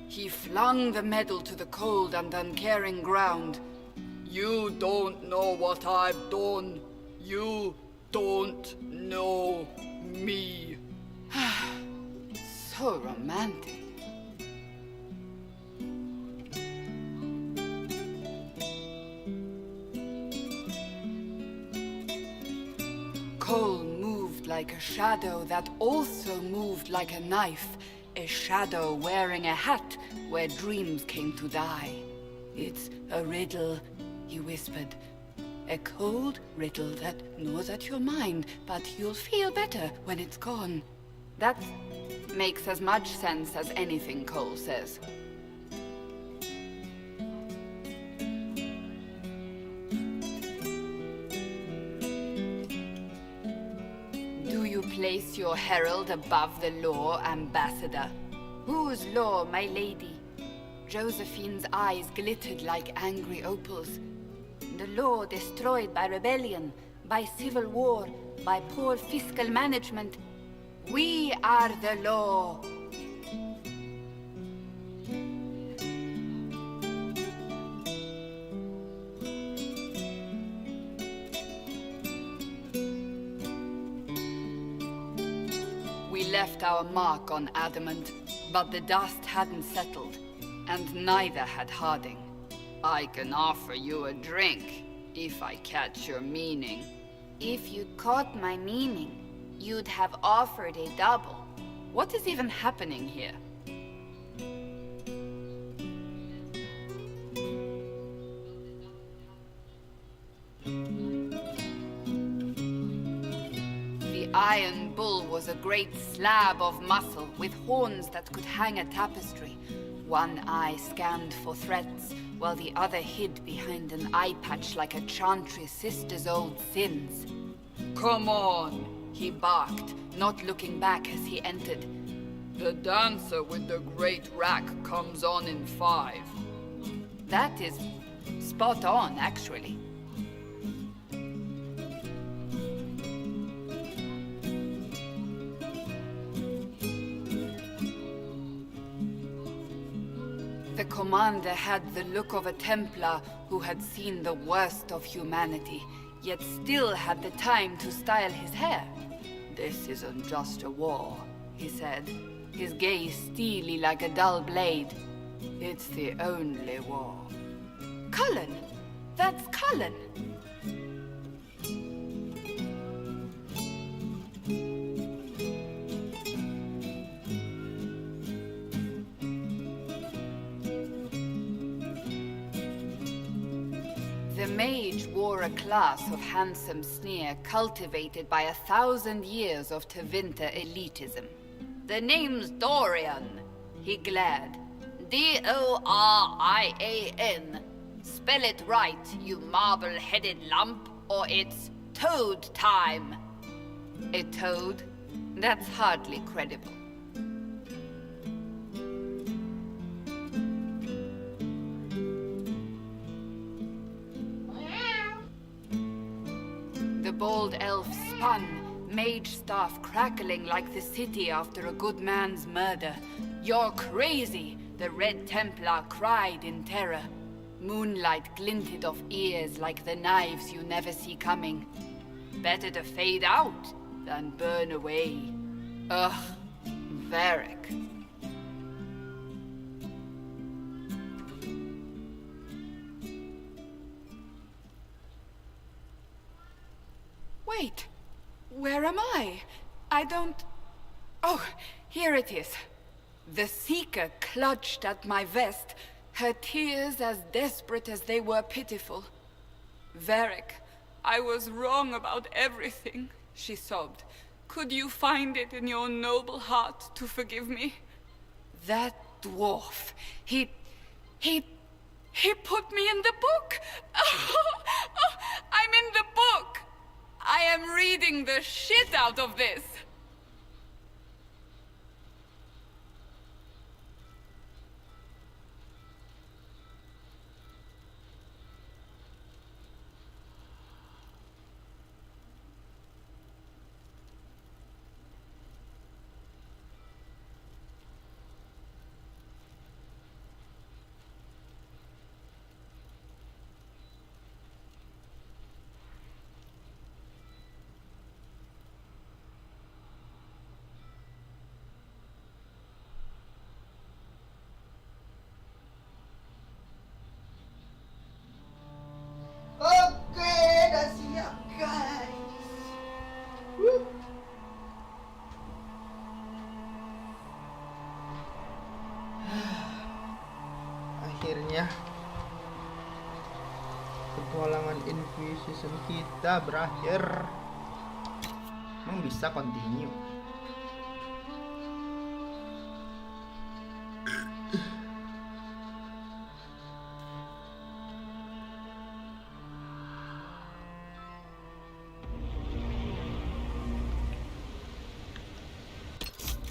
He flung the medal to the cold and uncaring ground. "You don't know what I've done. You don't know me." So romantic. Cole moved like a shadow that also moved like a knife. A shadow wearing a hat where dreams came to die. "It's a riddle," he whispered. "A cold riddle that gnaws at your mind, but you'll feel better when it's gone." That makes as much sense as anything Cole says. Place your herald above the law, Ambassador. Whose law, my lady? Josephine's eyes glittered like angry opals. The law destroyed by rebellion, by civil war, by poor fiscal management. We are the law. Left our mark on adamant, but the dust hadn't settled, and neither had Harding. "I can offer you a drink, if I catch your meaning." "If you'd caught my meaning, you'd have offered a double." What is even happening here? The Iron Bull was a great slab of muscle with horns that could hang a tapestry. One eye scanned for threats, while the other hid behind an eye patch like a chantry sister's old sins. "Come on," he barked, not looking back as he entered. "The dancer with the great rack comes on in 5. That is spot on, actually. The commander had the look of a Templar who had seen the worst of humanity, yet still had the time to style his hair. "This isn't just a war," he said, his gaze steely like a dull blade. "It's the only war." "Cullen! That's Cullen!" The mage wore a class of handsome sneer cultivated by 1,000 years of Tevinter elitism. "The name's Dorian," he glared. D-O-R-I-A-N. Spell it right, you marble-headed lump, or it's toad time. A toad? That's hardly credible. The bald elf spun, mage staff crackling like the city after a good man's murder. "You're crazy!" the Red Templar cried in terror. Moonlight glinted off ears like the knives you never see coming. Better to fade out than burn away. Ugh, Varric. Wait, where am I? I don't... Oh, here it is. The Seeker clutched at my vest, her tears as desperate as they were pitiful. Varric, I was wrong about everything, she sobbed. Could you find it in your noble heart to forgive me? That dwarf, he put me in the book! I'm in the book! I am reading the shit out of this! Oke, udah siap guys. Akhirnya petualangan Inquisition kita berakhir. Emang bisa continue?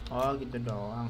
Oh gitu doang.